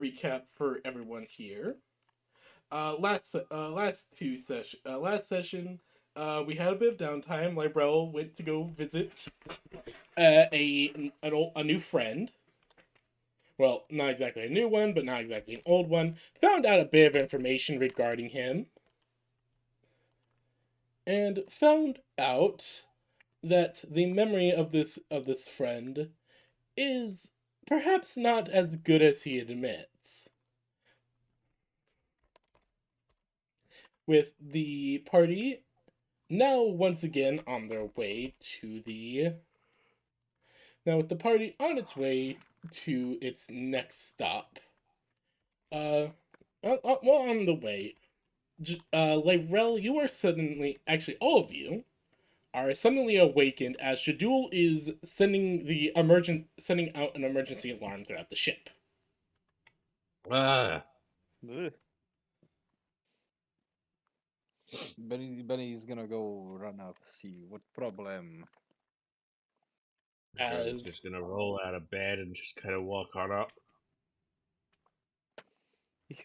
recap for everyone here. Last session, we had a bit of downtime. Librel went to go visit a new friend. Well, not exactly a new one, but not exactly an old one. Found out a bit of information regarding him, and found out that the memory of this friend is perhaps not as good as he admits. With the party now once again on their way to the now with the party on its way to its next stop. Uh, well, on the way, Lyrel, you are suddenly, actually, all of you are suddenly awakened as Shadul is sending out an emergency alarm throughout the ship. Ah, Ugh. Benny's gonna go run up, see what problem. Joe's As just gonna roll out of bed and just kind of walk on up.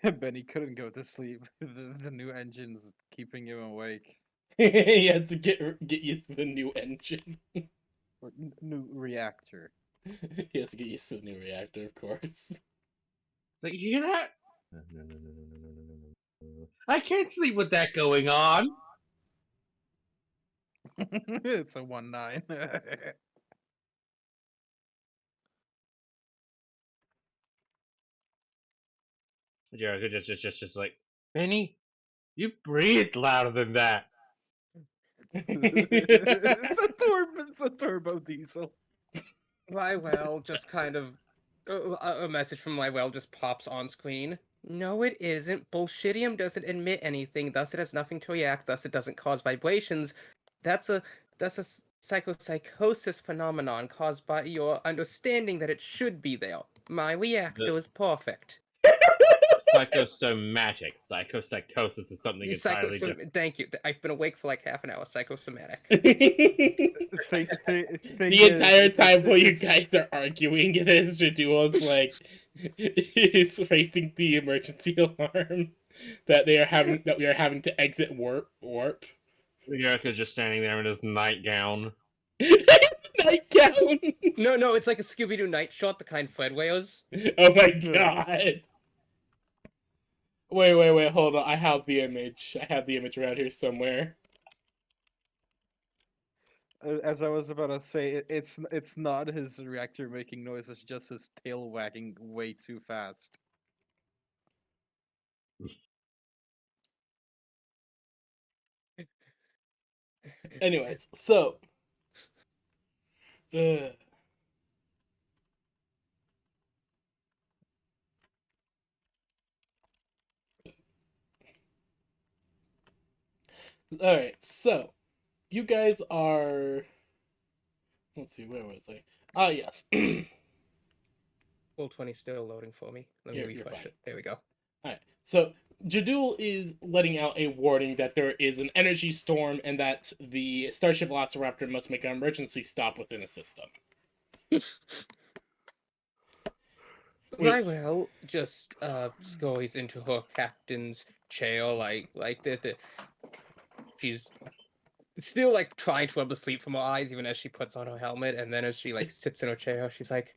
Yeah, Benny couldn't go to sleep. The new engine's keeping him awake. he had to get used to the new engine. Or new reactor. He has to get used to the new reactor, of course. Like, you hear that? No. I can't sleep with that going on. It's a 1-9. Joe could just like, Benny, you breathe louder than that. It's a turbo diesel. Lywell just kind of a message from Lywell just pops on screen. No, it isn't. Bullshitium doesn't emit anything, thus it has nothing to react, thus it doesn't cause vibrations. That's a psychosis phenomenon caused by your understanding that it should be there. My reactor is perfect. Psychosomatic. Psychosis is something entirely different. Thank you. I've been awake for like half an hour. Psychosomatic. Thing The entire is, time while you guys are arguing, it is Jadual's like is facing the emergency alarm that we are having to exit warp. Yurika's just standing there in his nightgown. Nightgown. No, it's like a Scooby Doo night shot, the kind Fred wears. Oh my god. Wait, hold on. I have the image. I have the image around here somewhere. As I was about to say, it's not his reactor making noise. It's just his tail wagging way too fast. Anyways, so uh, all right, so you guys are. Let's see, where was I? Ah, yes. Full 20 still loading for me. Let me You're refresh fine. it. There we go. Alright, so Jadul is letting out a warning that there is an energy storm and that the Starship Velociraptor must make an emergency stop within the system. Lywell just scurries into her captain's chair like she's still like trying to rub the sleep from her eyes even as she puts on her helmet, and then as she like sits in her chair, she's like,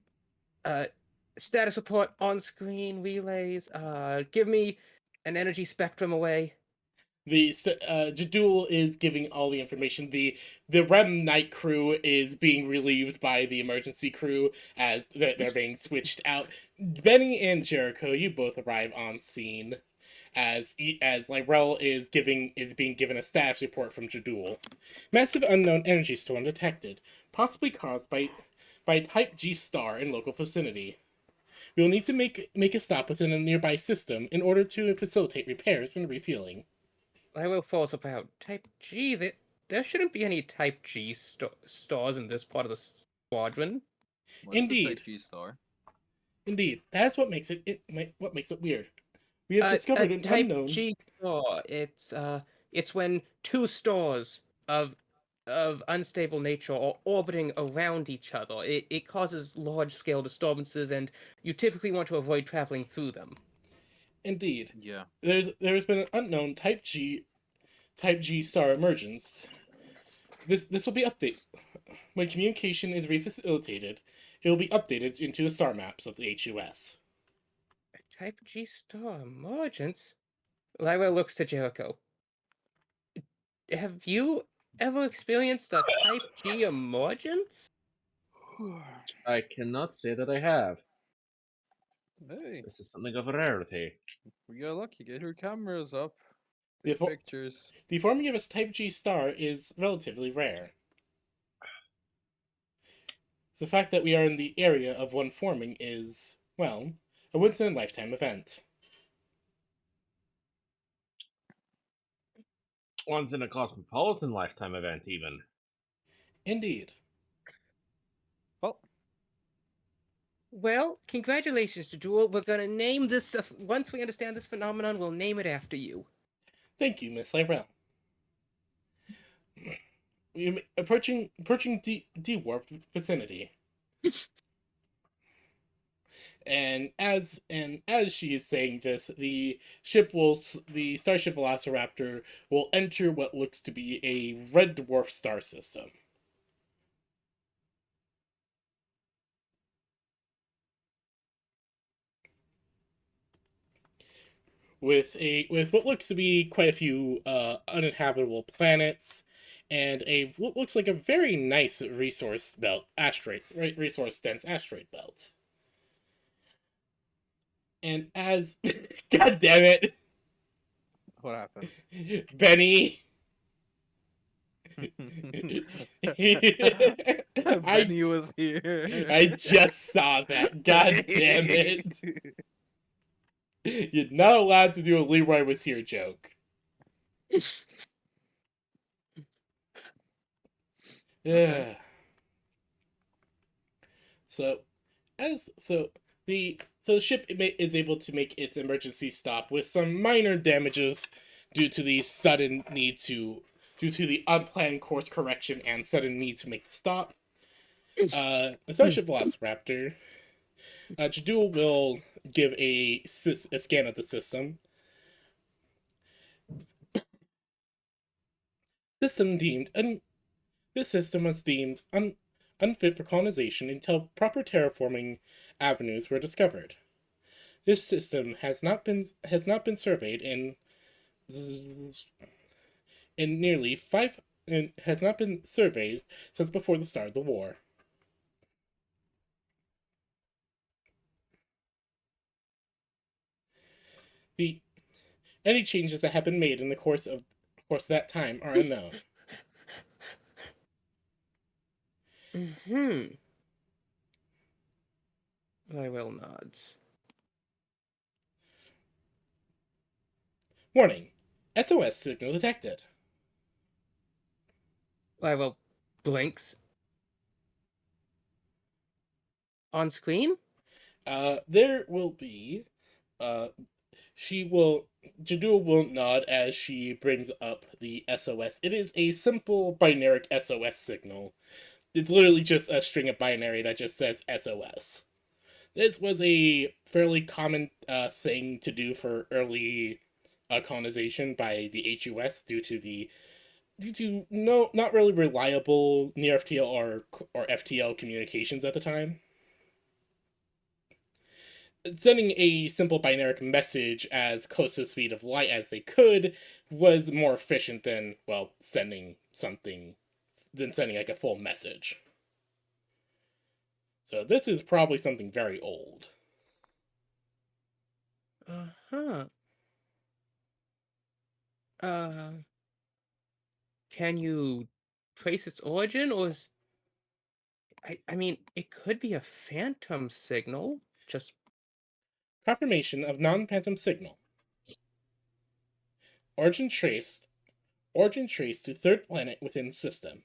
status report on screen relays, give me an energy spectrum away. The Jadul is giving all the information. The REM night crew is being relieved by the emergency crew as they're being switched out. Benny and Jericho, you both arrive on scene as Lyrel is being given a status report from Jadul. Massive unknown energy storm detected, possibly caused by Type G star in local vicinity. We will need to make a stop within a nearby system in order to facilitate repairs and refueling. Lywell falls about Type G. There shouldn't be any Type G stars in this part of the squadron. What is a Indeed, Type G star? indeed, that's what makes what makes it weird. We have discovered an Type unknown. G star. It's when two stars of of unstable nature or orbiting around each other. It causes large scale disturbances, and you typically want to avoid traveling through them. Indeed, Yeah. there's been an unknown Type G star emergence. This will be updated when communication is refacilitated. It will be updated into the star maps of the HUS. Type G star emergence? Lyra looks to Jericho. Have you ever experienced a Type G emergence? I cannot say that I have. Hey, This is something of a rarity. we got lucky. Get your cameras up. The, Take fo- pictures. the forming of a Type G star is relatively rare. The fact that we are in the area of one forming is, well, a once in a lifetime event. Once in a cosmopolitan lifetime event, even. Indeed. Well, Well, congratulations, Jewel. We're gonna name this. Once we understand this phenomenon, we'll name it after you. Thank you, Miss Lyrell. We approaching D warp vicinity. And as she is saying this, the starship Velociraptor will enter what looks to be a red dwarf star system. With what looks to be quite a few uninhabitable planets, and what looks like a very nice resource dense asteroid belt. And as God damn it, what happened? Benny. I Benny was here. I just saw that. God damn it. You're not allowed to do a Leroy was here joke. Okay. Yeah. So the ship is able to make its emergency stop with some minor damages due to the unplanned course correction and sudden need to make the stop. The Starship Velociraptor, Jadul will give a scan of the system. System deemed un- this system was deemed unfit for colonization until proper terraforming avenues were discovered. This system has not been surveyed in nearly five and has not been surveyed since before the start of the war. The Any changes that have been made in the course of that time are unknown. Hmm. Lyra nods. Warning: SOS signal detected. Lyra blinks. On screen? There will be. Uh, she will. Jadul will nod as she brings up the SOS. It is a simple binary SOS signal. It's literally just a string of binary that just says SOS. This was a fairly common thing to do for early colonization by the HUS due to no not really reliable near FTL or FTL communications at the time. Sending a simple binary message as close to the speed of light as they could was more efficient than, well, sending like a full message. So this is probably something very old. Uh-huh. Uh, can you trace its origin, or is... I mean, it could be a phantom signal. Just... Confirmation of non-phantom signal. Origin traced. Origin traced to third planet within system.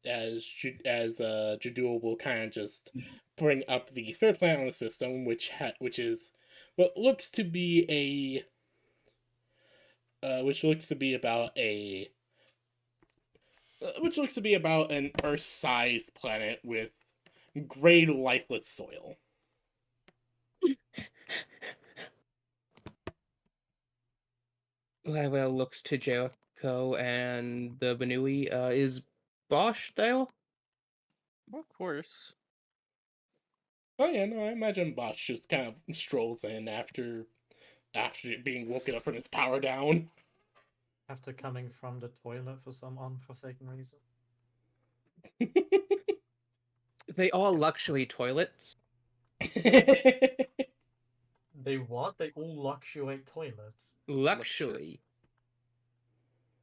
As Jadul will kind of just bring up the third planet on the system, which is what looks to be which looks to be about an Earth-sized planet with gray, lifeless soil. Lywell looks to Jericho and the Benui. Is Bosch there? Of course. Oh yeah, no, I imagine Bosch just kind of strolls in after being woken up from his power down. After coming from the toilet for some unforsaken reason. They all Yes. luxury toilets. They what? They all luxuate toilets? Luxury.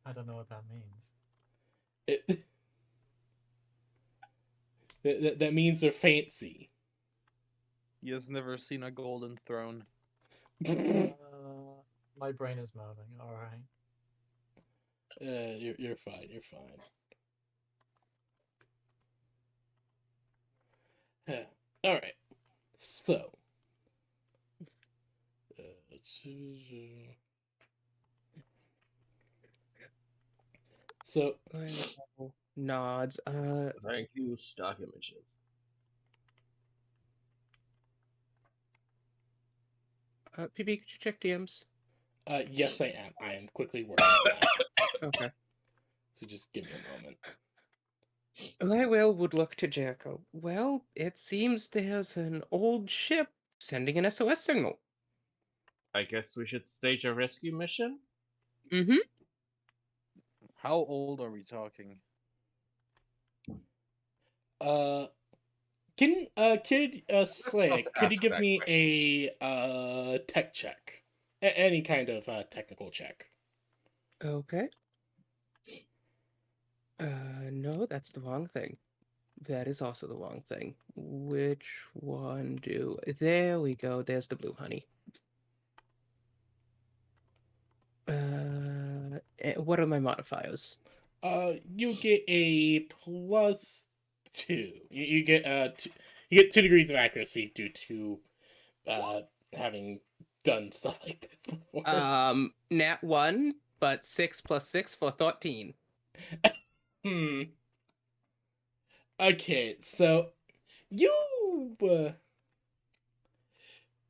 I don't know what that means. It- that means they're fancy. He has never seen a golden throne. My brain is moving. All right. You're fine. You're fine. All right. So, so Lywell nods. Thank you, stock images. PB, could you check DMs? yes, I am. I am quickly working on that. Okay. So just give me a moment. Lywell would look to Jericho. Well, it seems there's an old ship sending an SOS signal. I guess we should stage a rescue mission? Mm-hmm. How old are we talking? Uh, Slay, could you Ask give that me question. a tech check, any kind of technical check? Okay. No, that's the wrong thing. That is also the wrong thing. Which one do... There we go. There's the blue honey. What are my modifiers? You get a +2. You get you get 2 degrees of accuracy due to having done stuff like this before. Nat 1, but 6 plus 6 for 13. Hmm. Okay, so you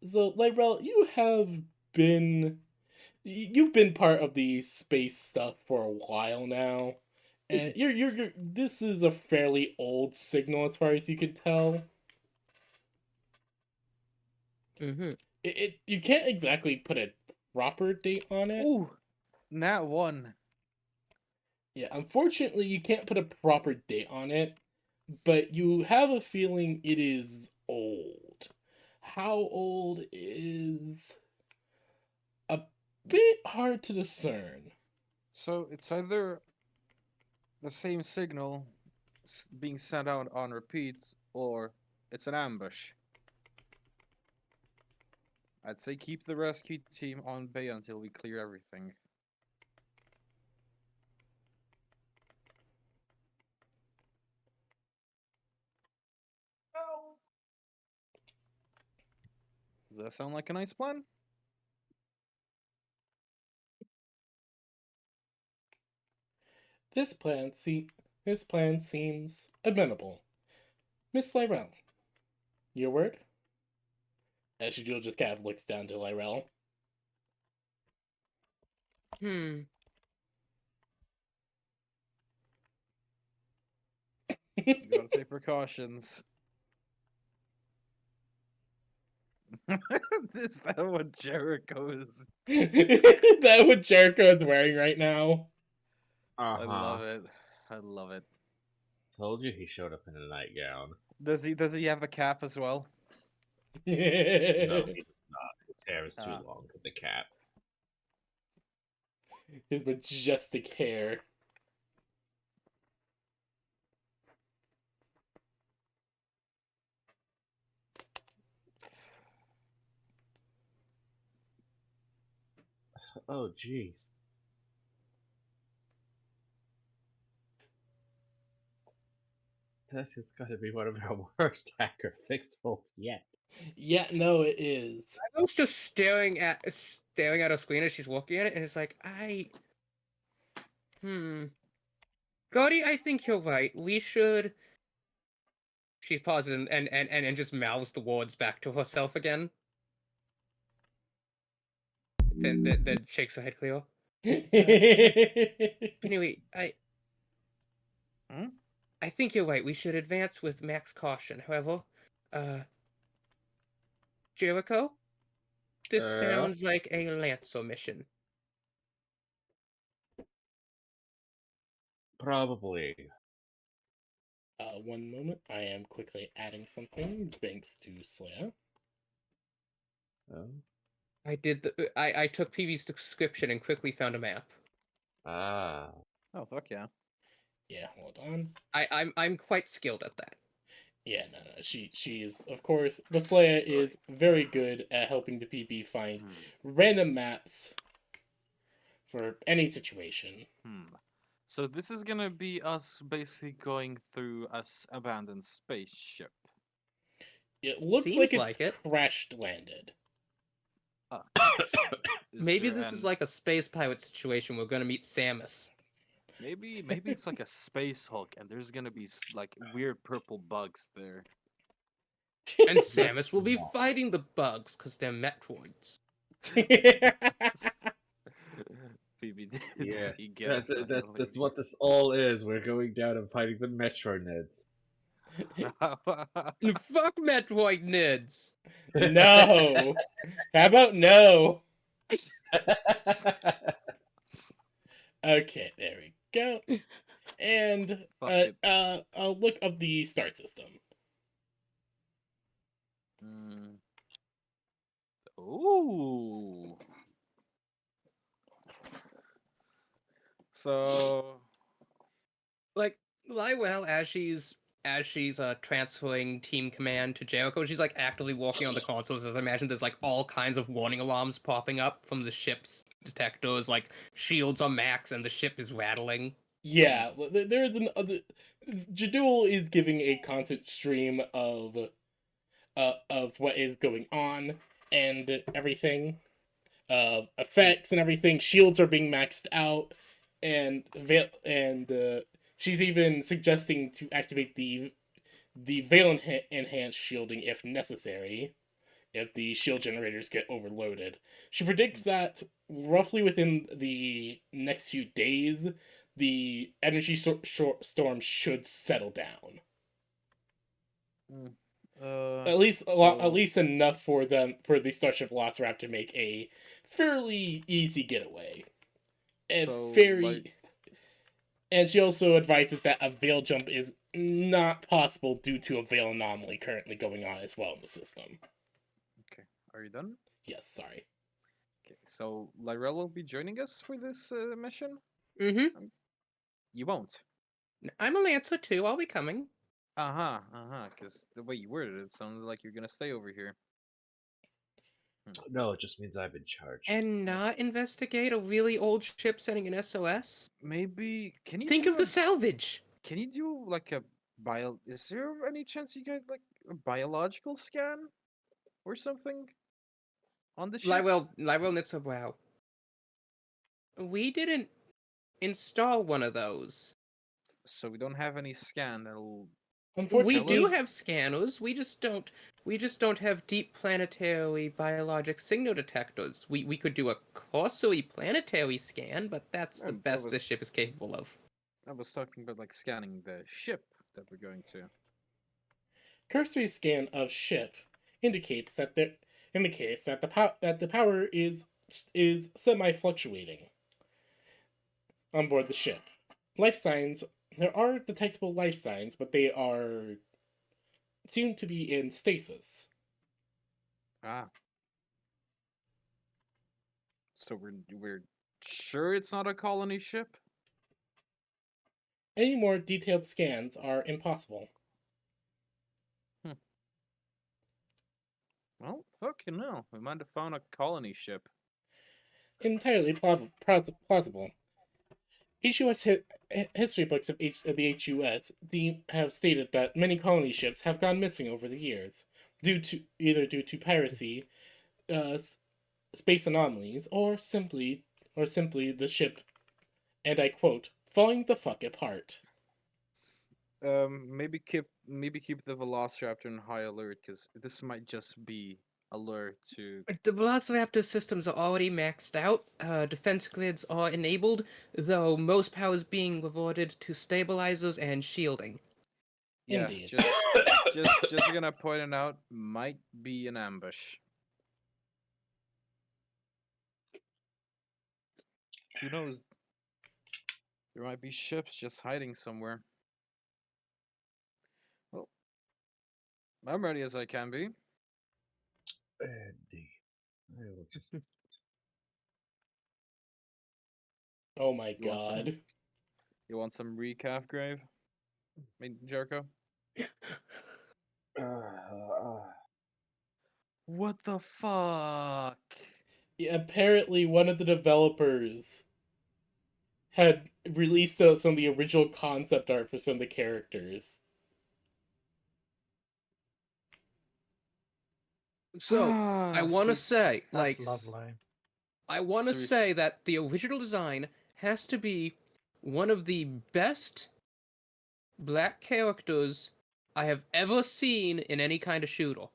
so Lyrel, been you've been part of the space stuff for a while now. And you're this is a fairly old signal as far as you can tell. Mm-hmm. You can't exactly put a proper date on it. Ooh, Nat 1. Yeah, unfortunately you can't put a proper date on it, but you have a feeling it is old. How old is a bit hard to discern. So it's either the same signal being sent out on repeat, or it's an ambush. I'd say keep the rescue team on bay until we clear everything. Does that sound like a nice plan? This plan seems amenable. Miss Lyrell, your word? As Shadul just kind of looks down to Lyrell. Hmm. You gotta take precautions. Is that what Jericho is? That what Jericho is wearing right now? I love Uh-huh. it. I love it. Told you he showed up in a nightgown. Does he have a cap as well? No, he does not. His hair is too Ah. long for the cap. His majestic hair. Oh, jeez. This has got to be one of our worst hacker fixed holes yet. Yeah, no, it is. I was just staring at staring at her screen as she's looking at it, and it's like, Cody, I think you're right. We should. She pauses and just mouths the words back to herself again. Then shakes her head clear. Anyway, Hmm? I think you're right. We should advance with max caution. However, Jericho, this sounds like a Lancer mission. Probably. One moment. I am quickly adding something thanks to Slayer. Oh. I took PV's description and quickly found a map. Ah. Oh, fuck yeah. Yeah, hold on. I'm quite skilled at that. Yeah, no. She is, of course, the Slayer is very good at helping the PB find random maps for any situation. So this is gonna be us basically going through a abandoned spaceship. It looks Seems like it's like it. crashed landed. Maybe this is like a space pirate situation. We're gonna meet Samus. maybe it's like a space Hulk, and there's gonna be like weird purple bugs there. And Samus will be fighting the bugs because they're Metroids. Phoebe, Yeah. did he get it finally? That's what this all is. We're going down and fighting the Metro Neds. And fuck Metroid Nids! No. How about no? Okay, there we go. And Fuck it. a look of the star system. Ooh. So Like Lywell, as she's transferring team command to Jericho, she's like actively walking on the consoles. As I imagine, there's like all kinds of warning alarms popping up from the ship's detectors. Like shields are max, and the ship is rattling. Yeah, there's an other. Jadul is giving a constant stream of what is going on and everything, effects and everything. Shields are being maxed out, and she's even suggesting to activate the veil enhanced shielding if necessary, if the shield generators get overloaded. She predicts that roughly within the next few days, the energy storm should settle down. At least enough for the Starship Velociraptor to make a fairly easy getaway. And and she also advises that a veil jump is not possible due to a veil anomaly currently going on as well in the system. Okay, are you done? Yes, sorry. Okay, so Lyrell will be joining us for this mission. Mm-hmm. You won't. I'm a Lancer too. I'll be coming. Because the way you worded it sounded like you're gonna stay over here. No, it just means I'm in charge. And not investigate a really old ship sending an SOS? Maybe can you Think do of the salvage! Can you do like a bio? Is there any chance you get like a biological scan or something on the ship? Lywell knits her brow. We didn't install one of those. So we don't have any scan that'll. We Unfortunately, do have scanners. We just don't have deep planetary biologic signal detectors. We could do a cursory planetary scan, but that's the I best was this ship is capable of. I was talking about like scanning the ship that we're going to. cursory scan of ship indicates that the power is semi fluctuating on board the ship. Life signs, there are detectable life signs, but they are seem to be in stasis. Ah. So we're sure it's not a colony ship? Any more detailed scans are impossible. Well, fucking no. We might have found a colony ship. Entirely plausible. HUS history books of the HUS have stated that many colony ships have gone missing over the years, due to piracy, uh, space anomalies, or simply the ship, and I quote, falling the fuck apart. Maybe keep the Velociraptor in high alert because this might just be alert to. The Velociraptor systems are already maxed out. Defense grids are enabled, though most power is being rewarded to stabilizers and shielding. Yeah, Indeed. just gonna point it out. Might be an ambush. Who knows? There might be ships just hiding somewhere. Well, I'm ready as I can be. Indeed. I will just Oh my You want some? god. You want some recap, Grave? I mean, Jericho. uh, What the fuck? Yeah, apparently, one of the developers had released some of the original concept art for some of the characters. So, I want to Sweet, say, That's like, lovely. I want to sweet. say that the original design has to be one of the best black characters I have ever seen in any kind of shooter.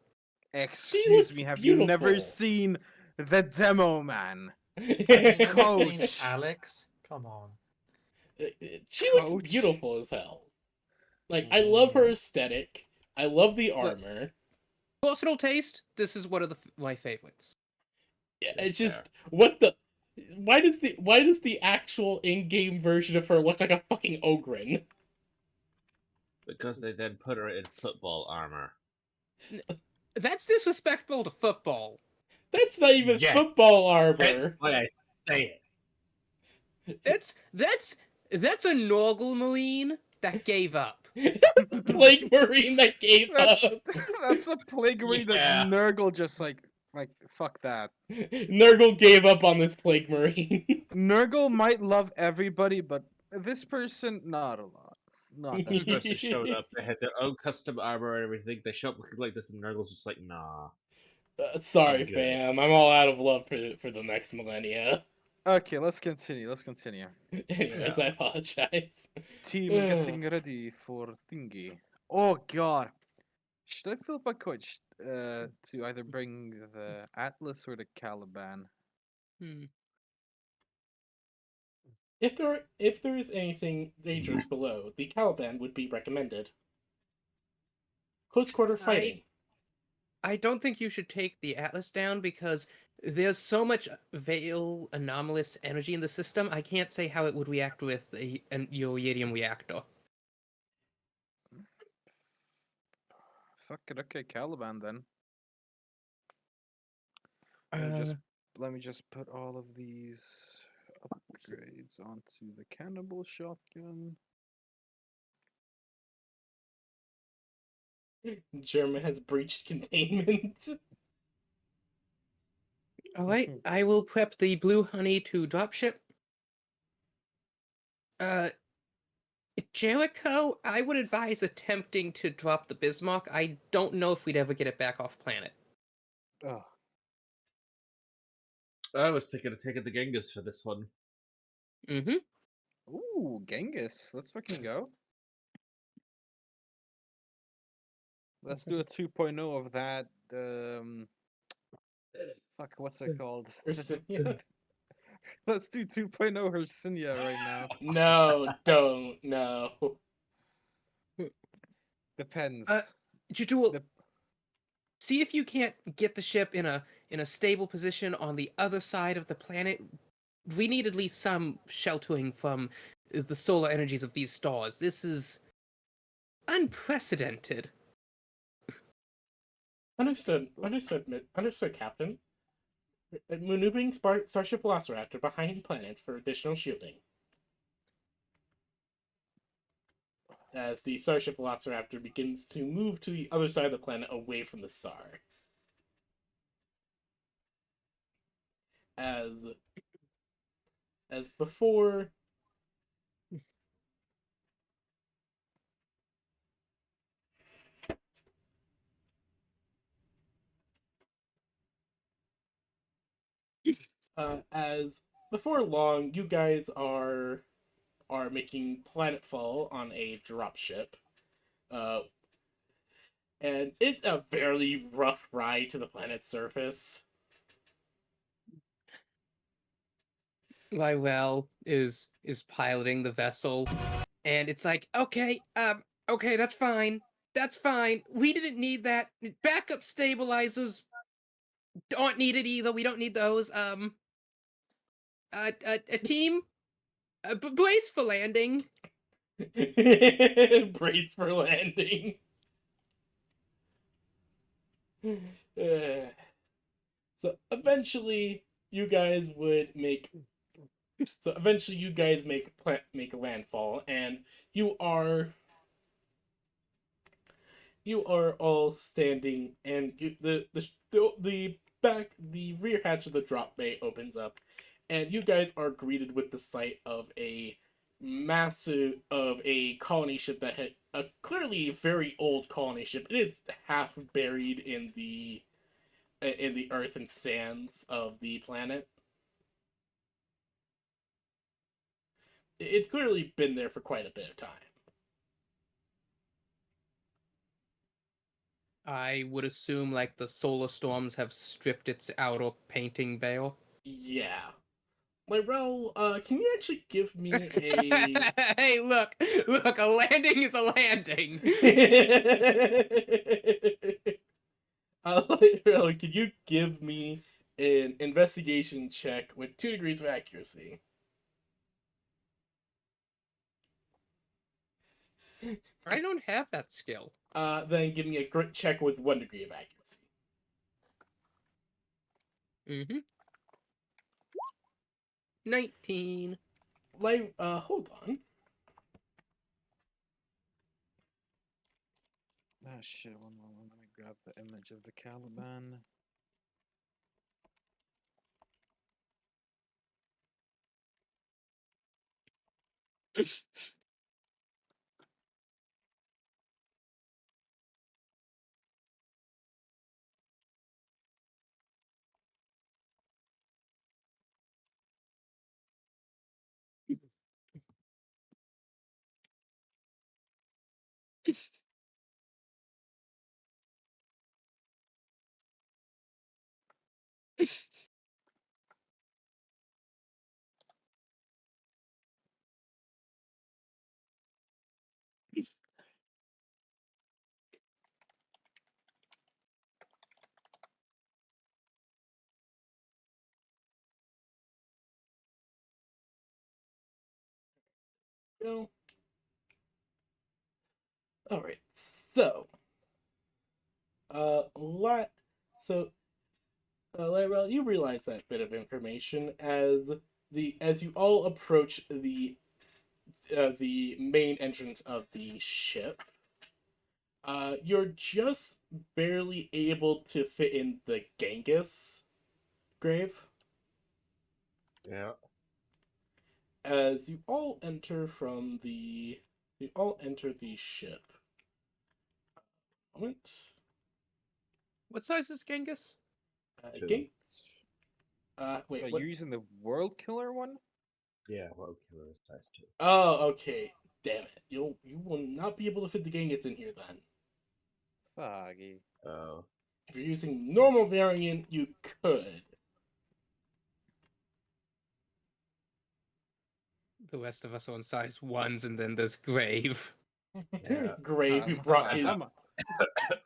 She Excuse looks me, have you never beautiful. seen the demo, man? Have you never seen Coach. Alex? Come on. She looks Coach. beautiful as hell. Like, I love her aesthetic. I love the armor. Personal taste, this is one of my favorites. Yeah, That's it's fair. just what the why does the actual in-game version of her look like a fucking ogren? Because they then put her in football armor. That's disrespectful to football. That's not even Yes, football that's armor. why I say it. That's a Norgal Marine that gave up. Plague Marine that gave up. that's that's a plague that Yeah. Nurgle just like fuck that. Nurgle gave up on this Plague Marine. Nurgle might love everybody, but this person not a lot. Not that This much. person showed up. They had their own custom armor and everything. They show up looking like this, and Nurgle's just like, nah. Sorry, I'm good. fam. I'm all out of love for the next millennia. Okay, let's continue. Let's continue. Anyways, Yeah. I apologize. Team getting ready for thingy. Oh god. Should I flip a coin to either bring the Atlas or the Caliban? Hmm. If there is anything dangerous below, the Caliban would be recommended. Close quarter fighting. I don't think you should take the Atlas down because there's so much Veil anomalous energy in the system. I can't say how it would react with an Uridium reactor. Fuck it, okay, Caliban then. Let me Uh, just let me just put all of these upgrades onto the cannibal shotgun. German has breached containment. all right, I will prep the Blue Honey to dropship. Uh, Jericho, I would advise attempting to drop the Bismarck. I don't know if we'd ever get it back off planet. Oh, I was thinking of taking the Genghis for this one. Mm-hmm. ooh, Genghis. Let's fucking go. Let's do a 2.0 of that. Fuck, what's it called? Ursinia? Let's do 2.0 Hercinia right now. No, don't. No. Depends. Jadul, The see if you can't get the ship in a stable position on the other side of the planet. We need at least some sheltering from the solar energies of these stars. This is unprecedented. Understood. Understood, Captain. Maneuvering Starship Velociraptor behind planet for additional shielding. As the Starship Velociraptor begins to move to the other side of the planet away from the star. As before, As before long, you guys are making planetfall on a dropship. Uh, and it's a very rough ride to the planet's surface. Lywell is piloting the vessel, and it's like, okay, okay, that's fine. That's fine. We didn't need that. Backup stabilizers aren't needed either. We don't need those. A team, brace for landing. Brace for landing. Uh, so eventually, you guys would make. So eventually, you guys make a landfall, and you are you are all standing, and the rear hatch of the drop bay opens up, and you guys are greeted with the sight of a colony ship that had a clearly very old colony ship. It is half buried in the earth and sands of the planet. It's clearly been there for quite a bit of time. I would assume like the solar storms have stripped its outer painting veil. Yeah. Lyrel, can you actually give me a Hey, look, a landing is a landing. Lyrel, can you give me an investigation check with 2 degrees of accuracy? I don't have that skill. Then give me a grit check with 1 degree of accuracy. Mm-hmm. 19. Hold on. Ah, shit. One moment. Let me grab the image of the Caliban. No. All right. So, lot. So, Lyrel, you realize that bit of information as you all approach the main entrance of the ship. You're just barely able to fit in the Genghis grave Yeah. as you all enter the ship. Moment. What size is Genghis? Two. Geng. Wait. Wait, What? you're using the World Killer one? Yeah, well, killer is size 2. Oh, okay. Damn it. You will not be able to fit the Genghis in here then. Foggy. Oh. If you're using normal variant, you could. The rest of us are on size 1s, and then there's Grave. Yeah. Grave, who I'm, brought I'm, his, I'm,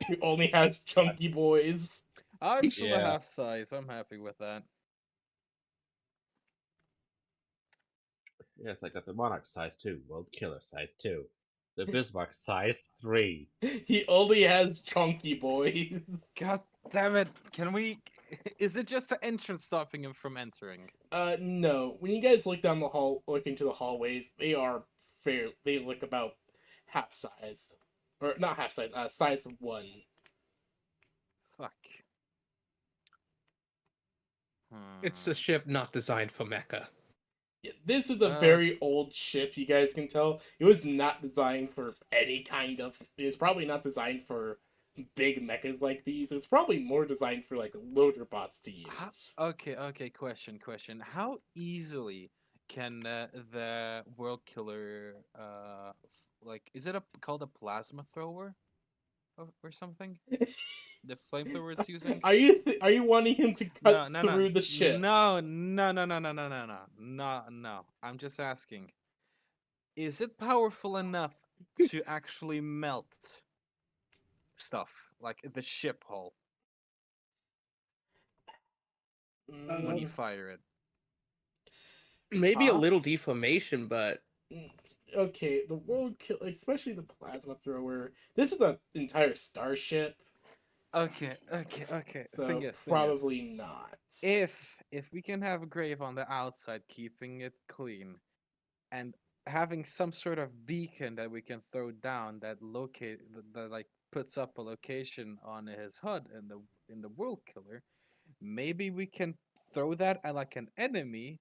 who only has chunky boys. I'm still a Yeah. half size. I'm happy with that. Yeah, it's like got the Monarch size 2, World Killer size 2, the Bismarck size 3. He only has chunky boys. God damn it! Can we? Is it just the entrance stopping him from entering? No. When you guys look into the hallways, they are fair. They look about half size, or not half size. Size 1. Fuck. It's a Hmm. ship not designed for Mecca. Yeah, this is a Uh, very old ship. You guys can tell it was not designed for any kind of. It was probably not designed for big mechas like these, it's probably more designed for like loader bots to How, use. okay. Question. How easily can the World Killer like is it called a plasma thrower or something? The flamethrower it's using? Are you wanting him to cut No. through the ship? No. I'm just asking. Is it powerful enough to actually melt stuff like the ship hull when you Mm, Um, fire it? maybe a little Poss- deformation, but okay, the world kill, especially the plasma thrower. This is an entire starship, Okay. so Thing is, probably not. if we can have a grave on the outside, keeping it clean, and having some sort of beacon that we can throw down that like puts up a location on his HUD in the world killer, maybe we can throw that at like an enemy.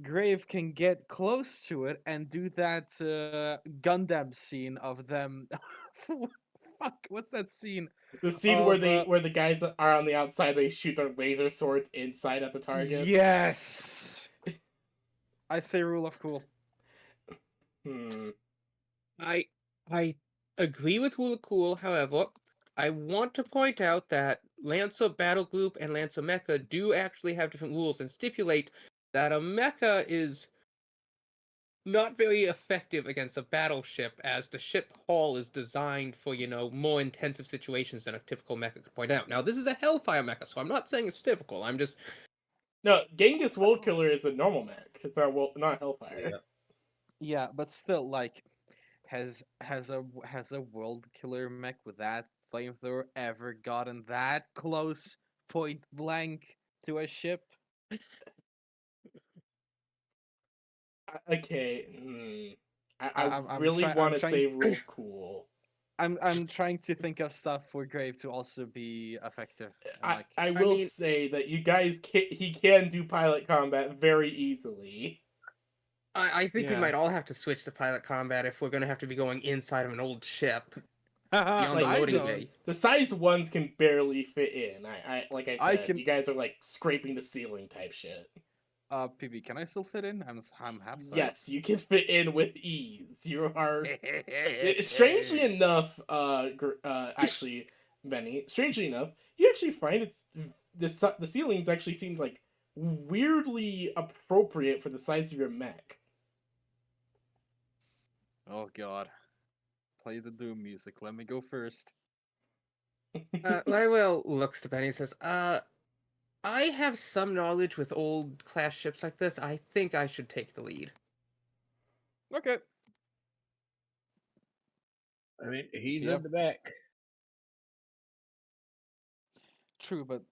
Grave can get close to it and do that Gundam scene of them. Fuck, what's that scene The scene of? where the guys that are on the outside, they shoot their laser swords inside at the targets. Yes, I say rule of cool. Hmm. I I agree with Hula Cool. However, I want to point out that Lancer Battle Group and Lancer Mecha do actually have different rules and stipulate that a mecha is not very effective against a battleship, as the ship hull is designed for, more intensive situations than a typical mecha could point out. Now, this is a Hellfire mecha, so I'm not saying it's typical. I'm just. No, Genghis World Killer is a normal mech. It's not Hellfire. Yeah. Yeah, but still, like, has a world killer mech with that flamethrower ever gotten that close, point blank to a ship? Okay. I really I'm want to trying say rule cool. I'm trying to think of stuff for Grave to also be effective and like. I I will mean, say that you guys he can do pilot combat very easily. I think we Yeah. might all have to switch to pilot combat if we're going to have to be going inside of an old ship beyond the Like I loading don't. bay. the size ones can barely fit in. I like I I said, can. you guys are like scraping the ceiling type shit. PB, can I still fit in? I'm half Yes, size. you can fit in with ease. You are strangely enough, actually, Benny. Strangely enough, you actually find the ceilings actually seem like weirdly appropriate for the size of your mech. Oh God, play the Doom music. Let me go first. Lywell looks to Benny and says, I have some knowledge with old class ships like this. I think I should take the lead. Okay. I mean, If he's you in have the back. true, but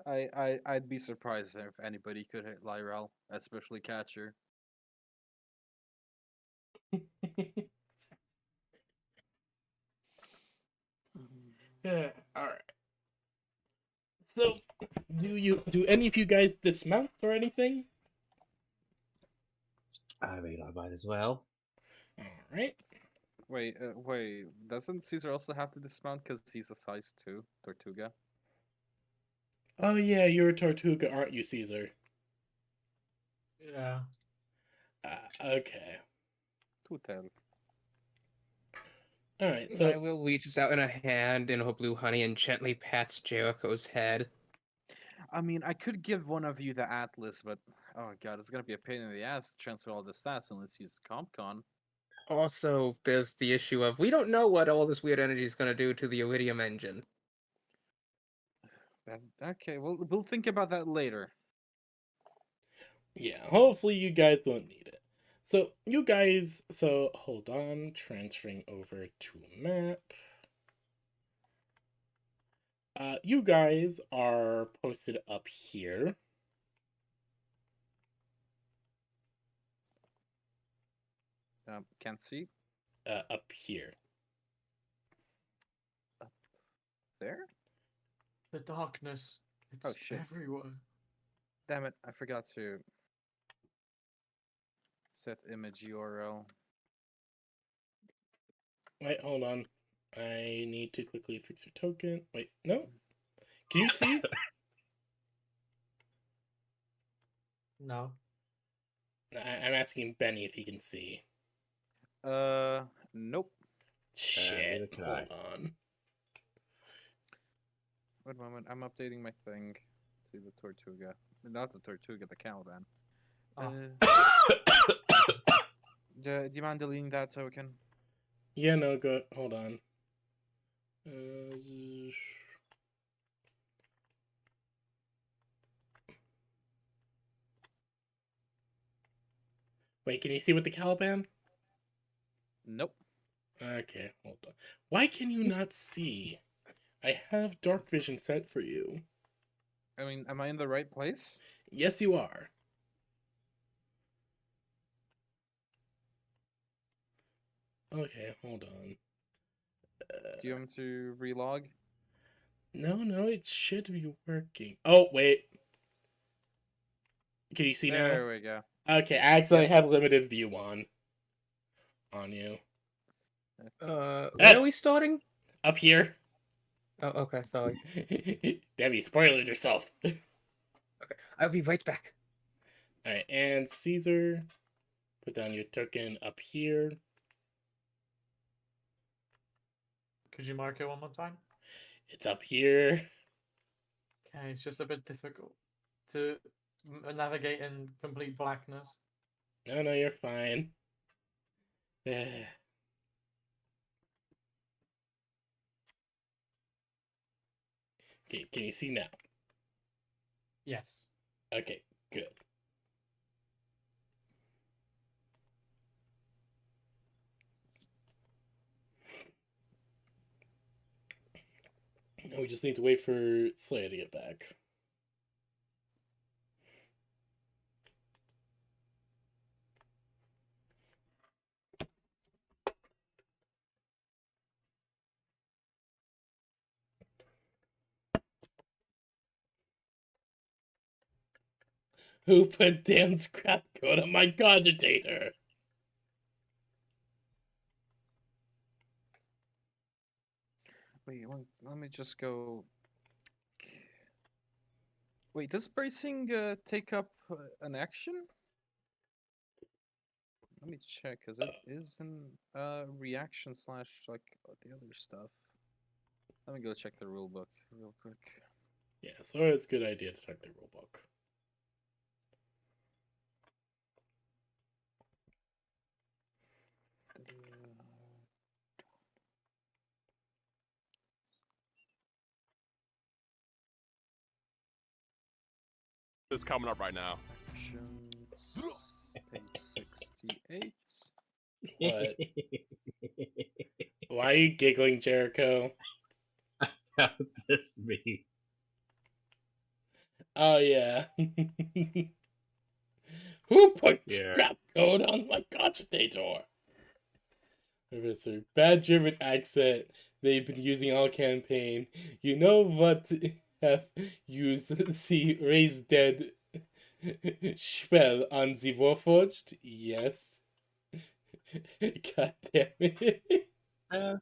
I'd be surprised if anybody could hit Lyrel, especially Catcher. Yeah. All right. So, do any of you guys dismount or anything? I mean, I might as well. All right. Wait. Doesn't Caesar also have to dismount because he's a size 2 Tortuga? Oh yeah, you're a Tortuga, aren't you, Caesar? Yeah. Okay. Two tell. All right. So Lywell reaches out in a hand in her blue honey and gently pats Jericho's head. I mean, I could give one of you the Atlas, but oh God, it's gonna be a pain in the ass to transfer all the stats unless you use CompCon. Also, there's the issue of we don't know what all this weird energy is going to do to the Iridium engine. Okay, we'll think about that later. yeah, hopefully you guys don't need it. So you guys, so hold on, transferring over to map. You guys are posted up here. Can't see Up here. there. The darkness. Oh It's shit! everywhere. Damn it! I forgot to set image URL. Wait, hold on. I need to quickly fix your token. Wait, no. Can you see? No. I'm asking Benny if he can see. Nope. neither Shit. can Hold I. on. Wait a moment. I'm updating my thing to the Tortuga. Not the Tortuga, the Caliban. Oh. Do you mind deleting that token? Yeah, no, go. Hold on. Uh, Wait, can you see with the Caliban? Nope. Okay, hold on. Why can you not see? I have dark vision set for you. I mean, am I in the right place? Yes, you are. Okay, hold on. Do you want me to relog? No, it should be working. Oh, wait. Can you see now? There we go. Okay, I accidentally Yep. had limited view on you. Where are we starting? Up here. Oh, okay, sorry. Debbie, spoiled yourself. I'll be right back. Alright, and Caesar, put down your token up here. Could you mark it one more time? It's up here. Okay, it's just a bit difficult to navigate in complete blackness. No, you're fine. Okay, can you see now? Yes. Okay, good. Now we just need to wait for Slayer to get back. Who put damn scrap code on my cogitator? Wait, let me just go. Wait, does bracing take up an action? Let me check, cause it is an reaction slash like the other stuff. Let me go check the rule book real quick. Yeah, so it's a good idea to check the rulebook. Is coming up right now. Actions, page 68. What? Why are you giggling, Jericho? How's this me? Oh, yeah. Who put Yeah. scrap code on my cogitator? Professor, bad German accent they've been using all campaign. You know what have used see raised dead spell on the Warforged? Yes. God damn it.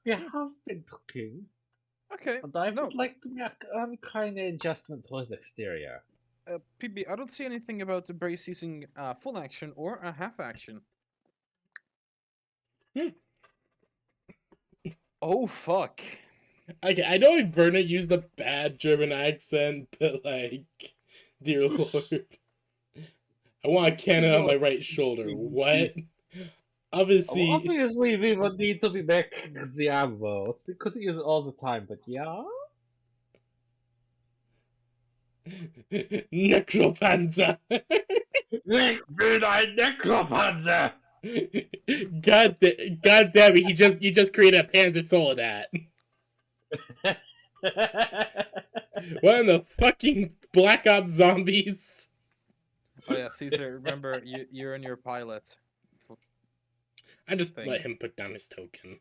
We have been cooking, Okay, and I no, would like to make a kind of adjustment to his exterior. PB, I don't see anything about the brace using full action or a half action. Hmm. Oh, fuck. Okay, I know Verna used a bad German accent, but like, dear lord. I want a cannon on my right shoulder. What? Obviously, Obviously, we would need to be making the ammo. We couldn't use it all the time, but yeah. Necropanzer! Nick, be thy necropanzer! God damn it, you just created a Panzer Soldat. One of the fucking Black Ops zombies. Oh yeah, Caesar, remember you're in your pilot I just thing. let him put down his token.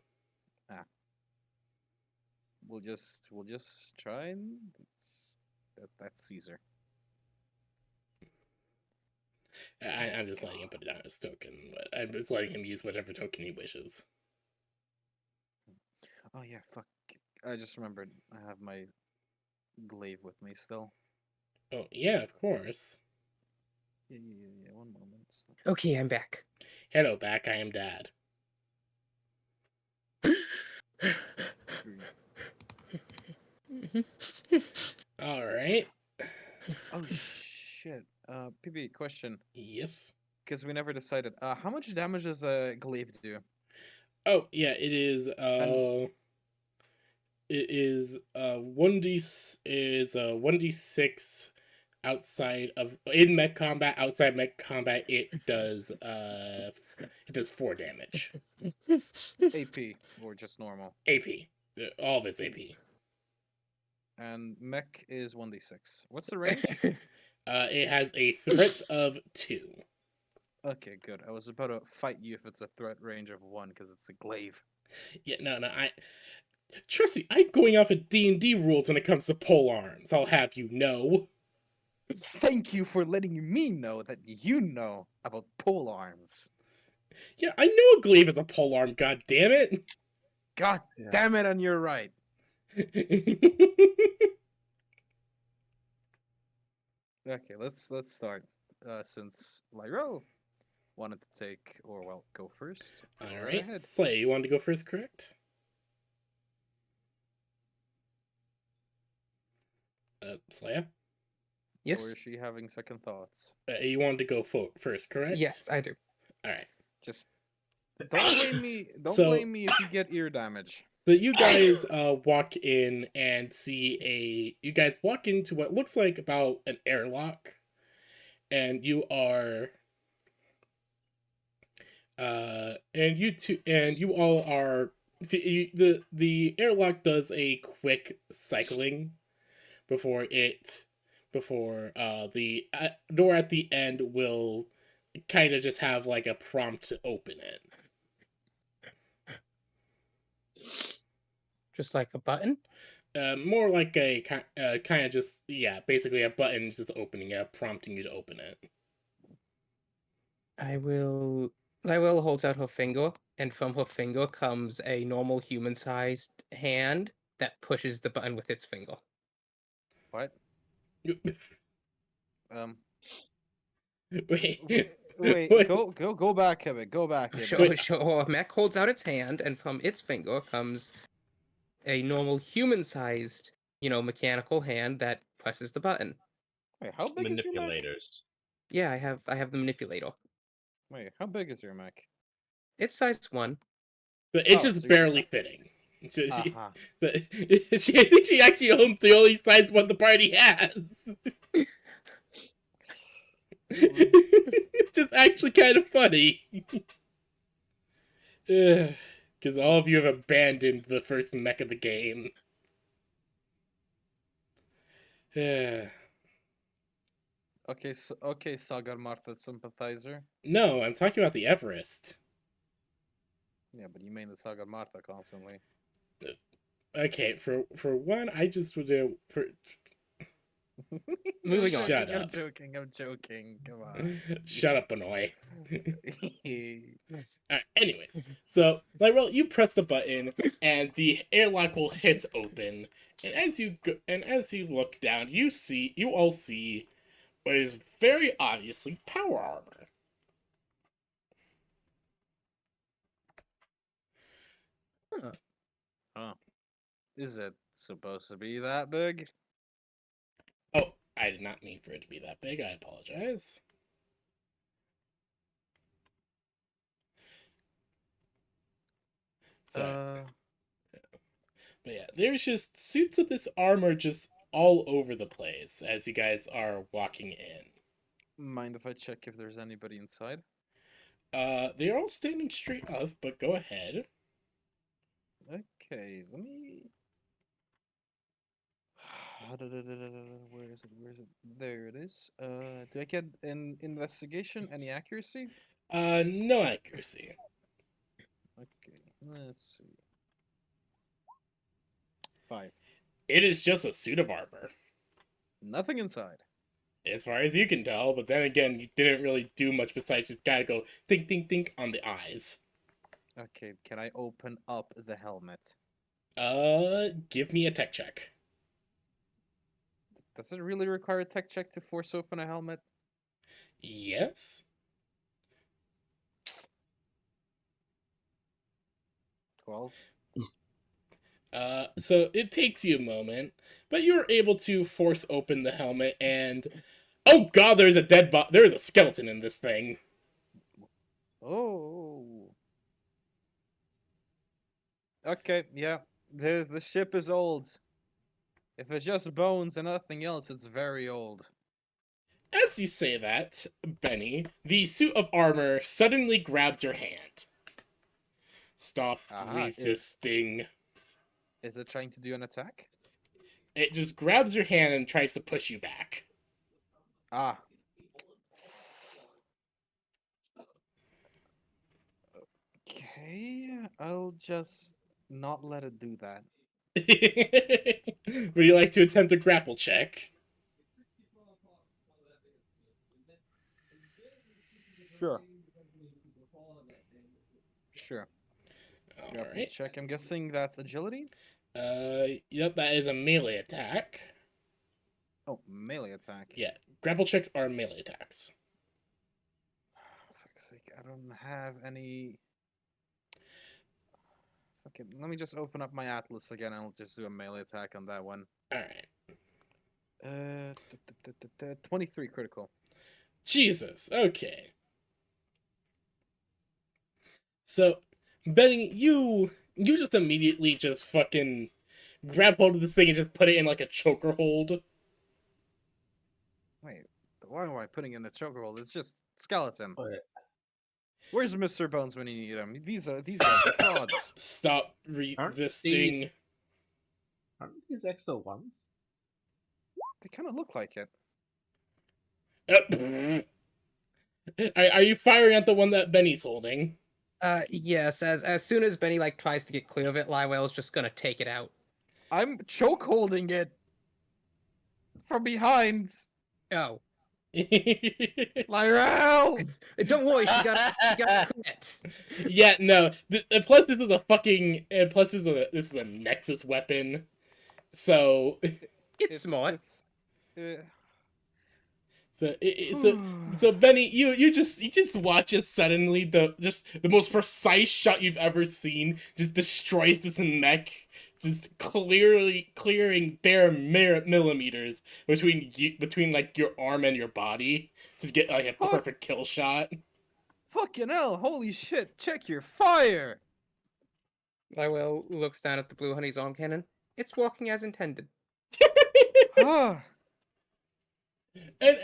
We'll just try and that's Caesar. I'm just letting him put down his token, but I'm just letting him use whatever token he wishes. Oh yeah, fuck. I just remembered. I have my glaive with me still. Oh, yeah, of course. Yeah. One moment. Okay, I'm back. Hello, back. I am Dad. All right. Oh shit. PB, question. Yes. Because we never decided. How much damage does a glaive do? Oh, yeah. It is. And It is 1d6 outside of in mech combat. Outside mech combat, it does 4 damage. AP or just normal. AP. All of its Ooh. AP. And mech is 1d6. What's the range? It has a threat of 2. Okay, good. I was about to fight you if it's a threat range of 1 because it's a glaive. Yeah, no. I trust me. I'm going off of D&D rules when it comes to pole arms. I'll have you know. Thank you for letting me know that you know about pole arms. Yeah, I know a glaive is a pole arm. God damn it. God Yeah. damn it, and you're right. Okay, let's start. Since Lyro wanted to take go first. Go All right right, ahead. Slay, you wanted to go first, correct? Slaya? Or Yes. is she having second thoughts? You wanted to go first, correct? Yes, I do. All right. Just don't blame me. Don't So- blame me if you get ear damage. So you guys walk in and see you guys walk into what looks like about an airlock, and you are and you all are the airlock does a quick cycling before the door at the end will kind of just have like a prompt to open it. Just like a button. More like a kind of just, yeah, basically a button just opening it, prompting you to open it. I will hold out her finger, and from her finger comes a normal human-sized hand that pushes the button with its finger. What? Um. Wait, Wait. wait. Go back a bit. Go back a bit. Her mech holds out its hand, and from its finger comes a normal human-sized, mechanical hand that presses the button. Wait, how big is your mech? Manipulators. Yeah, I have the manipulator. Wait, how big is your mech? It's size 1. But it's Oh, just so barely fitting. So Uh-huh. I think she actually owns the only size one the party has. Which is actually kind of funny. Because all of you have abandoned the first mech of the game. Okay, Sagar Martha sympathizer. No, I'm talking about the Everest. Yeah, but you mean the Sagar Martha constantly. Okay, for one, I just would do for. Moving on. Shut I'm up. I'm joking. Come on. Shut up, Benoy. Anyways, so Lyrell, you press the button, and the airlock will hiss open. And as you look down, you all see what is very obviously power armor. Huh. Huh. Is it supposed to be that big? Oh, I did not mean for it to be that big. I apologize. So, but yeah, there's just suits of this armor just all over the place as you guys are walking in. Mind if I check if there's anybody inside? They're all standing straight up, but go ahead. Okay, let me. Where is it? Where is it? There it is. Do I get an investigation? Any accuracy? No accuracy. Okay, let's see. 5. It is just a suit of armor, Nothing inside. as far as you can tell. But then again, you didn't really do much besides just gotta go think, think, think on the eyes. Okay, can I open up the helmet? Give me a tech check. Does it really require a tech check to force open a helmet? Yes. 12. So it takes you a moment, but you're able to force open the helmet, and oh god, there's a dead body. There's a skeleton in this thing. Oh. Okay, yeah. The ship is old. If it's just bones and nothing else, it's very old. As you say that, Benny, the suit of armor suddenly grabs your hand. Stop Aha, resisting. is it trying to do an attack? It just grabs your hand and tries to push you back. Ah. Okay, I'll just not let it do that. Would you like to attempt a grapple check? Sure. Sure. Grapple Alright. check. I'm guessing that's agility? Yep, that is a melee attack. Oh, melee attack. Yeah, grapple checks are melee attacks. Fuck's sake, I don't have any. Okay, let me just open up my atlas again and I'll just do a melee attack on that one. Alright. 23 critical. Jesus, okay. So, Benny, you just immediately just fucking grab hold of this thing and just put it in like a choker hold. Wait, why am I putting in a chokehold? It's just skeleton. Wait, Where's Mr. Bones when you need him? These guys are frauds. Stop Aren't resisting. aren't these exo ones? They kind of look like it. Are you firing at the one that Benny's holding? Yes. As soon as Benny like tries to get clear of it, Lywell's just gonna take it out. I'm choke holding it from behind. Oh, Lyrel! don't worry, she got quit. Yeah, no. Plus, this is a fucking. Plus, this is a Nexus weapon. So, It's smart. Uh, so Benny, you just watch as suddenly the most precise shot you've ever seen just destroys this mech, just clearly clearing bare millimeters between like your arm and your body to get like a Fuck. perfect kill shot. Fucking hell, holy shit, check your fire! Lywell looks down at the blue honey's arm cannon. It's working as intended. Ah, And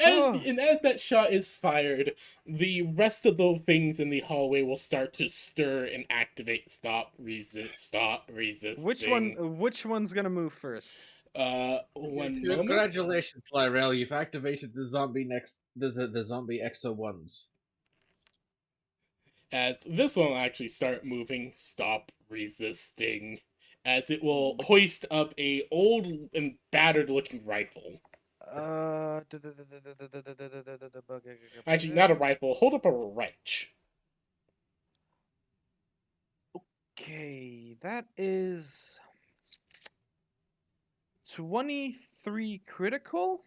as that shot is fired, the rest of the things in the hallway will start to stir and activate. Stop resisting. which one's gonna move first? One moment. Congratulations, Lyrel. You've activated the the zombie exo ones. As this one will actually start moving. Stop resisting. As it will hoist up a old and battered looking rifle. Actually, not a rifle. Hold up a wrench. Okay, that is 23 critical.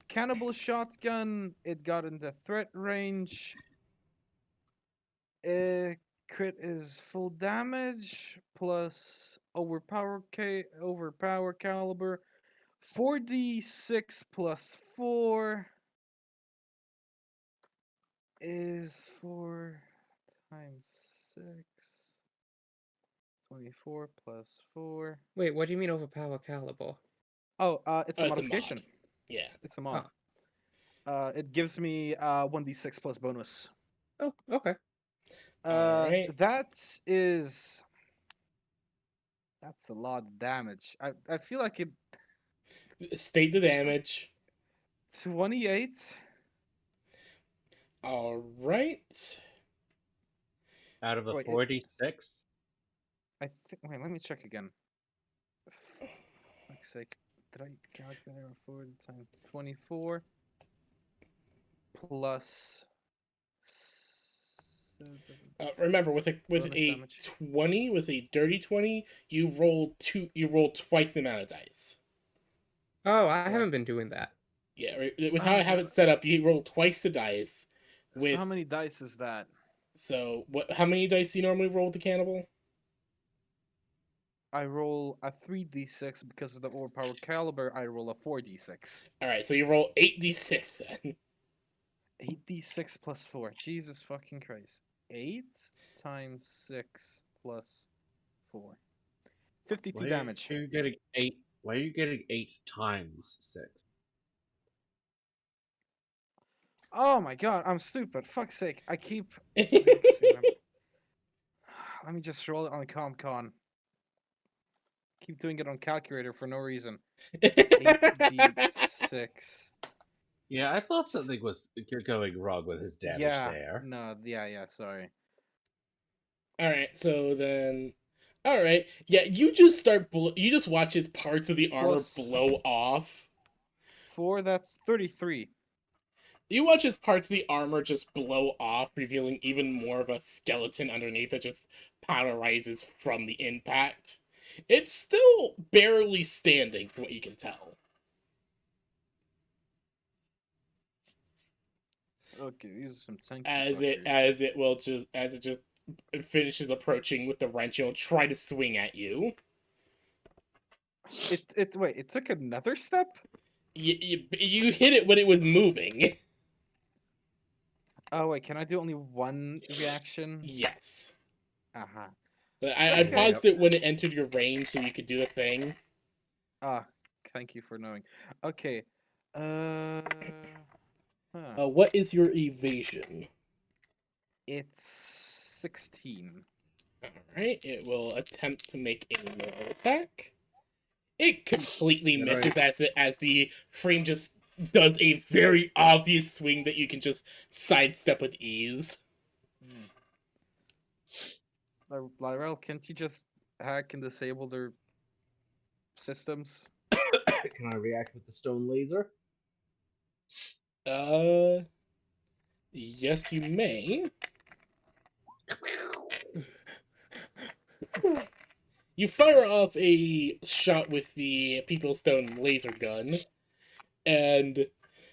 Cannibal shotgun, it got into threat range. Crit is full damage plus overpower caliber. 4d6 plus 4 is 4 times 6. 24 plus 4. Wait, what do you mean overpower caliber? Oh, it's a It's a mod. modification. Yeah. It's a mod. It gives me 1d6 plus bonus. Oh, okay. Alright. That's a lot of damage. I feel like it State the damage. 28. Alright. Out of the Wait, 46? I think. Wait, let me check again. Fuck's sake. Did I calculate 4 times 24 plus Remember, with Bonus a damage. 20, with a dirty 20, you roll twice the amount of dice. Oh, I What? haven't been doing that. Yeah, with Oh, how I have yeah. it set up, you roll twice the dice. With So how many dice is that? so what? How many dice do you normally roll with the cannibal? I roll a 3d6 because of the overpowered caliber. I roll a 4d6. All right, so you roll 8d6 then. 8d6 plus 4. Jesus fucking Christ. 8 times 6 plus 4. 52 Why are damage. you getting 8? Why are you getting 8 times 6? Oh my god, I'm stupid. Fuck's sake. I keep. Let's see, let me just roll it on ComCon. Keep doing it on calculator for no reason. 8d6. Yeah, I thought something was going wrong with his damage Yeah. there. No, yeah, sorry. All right, so then, all right, yeah, you just you just watch as parts of the armor Plus blow off. 4, that's 33. You watch as parts of the armor just blow off, revealing even more of a skeleton underneath that just powderizes from the impact. It's still barely standing, from what you can tell. Okay, these are some tanky As fuckers. it just finishes approaching with the wrench, it'll try to swing at you. Wait, it took another step? You hit it when it was moving. Oh wait, can I do only one reaction? Yes. Uh-huh. I Okay. paused it when it entered your range so you could do the thing. Ah, thank you for knowing. Okay. Uh huh. What is your evasion? It's 16. Alright, it will attempt to make a melee attack. It completely misses Right. as the frame just does a very obvious swing that you can just sidestep with ease. Hmm. Lyrel, can't you just hack and disable their systems? Can I react with the stone laser? Uh, yes, you may. You fire off a shot with the People's Stone laser gun, and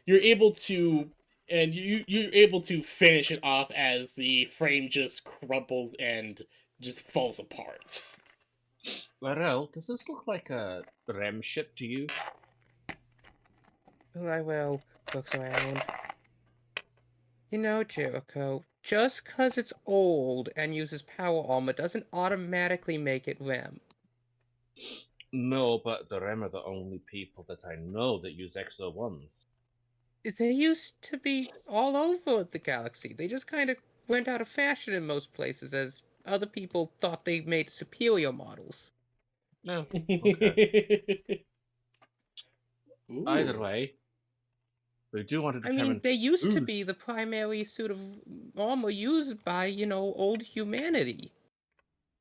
you're able to you're able to finish it off as the frame just crumples and just falls apart. Larell, does this look like a R.E.M. ship to you? Lywell looks around. You know, Jericho, just 'cause it's old and uses power armor doesn't automatically make it REM. No, but the R.E.M. are the only people that I know that use XO1s. They used to be all over the galaxy. They just kind of went out of fashion in most places as other people thought they made superior models. No. Okay. Either Ooh. way, we do want to I mean, determine they used to who's. be the primary suit of armor used by, old humanity.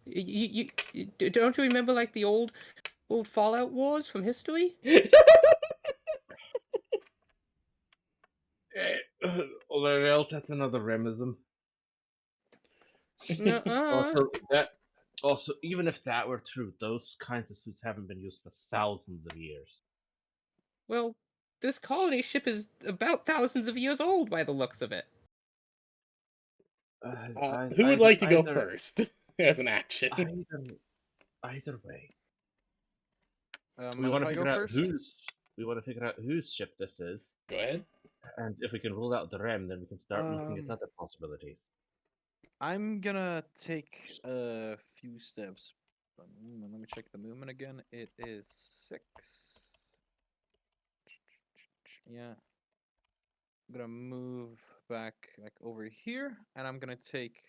Don't you remember, like, the old Fallout wars from history? Larell, that's another R.E.M.ism. Nuh-uh. Also, even if that were true, those kinds of suits haven't been used for thousands of years. Well, this colony ship is about thousands of years old by the looks of it. Who would like to go Either, first as an action? either way, Mind if I go first? we want to figure out whose ship this is, Go ahead. and if we can rule out the R.E.M., then we can start looking at Um, other possibilities. I'm gonna take a few steps. Let me check the movement again. It is 6. Yeah. I'm gonna move back like over here, and I'm gonna take.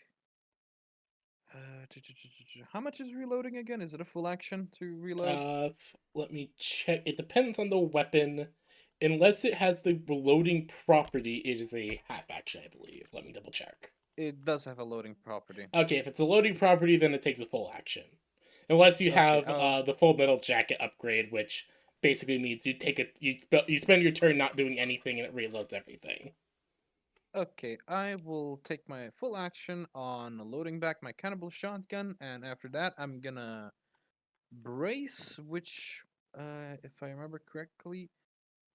How much is reloading again? Is it a full action to reload? Let me check. It depends on the weapon. Unless it has the reloading property, it is a half action, I believe. Let me double check. It does have a loading property. Okay, if it's a loading property, then it takes a full action. Unless you Okay. have the full metal jacket upgrade, which basically means you spend your turn not doing anything and it reloads everything. Okay, I will take my full action on loading back my cannibal shotgun, and after that, I'm gonna brace, which, if I remember correctly,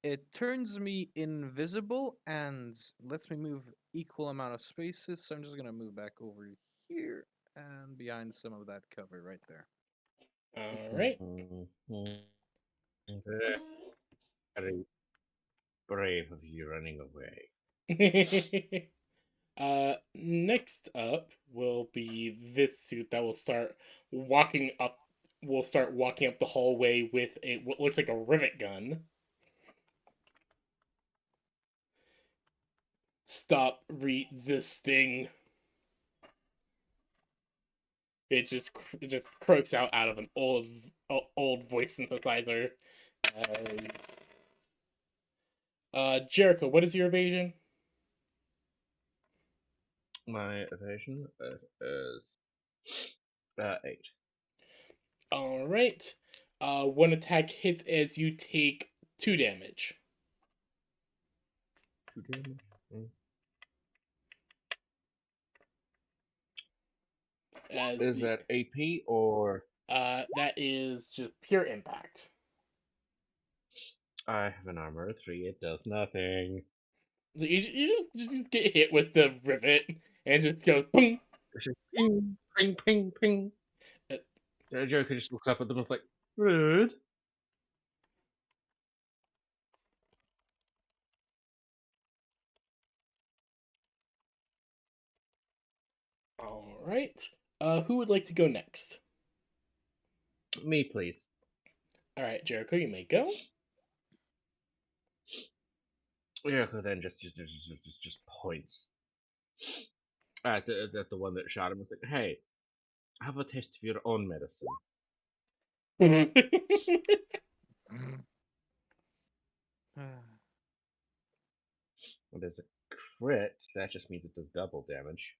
it turns me invisible and lets me move equal amount of spaces. So I'm just gonna move back over here and behind some of that cover right there. All right. Very brave of you running away. Next up will be this suit that will start walking up. Will start walking up the hallway with a what looks like a rivet gun. Stop resisting. It just croaks out of an old voice synthesizer. Jericho, what is your evasion? My evasion is 8. All right. One attack hits as you take 2 damage. 2 damage. As Is that AP or that is just pure impact. I have an armor of 3? It does nothing. So you just get hit with the rivet and it just goes boom. It's just ping, ping, ping, ping. Uh, Joker just looks up at them and is like, rude. All right. Who would like to go next? Me, please. All right, Jericho, you may go. Joker then just points at the one that shot him and is like, hey, have a taste of your own medicine. When there's a crit, that just means it does double damage.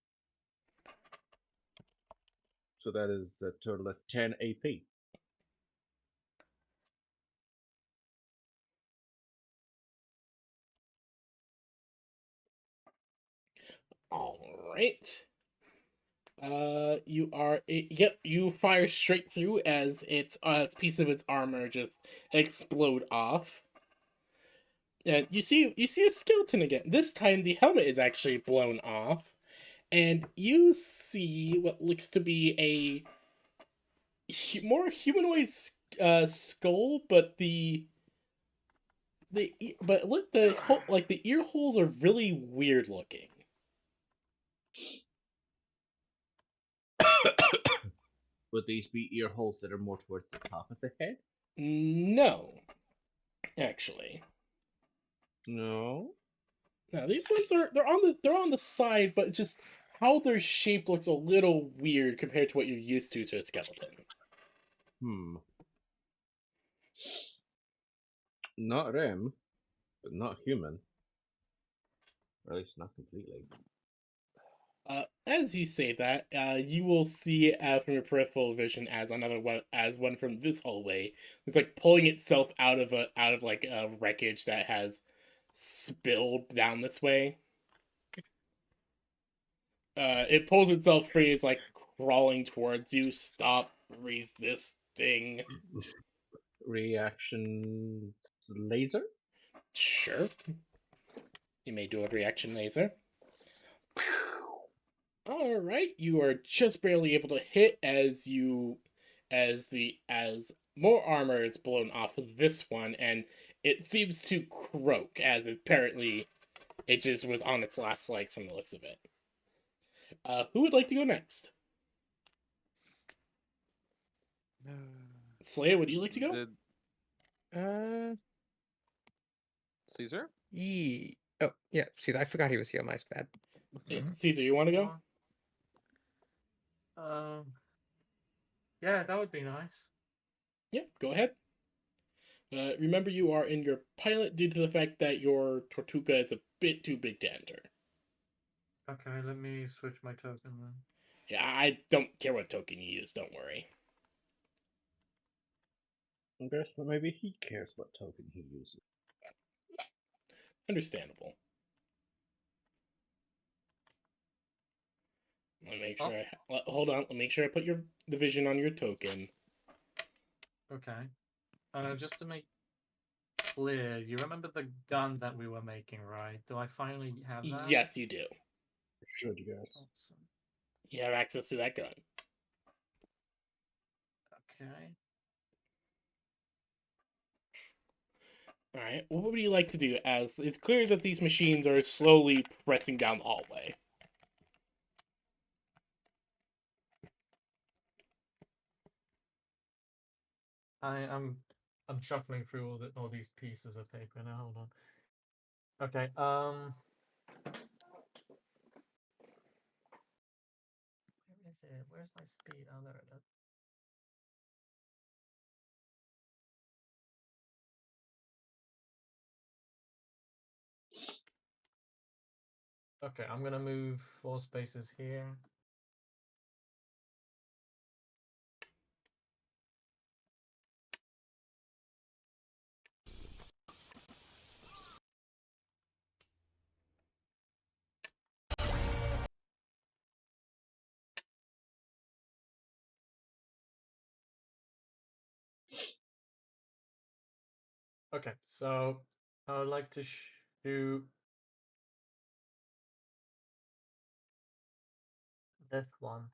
So that is a total of 10 AP. All right. You are yep. You fire straight through as its piece of its armor just explode off. And you see a skeleton again. This time the helmet is actually blown off, and you see what looks to be a more humanoid skull, but but look like the ear holes are really weird looking. Would these be ear holes that are more towards the top of the head? No, actually. No. Now these ones are they're on the side, but just how they're shaped looks a little weird compared to what you're used to a skeleton. Hmm. Not R.E.M., but not human. Or at least not completely. As you say that, you will see from your peripheral vision as one from this hallway. It's like pulling itself out of like a wreckage that has spilled down this way. It pulls itself free. It's like crawling towards you. Stop resisting. Reaction laser? Sure, you may do a reaction laser. All right, you are just barely able to hit as more armor is blown off of this one, and it seems to croak as apparently it just was on its last legs from the looks of it. Who would like to go next? Slaya, would you like to go? Did Uh, Caesar? Oh, yeah. See, I forgot he was here. My bad. Yeah, Caesar, you want to go? Um, yeah, that would be nice. Yeah, go ahead. Remember, you are in your pilot due to the fact that your Tortuga is a bit too big to enter. Okay, let me switch my token then. Yeah, I don't care what token you use, don't worry. I guess, but maybe he cares what token he uses. Understandable. Let me make sure. Hold on. Let me make sure I put the vision on your token. Okay. Just to make clear, you remember the gun that we were making, right? Do I finally have that? Yes, you do. Should you guys? Awesome. You have access to that gun. Okay. All right. What would you like to do? As it's clear that these machines are slowly pressing down the hallway. I'm shuffling through all these pieces of paper now. Hold on. Okay. Where is it? Where's my speed? Oh, there it is. Okay, I'm gonna move 4 spaces here. Okay, so I would like to shoot this one.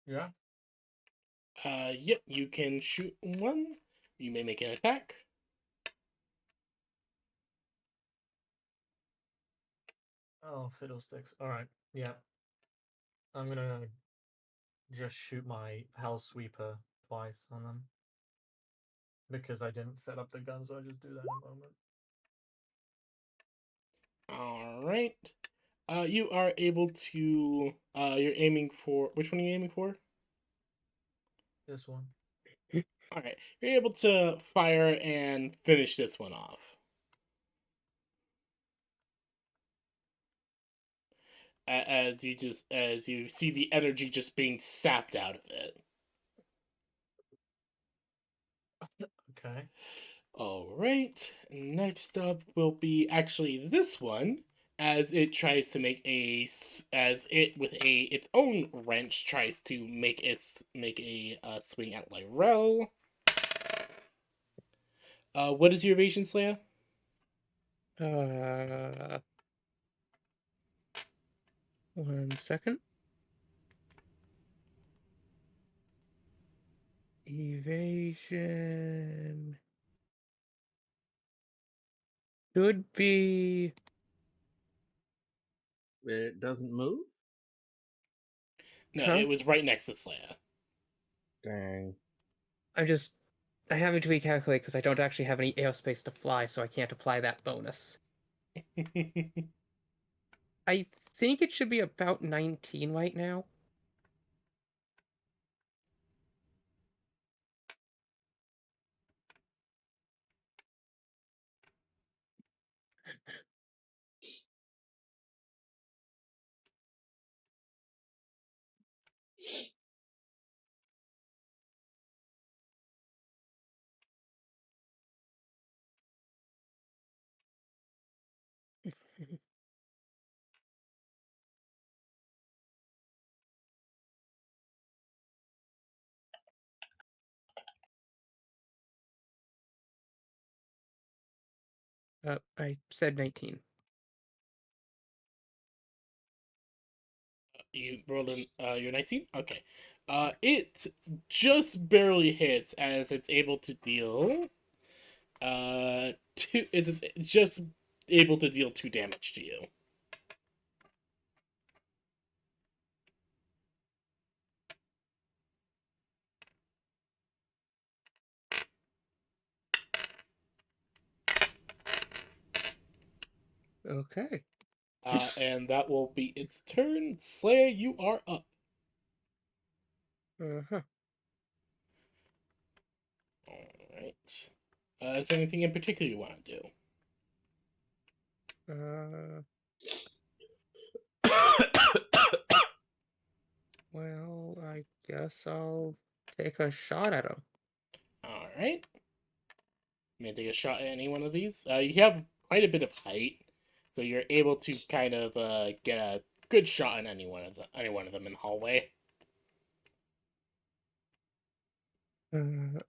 Yeah. Yep. You can shoot one. You may make an attack. Oh, fiddlesticks. All right. Yeah. I'm gonna just shoot my Hell Sweeper twice on them because I didn't set up the gun, so I'll just do that in a moment. All right. You are able to. You're aiming for which one are you aiming for? This one. All right. You're able to fire and finish this one off. As you see the energy just being sapped out of it. Okay. All right. Next up will be actually this one, as it tries to make as it with its own wrench tries to make a swing at Lyrel. What is your evasion, Slayer? One second. Evasion should be. It doesn't move. No, Huh? it was right next to Slayer. Dang. I'm having to recalculate because I don't actually have any airspace to fly, so I can't apply that bonus. I think it should be about 19 right now. I said 19. You rolled your 19? Okay. It just barely hits as it's able to deal two is it's just able to deal 2 damage to you. Okay. And that will be its turn. Slayer, you are up. Uh-huh. Alright. Is there anything in particular you want to do? Uh, well, I guess I'll take a shot at him. Alright. I'm gonna take a shot at any one of these. You have quite a bit of height, so you're able to kind of get a good shot on any one of them in the hallway. Uh,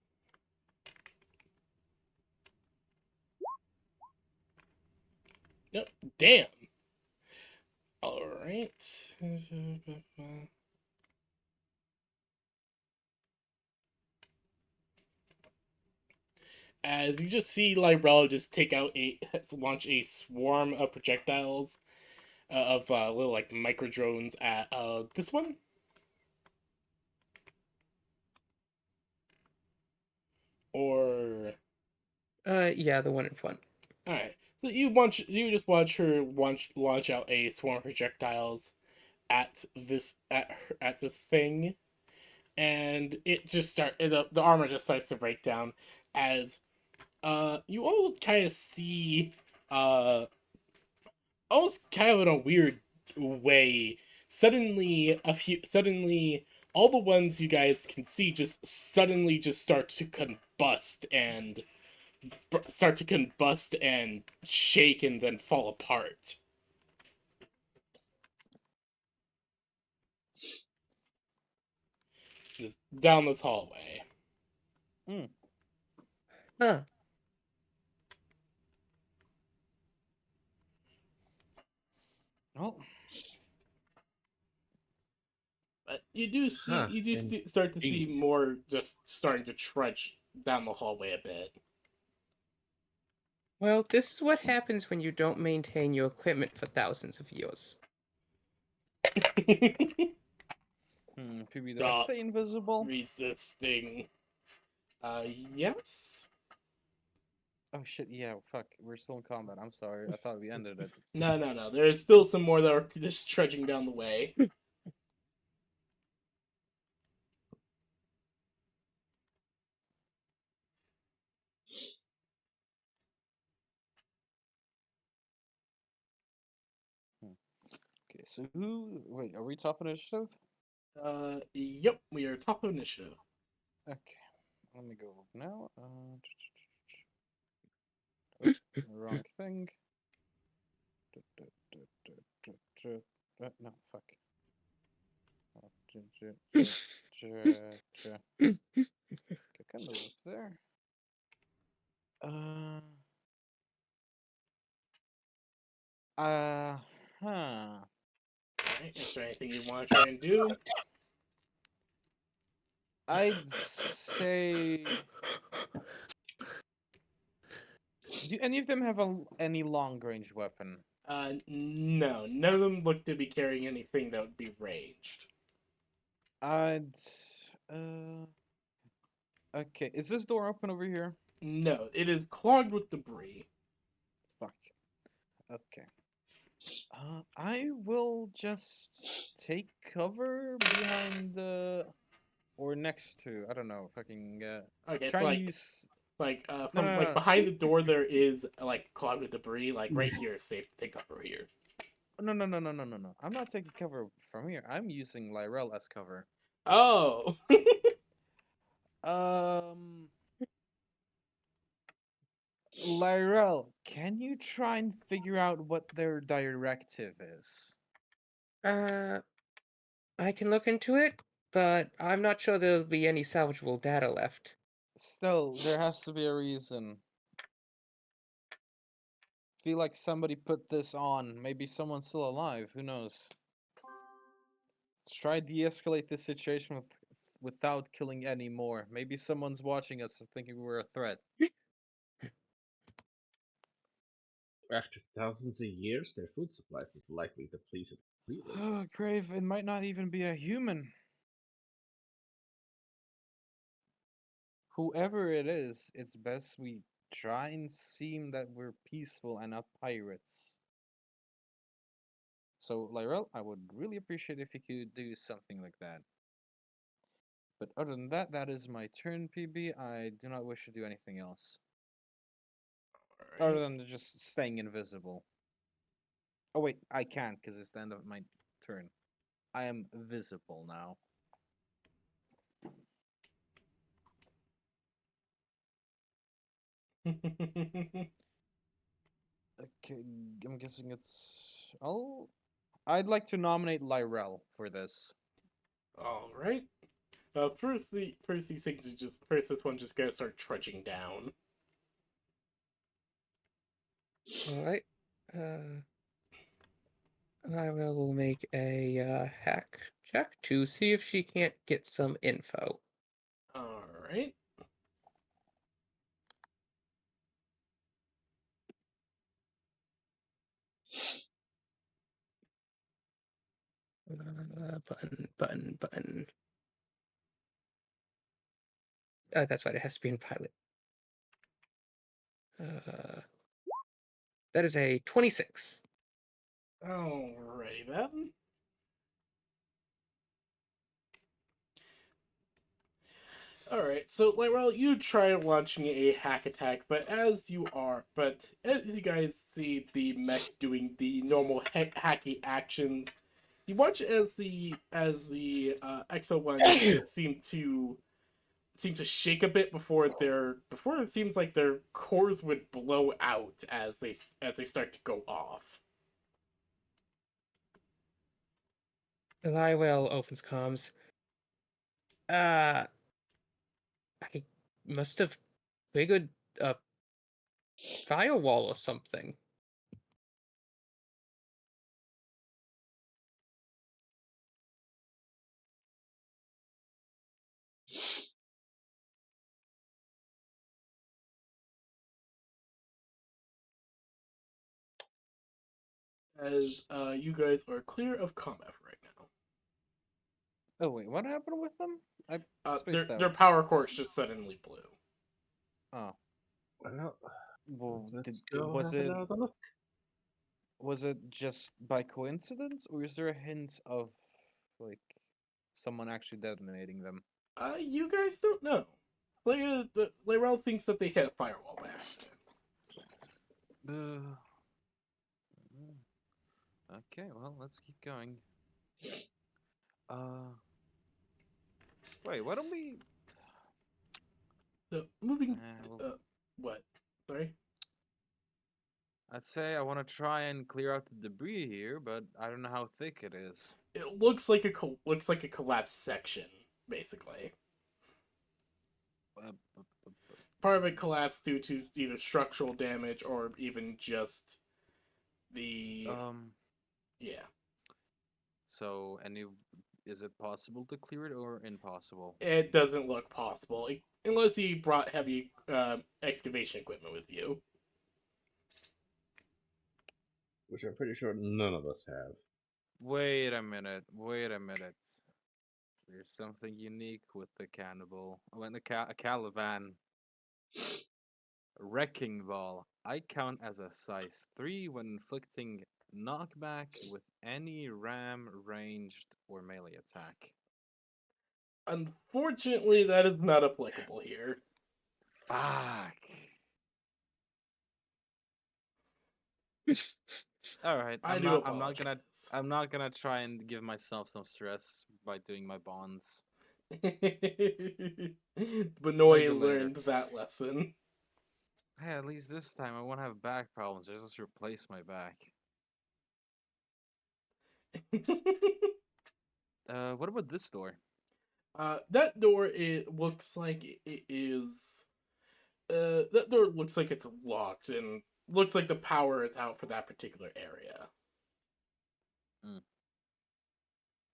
Yep. Damn. All right. As you just see Lyrell just launch a swarm of projectiles of little like micro drones at this one. Or yeah, the one in front. all right, so you just watch her launch out a swarm of projectiles at this thing, and the armor just starts to break down as you all kind of see uh almost kind of in a weird way. Suddenly all the ones you guys can see just suddenly just start to combust and shake and then fall apart. Just down this hallway. Huh. Well, But you do Huh, start to see indeed. more just starting to trudge down the hallway a bit. Well, this is what happens when you don't maintain your equipment for thousands of years. PB, do I Stop stay invisible? resisting. Yes. Oh shit, yeah, fuck. We're still in combat. I'm sorry. I thought we ended it. No. There's still some more that are just trudging down the way. Okay, so who. Wait, are we top initiative? Yep, we are top of initiative. Okay, let me go now. Oops, wrong thing. No, fuck. Okay, can move up there. Uh. Uh. Huh. Alright, is there anything you want to try and do? I'd say. Do any of them have any long range weapon? No. None of them look to be carrying anything that would be ranged. I'd. Uh. Okay, is this door open over here? No, it is clogged with debris. Fuck. Okay. I will just take cover behind the or next to. I don't know. Fucking. Okay, Try so and use. No, from no, like no. behind the door there is like clogged with debris. Like right here is safe to take cover here. No. I'm not taking cover from here. I'm using Lyrell as cover. Oh. Um, Lyrell, can you try and figure out what their directive is? Uh, I can look into it, but I'm not sure there'll be any salvageable data left. Still, there has to be a reason. Feel like somebody put this on. Maybe someone's still alive. Who knows? Let's try de-escalate this situation without killing any more. Maybe someone's watching us thinking we're a threat. After thousands of years, their food supplies is likely depleted completely. Oh, Grave, it might not even be a human. Whoever it is, it's best we try and seem that we're peaceful and not pirates. So, Lyrell, I would really appreciate if you could do something like that. But other than that, that is my turn, PB. I do not wish to do anything else. Other than just staying invisible. Oh wait, I can't because it's the end of my turn. I am visible now. Okay, I'm guessing it's. I'd like to nominate Lyrel for this. All right. First these things are just first this one's just gonna start trudging down. All right. I will make a hack check to see if she can't get some info. All right. Button. That's right. It has to be in pilot. That is a 26. Alrighty then. Alright, so Lyrel, you try launching a hack attack, but as you guys see the mech doing the normal hacky actions, you watch as the Exo ones just seem to shake a bit before it seems like their cores would blow out as they start to go off. Lywell opens comms. I must have triggered a firewall or something. As you guys are clear of combat for right now. Oh wait, what happened with them? I spaced Their out. power course just suddenly blew. Oh, Well, well, let's go was have it another look. just by coincidence, or is there a hint of like someone actually detonating them? You guys don't know. Lyrel thinks that they hit a firewall by accident. Uh, okay, well, let's keep going. Wait, why don't we? So moving. Well, What? Sorry. I'd say I want to try and clear out the debris here, but I don't know how thick it is. It looks like a collapsed section, basically. Uh, Part of it collapsed due to either structural damage or even just the yeah. So, is it possible to clear it or impossible? It doesn't look possible unless you brought heavy excavation equipment with you. Which I'm pretty sure none of us have. Wait a minute. Wait a minute. There's something unique with the cannibal. When the Caliban wrecking ball. I count as a size 3 when inflicting knockback with any ram, ranged, or melee attack. Unfortunately, that is not applicable here. Fuck. All right, I I'm do not. I'm not gonna. apologize. I'm not gonna try and give myself some stress by doing my bonds. Maybe Benoit later. learned that lesson. Hey, at least this time I won't have back problems. I just replace my back. What about this door? That door, it looks like it is. That door looks like it's locked and looks like the power is out for that particular area.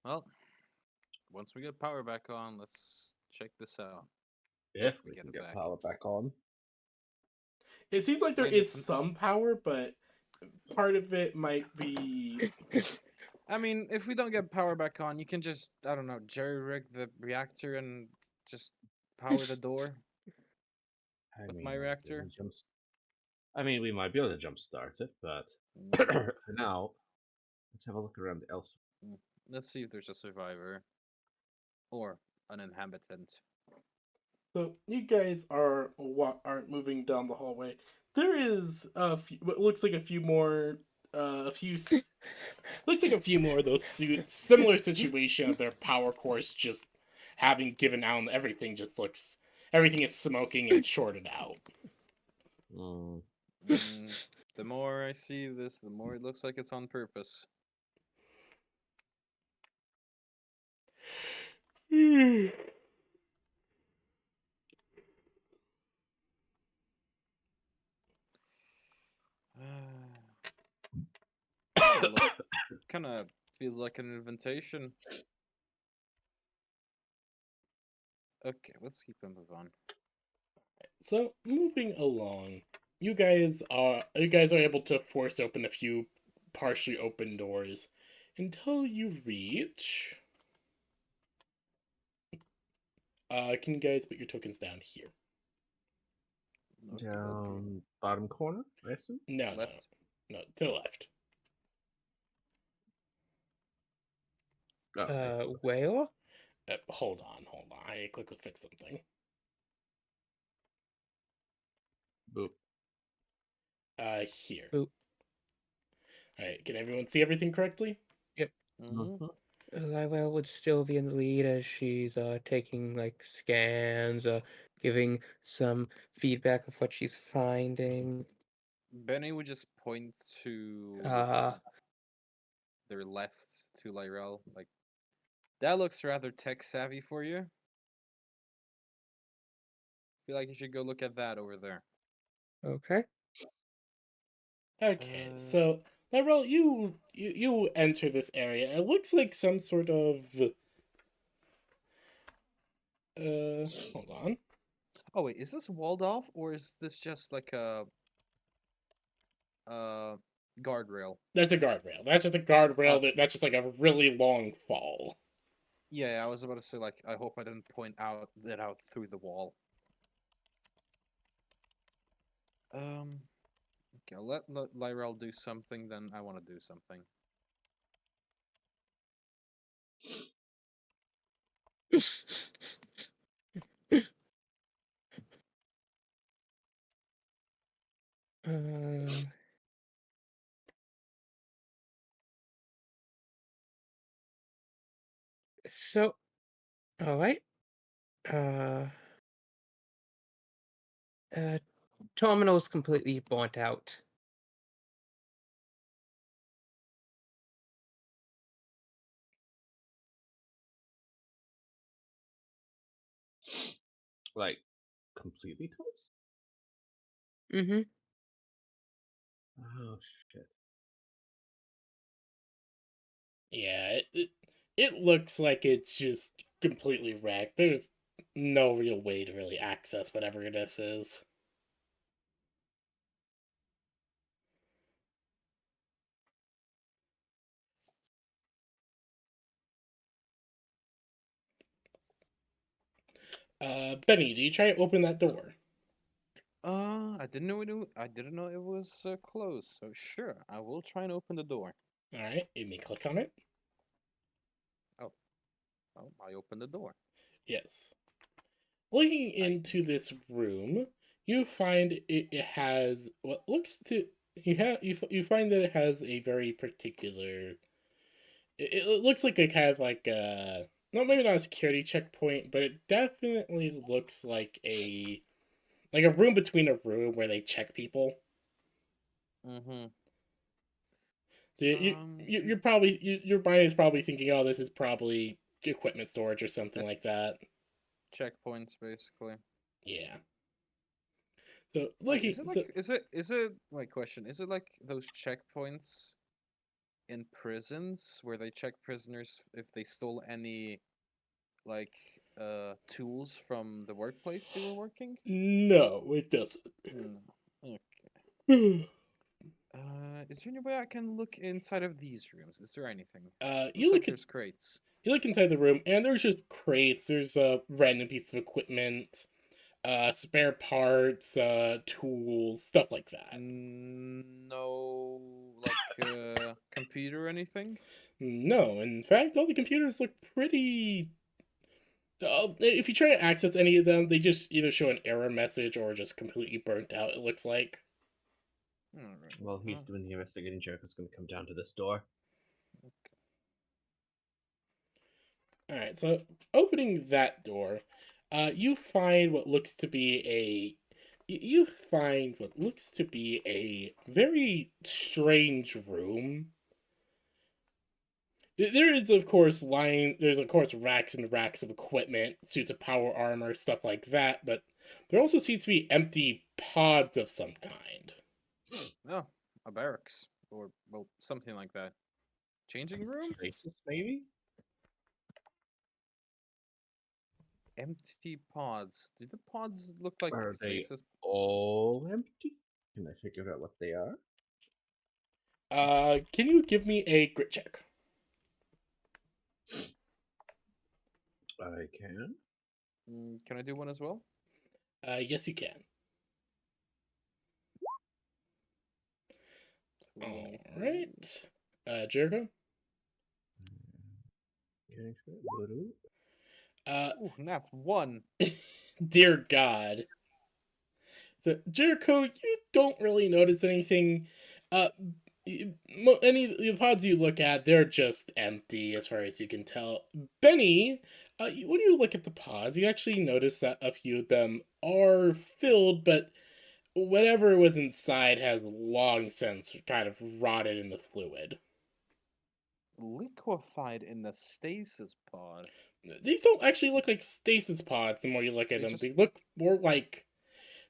Well, once we get power back on, let's check this out. If we we get can it get back. power back on. It seems like there And is some power, but part of it might be. I mean, if we don't get power back on, you can just, I don't know, jerry rig the reactor and just power the door. I With mean, my reactor? I mean, we might be able to jump start it, but Mm, for now, let's have a look around elsewhere. Let's see if there's a survivor. Or an inhabitant. So you guys are moving down the hallway. There is what looks like a few more, looks like a few more of those suits. Similar situation of their power cores just having given out, and everything is smoking and shorted out. Mm. The more I see this, the more it looks like it's on purpose. Kind of feels like an invitation. Okay, let's keep on move on. So moving along, you guys are able to force open a few partially open doors until you reach. Can you guys put your tokens down here? Okay, Down bottom corner, I assume. No, Left. no, to the left. Oh, I see. Where? Hold on. I need to quickly fix something. Boop. Here. Boop. All right. Can everyone see everything correctly? Mhm. Mhm. Lywell would still be in the lead as she's taking like scans, giving some feedback of what she's finding. Benny would just point to Uh, their left to Lyrel. Like, that looks rather tech savvy for you. Feel like you should go look at that over there. okay. Okay. Uh, So, Lyrel, you enter this area. It looks like some sort of. Hold on. Oh wait, is this walled off or is this just like a guardrail? That's a guardrail. That's just a guardrail. Okay. That's just like a really long fall. Yeah, I was about to say like I hope I didn't point out that out through the wall. Okay, I'll let Lyrel do something, then I want to do something. Uh, so, all right. Uh, Terminal's completely burnt out. Like completely toast. Mm-hmm. Oh shit. Yeah, it looks like it's just completely wrecked. There's no real way to really access whatever this is. Benny, do you try to open that door? I didn't know it was closed. So sure, I will try and open the door. All right, you may click on it. Oh, I opened the door. Yes. Looking I into this room, you find it has what looks to you find that it has a very particular. It looks like a kind of like a no, maybe not a security checkpoint, but it definitely looks like a room between a room where they check people. Mm-hmm. So Do you're probably your mind is probably thinking, oh, this is probably equipment storage or something uh, like that. checkpoints basically. Yeah. So Wait, looking so is it my question? Is it like those checkpoints in prisons where they check prisoners if they stole any like tools from the workplace they were working? no, it doesn't. No. Okay. Is there any way I can look inside of these rooms? Is there anything? You Looks like look at there's crates. you look inside the room, and there's just crates. There's a random piece of equipment, spare parts, tools, stuff like that. No, like computer or anything? No, in fact, all the computers look pretty. If you try to access any of them, they just either show an error message or just completely burnt out. It looks like. All right. Well, he's doing the investigating. Joker's going to come down to this door. All right, so opening that door, you find what looks to be You find what looks to be a very strange room. There is, of course, there's, of course, racks and racks of equipment, suits of power armor, stuff like that, but there also seems to be empty pods of some kind. Oh, a barracks or well, something like that. Changing room? Traces, maybe? Empty pods. Do the pods look like Are they stasis? all empty? Can I figure out what they are? Can you give me a grit check? I can. Can I do one as well? Yes, you can. 23. Alright. Jericho? Getting to it. Ooh, nat 1. Dear God. So, Jericho, you don't really notice anything. Uh, any of the pods you look at, they're just empty as far as you can tell. Benny, when you look at the pods, you actually notice that a few of them are filled, but whatever was inside has long since kind of rotted in the fluid. Liquefied in the stasis pod. These don't actually look like stasis pods the more you look at They them. They just look more like.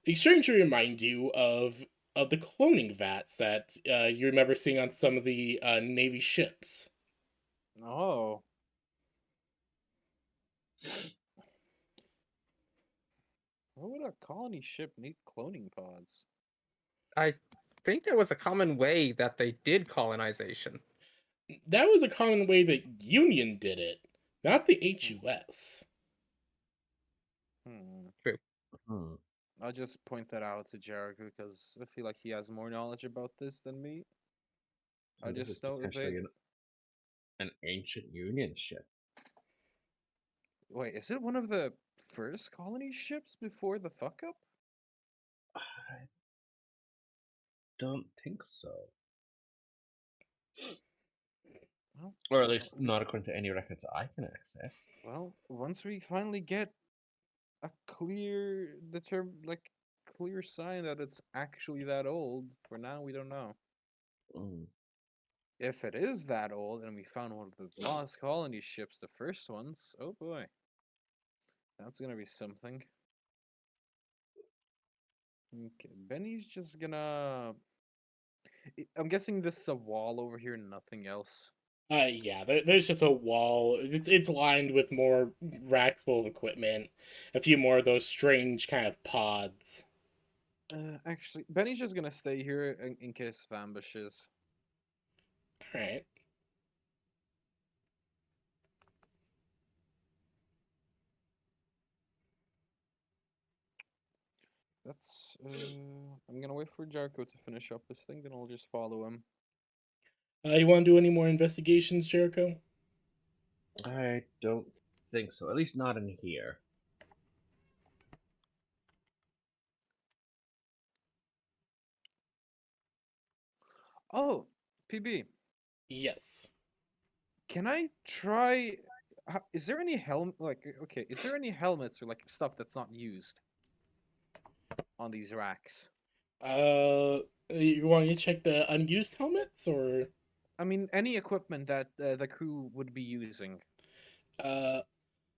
They strangely remind you of the cloning vats that you remember seeing on some of the Navy ships. oh. Why would a colony ship need cloning pods? I think there was a common way that they did colonization. That was a common way that Union did it, not the Hmm. HUS. Hmm. Hmm. I'll just point that out to Jericho because I feel like he has more knowledge about this than me. So I this is just know that potentially an ancient Union ship. Wait, is it one of the first colony ships before the fuck up? I don't think so. Well, Or at least not according to any records I can access. well, once we finally get a clear clear sign that it's actually that old, for now we don't know. Mm. If it is that old and we found one of the lost colony ships, the first ones, oh boy. That's gonna be something. Okay, Benny's just gonna I'm guessing this is a wall over here, nothing else. Yeah, there's just a wall. It's lined with more racks full of equipment, a few more of those strange kind of pods. Actually, Benny's just gonna stay here in case of ambushes. All right. That's I'm gonna wait for Jericho to finish up his thing, then I'll just follow him. You want to do any more investigations, Jericho? I don't think so. At least not in here. Oh, PB, Yes. can I try? Is there any okay? Is there any helmets or like stuff that's not used on these racks? You want to check the unused helmets, or I mean, any equipment that the crew would be using. uh,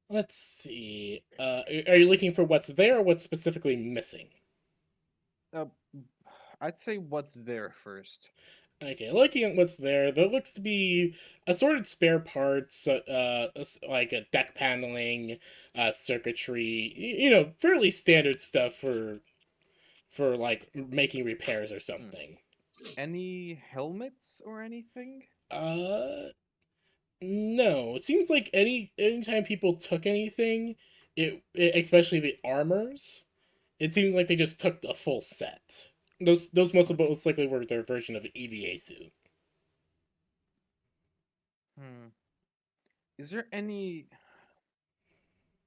let's see. Are you looking for what's there, or what's specifically missing? Uh, I'd say what's there first. Okay, looking at what's there, there looks to be assorted spare parts, like a deck paneling, circuitry, fairly standard stuff for like making repairs or Hmm. something. Any helmets or anything? Uh, no. It seems like anytime people took anything, especially the armors, it seems like they just took a full set. Those most likely were their version of an EVA suit. Hmm. Is there any?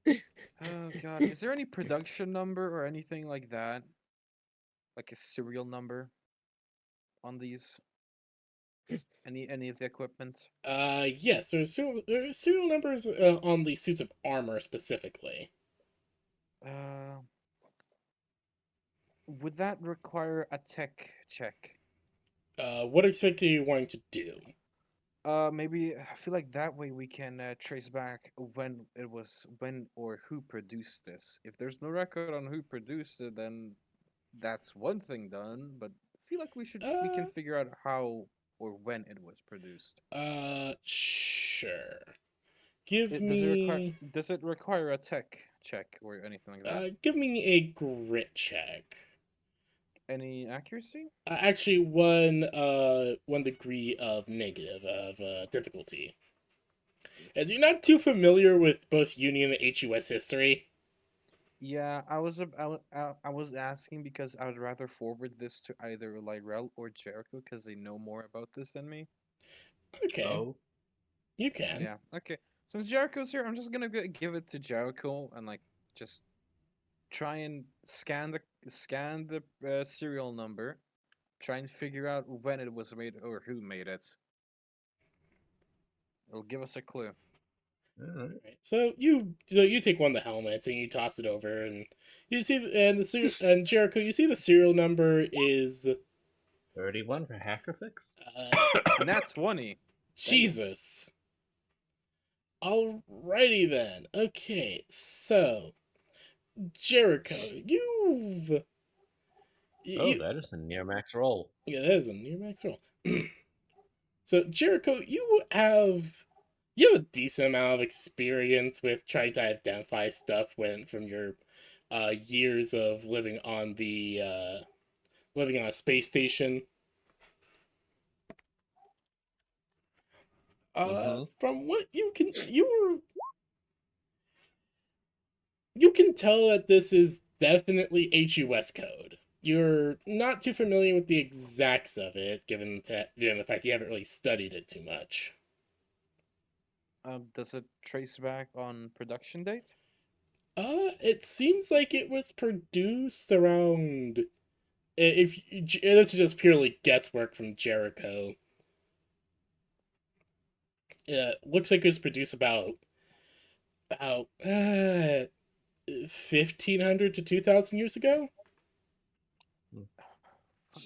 Oh God, is there any production number or anything like that? Like a serial number on these? Any of the equipment? Yes, there's serial numbers on the suits of armor specifically. Uh, would that require a tech check? What exactly are you wanting to do? Maybe I feel like that way we can trace back when or who produced this. If there's no record on who produced it, then that's one thing done. But I feel like we can Uh, figure out how or when it was produced. sure. Give Does it require me, a tech check or anything like that? give me a grit check. Any accuracy? Actually, one degree of negative of difficulty. As you're not too familiar with both Union and HUS history. Yeah, I was asking because I would rather forward this to either Lyrel or Jericho because they know more about this than me. Okay, Oh, you can. Yeah, okay. Since Jericho's here, I'm just gonna give it to Jericho and like just try and scan the serial number, try and figure out when it was made or who made it. It'll give us a clue. alright. Right. So you take one of the helmets and you toss it over, and you see and Jericho, you see the serial number is 31 for hacker fix? Nat 20. Damn. Jesus. Alrighty then. Okay, so Jericho, Oh, you that is a near max roll. yeah, that is a near max roll. So Jericho, you have a decent amount of experience with trying to identify stuff when from your years of living on a space station. Mm-hmm. From what you can tell that this is definitely HUS code. You're not too familiar with the exacts of it, given the fact you haven't really studied it too much. Does it trace back on production date? It seems like it was produced around. If this is just purely guesswork from Jericho. Looks like it was produced about 1,500 to 2,000 years ago. Fuck,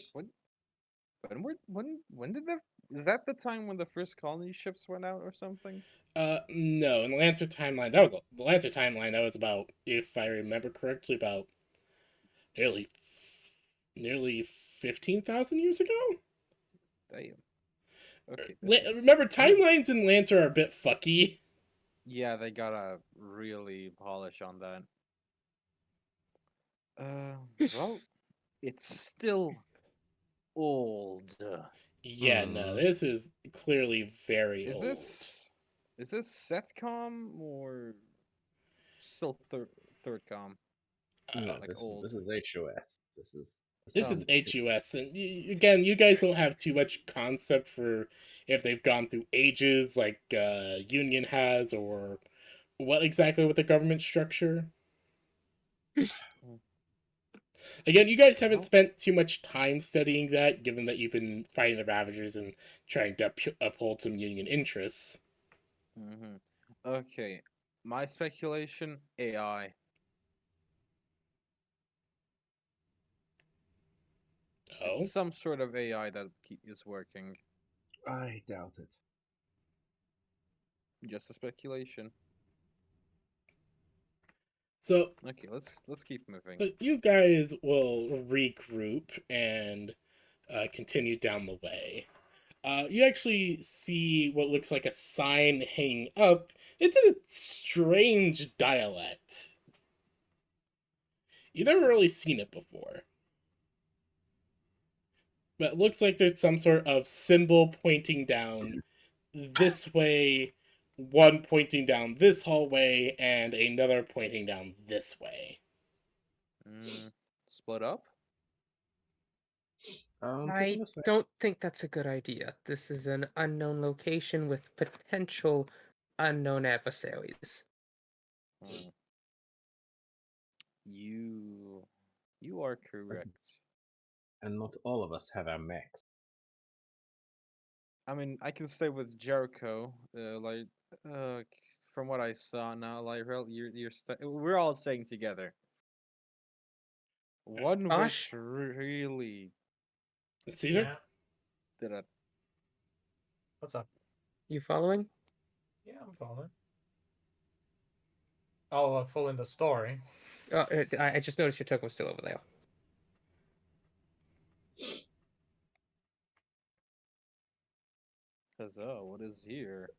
when did that? Is that the time when the first colony ships went out or something? No, in the Lancer timeline. That was about, if I remember correctly, about nearly nearly 15,000 years ago. Damn. Okay, this is Remember, timelines in Lancer are a bit fucky. yeah, they gotta really polish on that. Well, it's still old. Yeah, no, Hmm. this is clearly very Is old. this setcom or still thirdcom? Uh, No, Like this old. is HOS. This this is Oh, is new shit. HUS, and again, you guys don't have too much concept for if they've gone through ages like Union has, or what exactly with the government structure. mm, Again, you guys haven't well. spent too much time studying that, given that you've been fighting the Ravagers and trying to uphold some Union interests. Hmm. Okay, my speculation: AI. It's Oh, some sort of AI that is working. I doubt it. Just a speculation. so Okay, let's keep moving. but you guys will regroup and continue down the way. You actually see what looks like a sign hanging up. It's in a strange dialect. You've never really seen it before. But it looks like there's some sort of symbol pointing down this way, one pointing down this hallway, and another pointing down this way. Mm, split up. Give I me a sec. don't think that's a good idea. This is an unknown location with potential unknown adversaries. Hmm. You you are correct. And not all of us have our mechs. I mean, I can stay with Jericho. Uh, from what I saw now, like, you're we're all staying together. One Gosh. which really Caesar? Yeah. did a What's up? You following? Yeah, I'm following. Oh, full in the story. I just noticed your token was still over there. huzzah, what is here?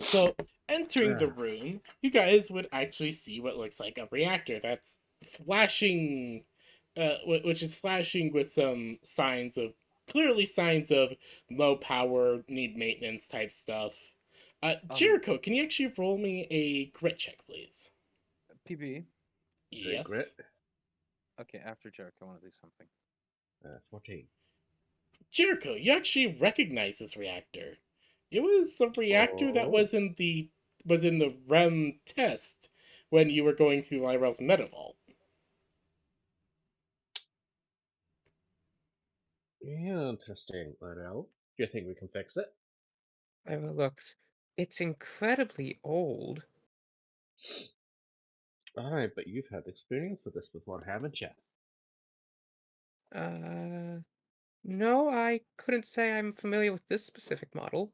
So, entering the room, you guys would actually see what looks like a reactor that's flashing, which is flashing with some signs of, clearly signs of low power, need maintenance type stuff. Jericho, can you actually roll me a grit check, please? PB. Great grit. Yes. Okay, after Jericho, I want to do something. 14. Jericho, you actually recognize this reactor. It was a reactor that Oh. was in the R.E.M. test when you were going through Lyra's Metavault. Interesting, Lionel. Do you think we can fix it? I looked. It's incredibly old. Alright, but you've had experience with this before, haven't you? No, I couldn't say I'm familiar with this specific model.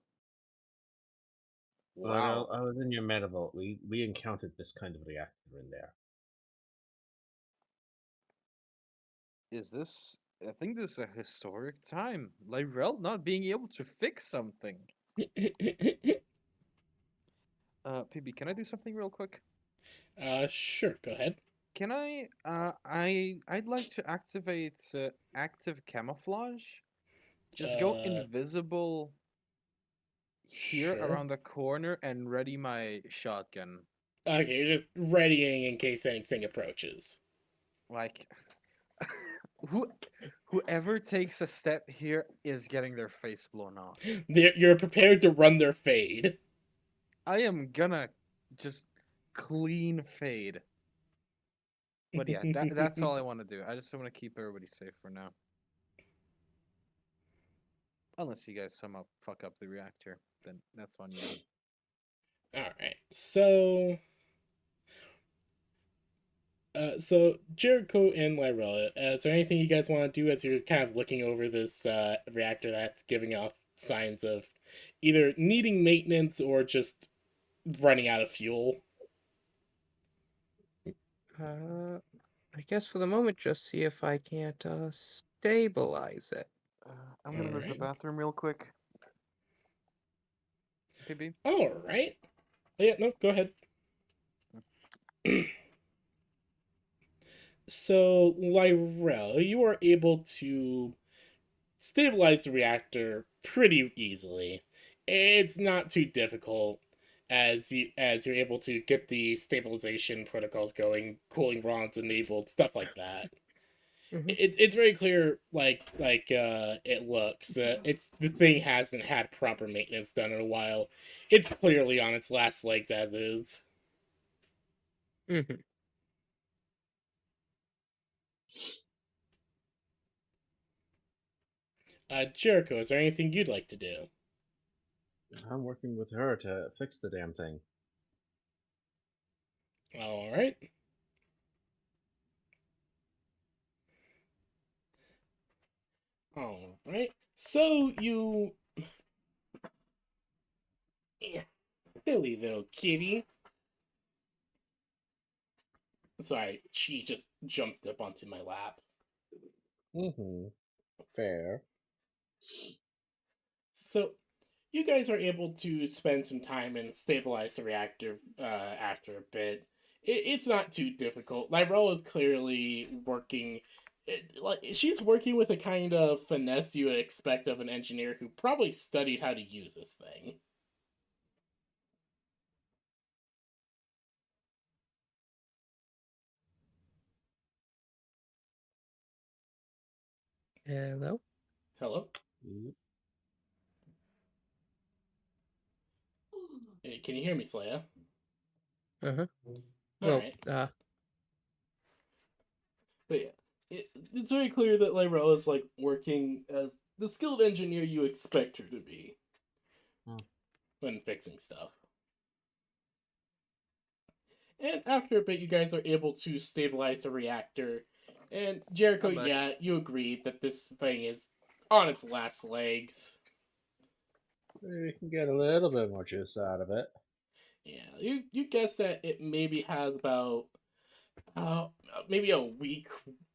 Wow. I was in your Metavault. We encountered this kind of reactor in there. Is this? I think this is a historic time. Lyrel not being able to fix something. PB, can I do something real quick? Sure, go ahead. Can I? I'd like to activate active camouflage. Just go Uh, invisible here sure. around the corner and ready my shotgun. Okay, you're just readying in case anything approaches. Like, who, whoever takes a step here is getting their face blown off. You're prepared to run their fade. I am gonna just clean fade. But yeah, that's all I want to do. I just want to keep everybody safe for now. Unless you guys somehow fuck up the reactor, then that's on you. Alright, so Jericho and Lyrella, is there anything you guys want to do as you're kind of looking over this reactor that's giving off signs of either needing maintenance or just running out of fuel? I guess for the moment, just see if I can't stabilize it. I'm gonna move the Alright. bathroom real quick. PB. Alright. Yeah, no, go ahead. So, Lyrell, you are able to stabilize the reactor pretty easily. It's not too difficult as you're able to get the stabilization protocols going, cooling rods enabled, stuff like that. Hmm. It's very clear it looks. It's the thing hasn't had proper maintenance done in a while. It's clearly on its last legs as is. Hmm. Jericho, is there anything you'd like to do? I'm working with her to fix the damn thing. All right. All right. So you, silly little kitty. Sorry, she just jumped up onto my lap. Mm-hmm. Fair. So you guys are able to spend some time and stabilize the reactor after a bit. It's not too difficult. Lyrell is clearly working. Like she's working with a kind of finesse you would expect of an engineer who probably studied how to use this thing. Hello? Hello, Yep. can you hear me, Slaya? Uh-huh. All Well, right, but yeah, it's very clear that Lyrell is like working as the skilled engineer you expect her to be Hmm. when fixing stuff. And after a bit, you guys are able to stabilize the reactor. And Jericho, I'm back. yeah, you agreed that this thing is on its last legs. Maybe we can get a little bit more juice out of it. Yeah, you guess that it maybe has about uh maybe a week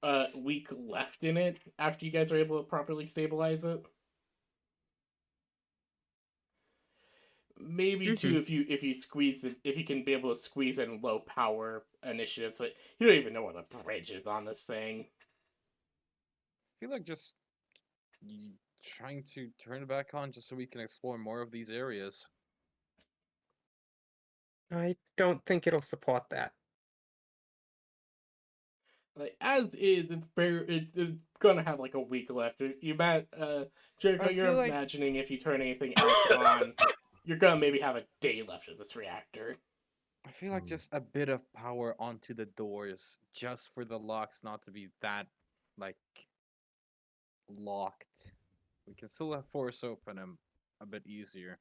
left in it after you guys are able to properly stabilize it. Maybe Mm-hmm. two if you squeeze it, if you can be able to squeeze in low power initiatives, but you don't even know where the bridge is on this thing. I feel like just trying to turn it back on just so we can explore more of these areas. I don't think it'll support that. Like as is, it's gonna have like a week left. You bet, Jericho, I you're feel like imagining if you turn anything else on, you're gonna maybe have a day left of this reactor. just a bit of power onto the doors just for the locks not to be that like locked. We can still force open them a bit easier.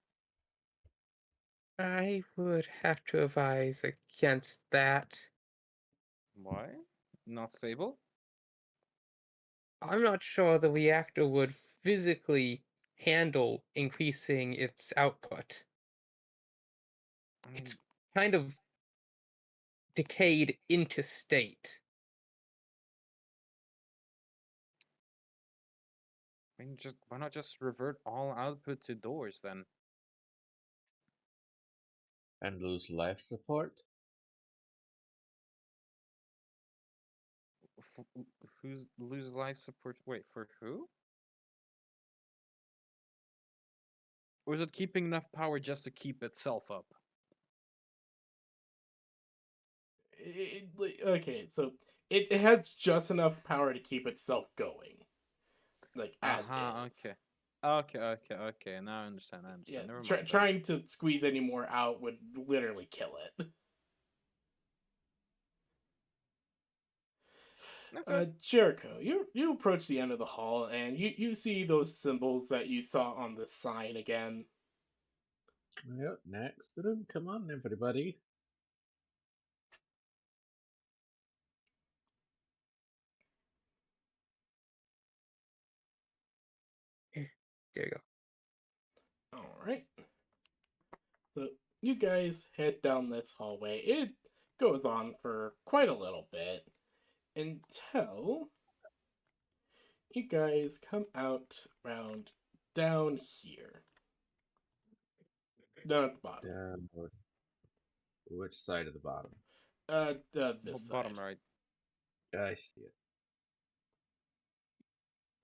I would have to advise against that. Why? Not stable? I'm not sure the reactor would physically handle increasing its output. I mean, It's kind of decayed into state. just why not just revert all output to doors then? And lose life support. F- who's lose life support? Wait, for who? Or is it keeping enough power just to keep itself up? Okay, so it has just enough power to keep itself going, like as Uh-huh, is. okay. Okay. Now I understand. Yeah, Never mind then. trying to squeeze any more out would literally kill it. Okay. Jericho, you approach the end of the hall and you see those symbols that you saw on the sign again. Yep, next room. Come on, everybody. Eh, There you go. All right. So you guys head down this hallway. It goes on for quite a little bit until you guys come out round down here, down at the bottom. Down. Which side of the bottom? This Bottom side. right. I see it.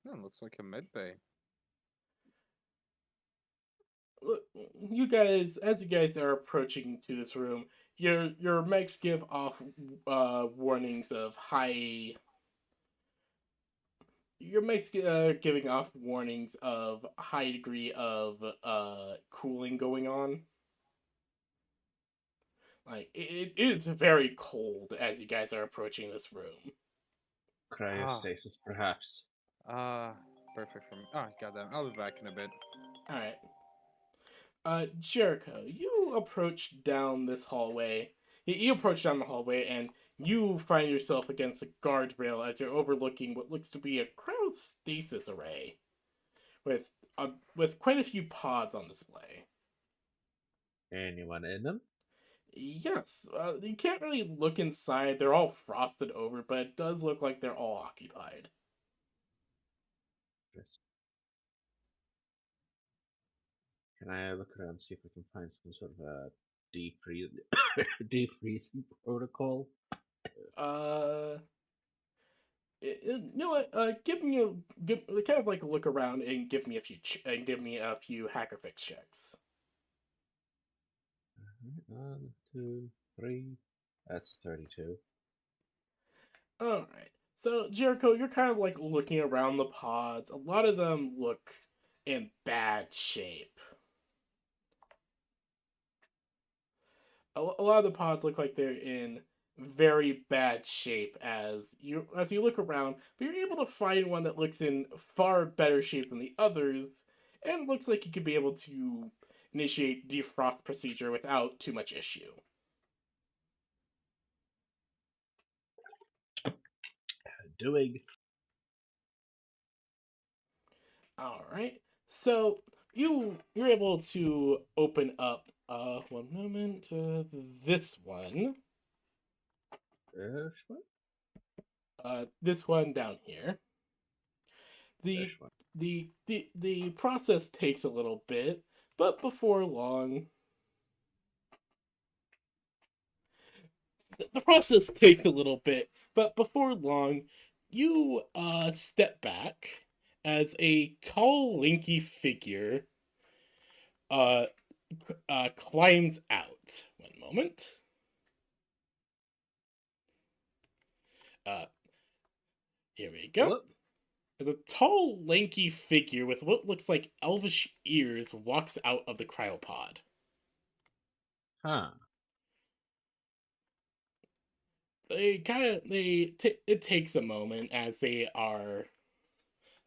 Oh, looks like a med bay. Look, you guys, as you guys are approaching to this room, your mics give off warnings of high. Your mics giving off warnings of high degree of cooling going on. Like it is very cold as you guys are approaching this room. Ah, Cryostasis, perhaps. ah, perfect for me. Ah, goddamn. I'll be back in a bit. All right. Jericho, you approach down this hallway. You approach down the hallway, and you find yourself against a guardrail as you're overlooking what looks to be a cryostasis array with quite a few pods on display. Anyone in them? Yes, you can't really look inside. They're all frosted over, but it does look like they're all occupied. Just can I look around see if I can find some sort of a defreezing protocol? Uh, you know what? Kind of like a look around and give me a few hacker fix checks. One, two, three. That's 32. All right. So Jericho, you're kind of like looking around the pods. A lot of them look in bad shape. A lot of the pods look like they're in very bad shape as you look around, but you're able to find one that looks in far better shape than the others, and looks like you could be able to initiate defrost procedure without too much issue. doing. All right. So you're able to open up. One moment. This one. What? This one down here. This The one. the process takes a little bit, but before long, the process takes a little bit, but before long, you step back as a tall, lanky figure uh climbs out. One moment. Uh, Here we go. What? As a tall, lanky figure with what looks like elvish ears walks out of the cryopod. Huh. It takes a moment as they are.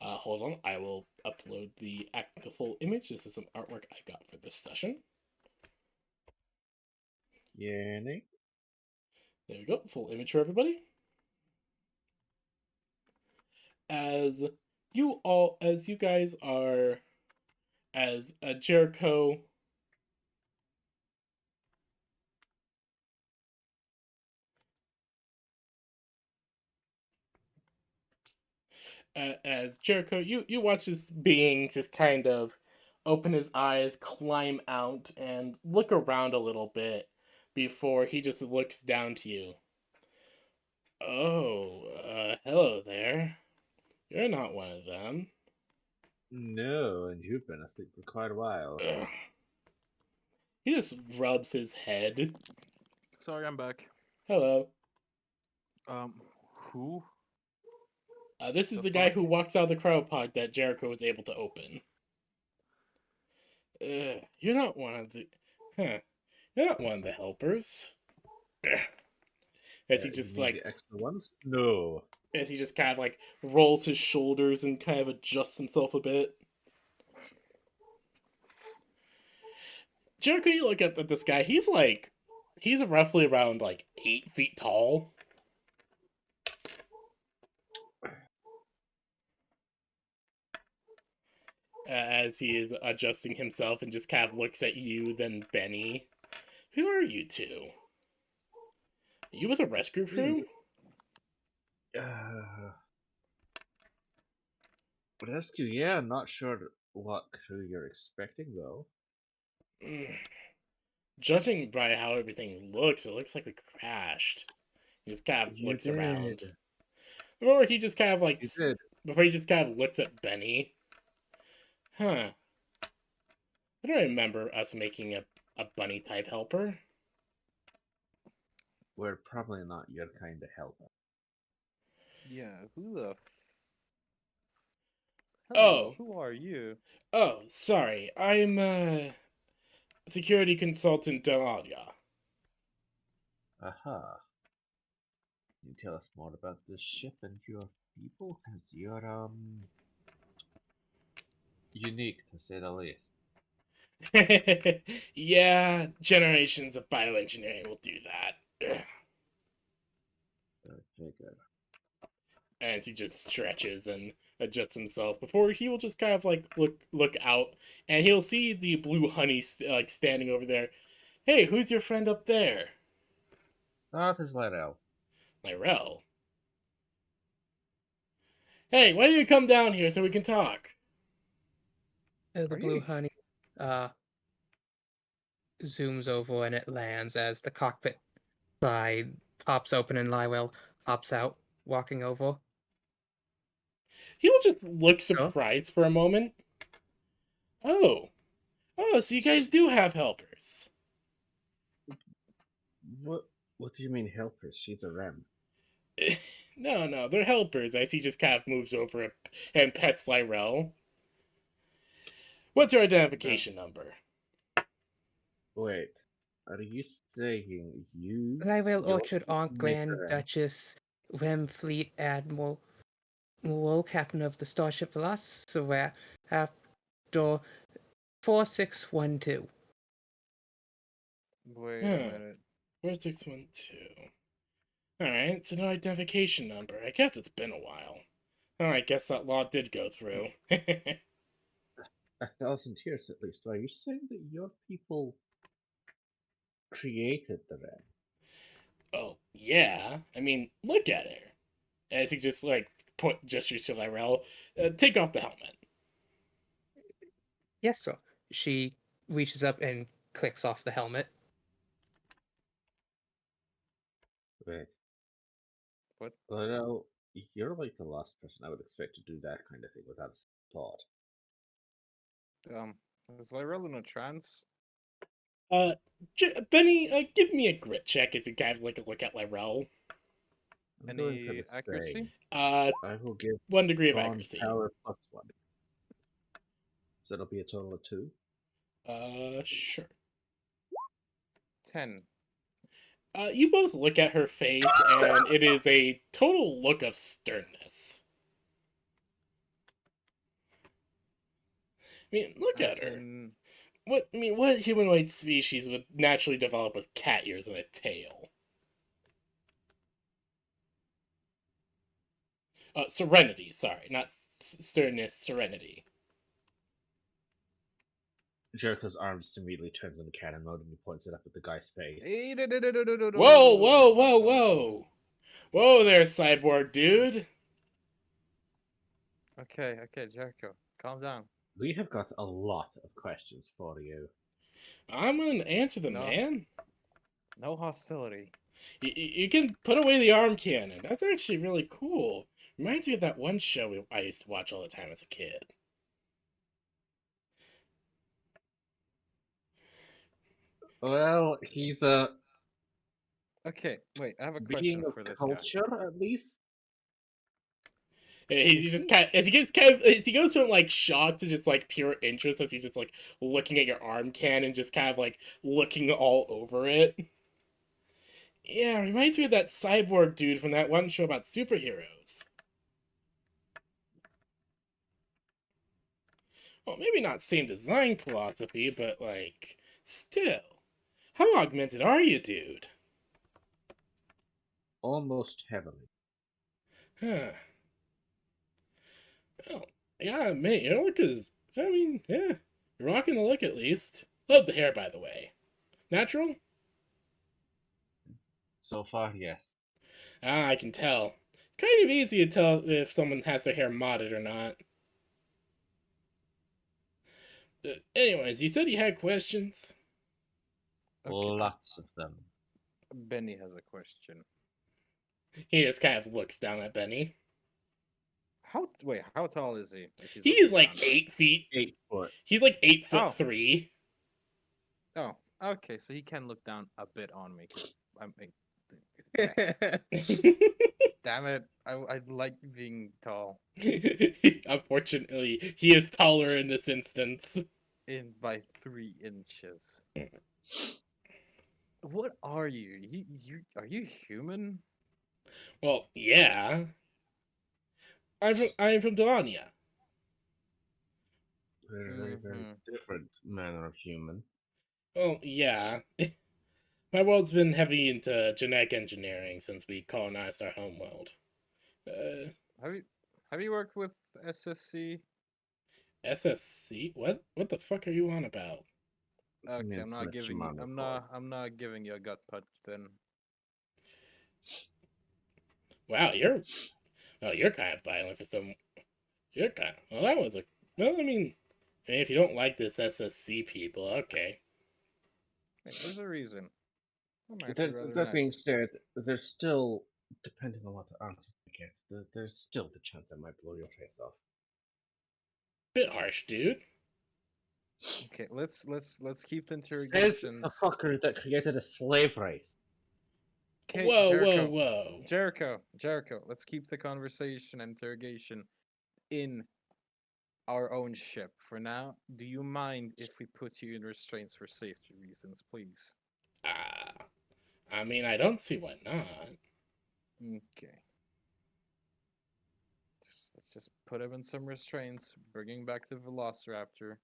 Hold on, I will upload the full image. This is some artwork I got for this session. Yeah, Nick. There we go, full image for everybody. As as you guys are, as Jericho. As Jericho, you watch this being just kind of open his eyes, climb out, and look around a little bit before he just looks down to you. Oh, hello there. You're not one of them. No, and you've been asleep for quite a while. Ugh. He just rubs his head. Sorry, I'm back. Hello. Um, who? This is The the guy fuck? who walks out of the cryopod that Jericho was able to open. You're not one of the. Huh. You're not one of the helpers. Ugh. As he You just mean like the extra ones? No. as he just kind of like rolls his shoulders and kind of adjusts himself a bit. Jericho, you look up at this guy. He's roughly around like 8 feet tall. As he is adjusting himself and just kind of looks at you, then Benny. Who are you two? Are you with a rescue crew? Uh, rescue, yeah, I'm not sure what crew you're expecting though. Mm. Judging by how everything looks, it looks like we crashed. He just kind of You looks did. around. Or he just kind of like. You did. Before he just kind of looks at Benny. Huh. I don't remember us making a bunny type helper. We're probably not your kind of helper. Yeah, who the Oh, Hello, who are you? oh, sorry. I'm security consultant Deladia. Aha. Can you tell us more about this ship and your people? Because you're, unique to say the least. Yeah, generations of bioengineering will do that. Ugh. I figured. And he just stretches and adjusts himself before he will just kind of like look out, and he'll see the blue honey like standing over there. Hey, who's your friend up there? That is Lyrel. Lyrel. Hey, why don't you come down here so we can talk? The Are blue you? honey uh zooms over and it lands as the cockpit side pops open and Lywell pops out, walking over. He'll just look So, surprised for a moment. Oh, so you guys do have helpers. What? What do you mean helpers? She's a R.E.M. No, they're helpers. As he just kind of moves over and pets Lyrel. What's your identification number? Wait. Are you saying you, Lywell your Orchard people Aunt make Grand R.E.M.s? Duchess Rem Fleet Admiral Wool, Captain of the Starship Velociraptor, after 4612. Wait a Huh. minute. 4612. Alright, so no identification number. I guess it's been a while. Oh, I guess that law did go through. 1,000 years at least. Are you saying that your people created the red? Oh, yeah. I mean, look at her. As he just, like, gestures to Lyrell. Take off the helmet. Yes, sir. She reaches up and clicks off the helmet. Wait. What? Well, you're like the last person I would expect to do that kind of thing without a thought. Is Lyrell in a trance? Uh, Benny, give me a grit check as you kind of like a look at Lyrell. I'm going for Any the accuracy? same. Uh, I will give 1 degree of Bond accuracy. power +1. So it'll be a total of 2. Sure. 10. You both look at her face, and it is a total look of sternness. I mean, look As at her. in, What humanoid species would naturally develop with cat ears and a tail? Serenity, sorry, not sternness, serenity. Jericho's arm just immediately turns into cannon mode and he points it up at the guy's face. Whoa, whoa, whoa, whoa! Whoa there, cyborg dude! Okay, Jericho, calm down. We have got a lot of questions for you. I'm gonna answer them, No. man. No hostility. You can put away the arm cannon. That's actually really cool. Reminds me of that one show I used to watch all the time as a kid. Well, he's Okay, wait, I have a being question of for this guy. culture, at least. He's Is just he kind of, as he gets kind of, as he goes from like shock to just like pure interest as he's just like looking at your arm cannon, just kind of like looking all over it. Yeah, reminds me of that cyborg dude from that one show about superheroes. Well, maybe not same design philosophy, but like, still. How augmented are you, dude? Almost heavily. Huh. Well, I gotta admit, your look is, I mean, yeah. You're rocking the look at least. Love the hair, by the way. Natural? So far, yes. Ah, I can tell. It's kind of easy to tell if someone has their hair modded or not. Anyways, you said you had questions? Okay, Lots of them. Benny has a question. He just kind of looks down at Benny. How tall is he? If He's looking like down? 8 feet. 8 foot. He's like 8 foot Oh. 3. Oh, okay, so he can look down a bit on me because I'm. Damn it! I like being tall. Unfortunately, he is taller in this instance. In by 3 inches. What are you? You are you human? Well, yeah. I'm from Delania. Very, very different manner of human. Well, yeah. My world's been heavy into genetic engineering since we colonized our homeworld. Have you have you worked with SSC? SSC? What the fuck are you on about? Okay, I'm not giving you. Report. I'm not giving you a gut punch then. Wow, you're kind of violent for some. You're kind of. Well, that was a. Well, I mean, if you don't like this SSC people, okay. Hey, there's a reason. I'm actually rather That being nice. said, there's still, depending on what answers I get, there's still the chance I might blow your face off. Bit harsh, dude. Okay, let's keep the Says interrogations. the fucker that created a slave race. Okay, Whoa, Jericho. whoa. Jericho, let's keep the conversation and interrogation in our own ship. For now, do you mind if we put you in restraints for safety reasons, please? Ah, I mean, I don't see why not. Okay. Let's just put him in some restraints, bringing back the Velociraptor.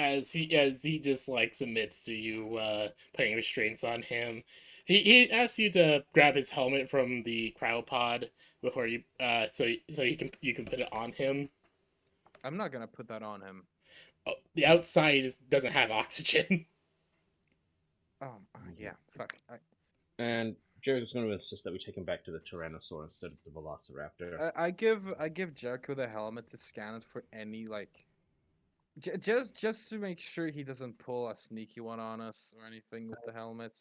as he just like submits to you putting restraints on him. He asks you to grab his helmet from the cryopod before you so you can put it on him. I'm not gonna put that on him. Oh, the outside doesn't have oxygen. Yeah. Fuck. And Jared's going to insist that we take him back to the Tyrannosaur instead of the Velociraptor. I give Jericho the helmet to scan it for any like, just to make sure he doesn't pull a sneaky one on us or anything with the helmet.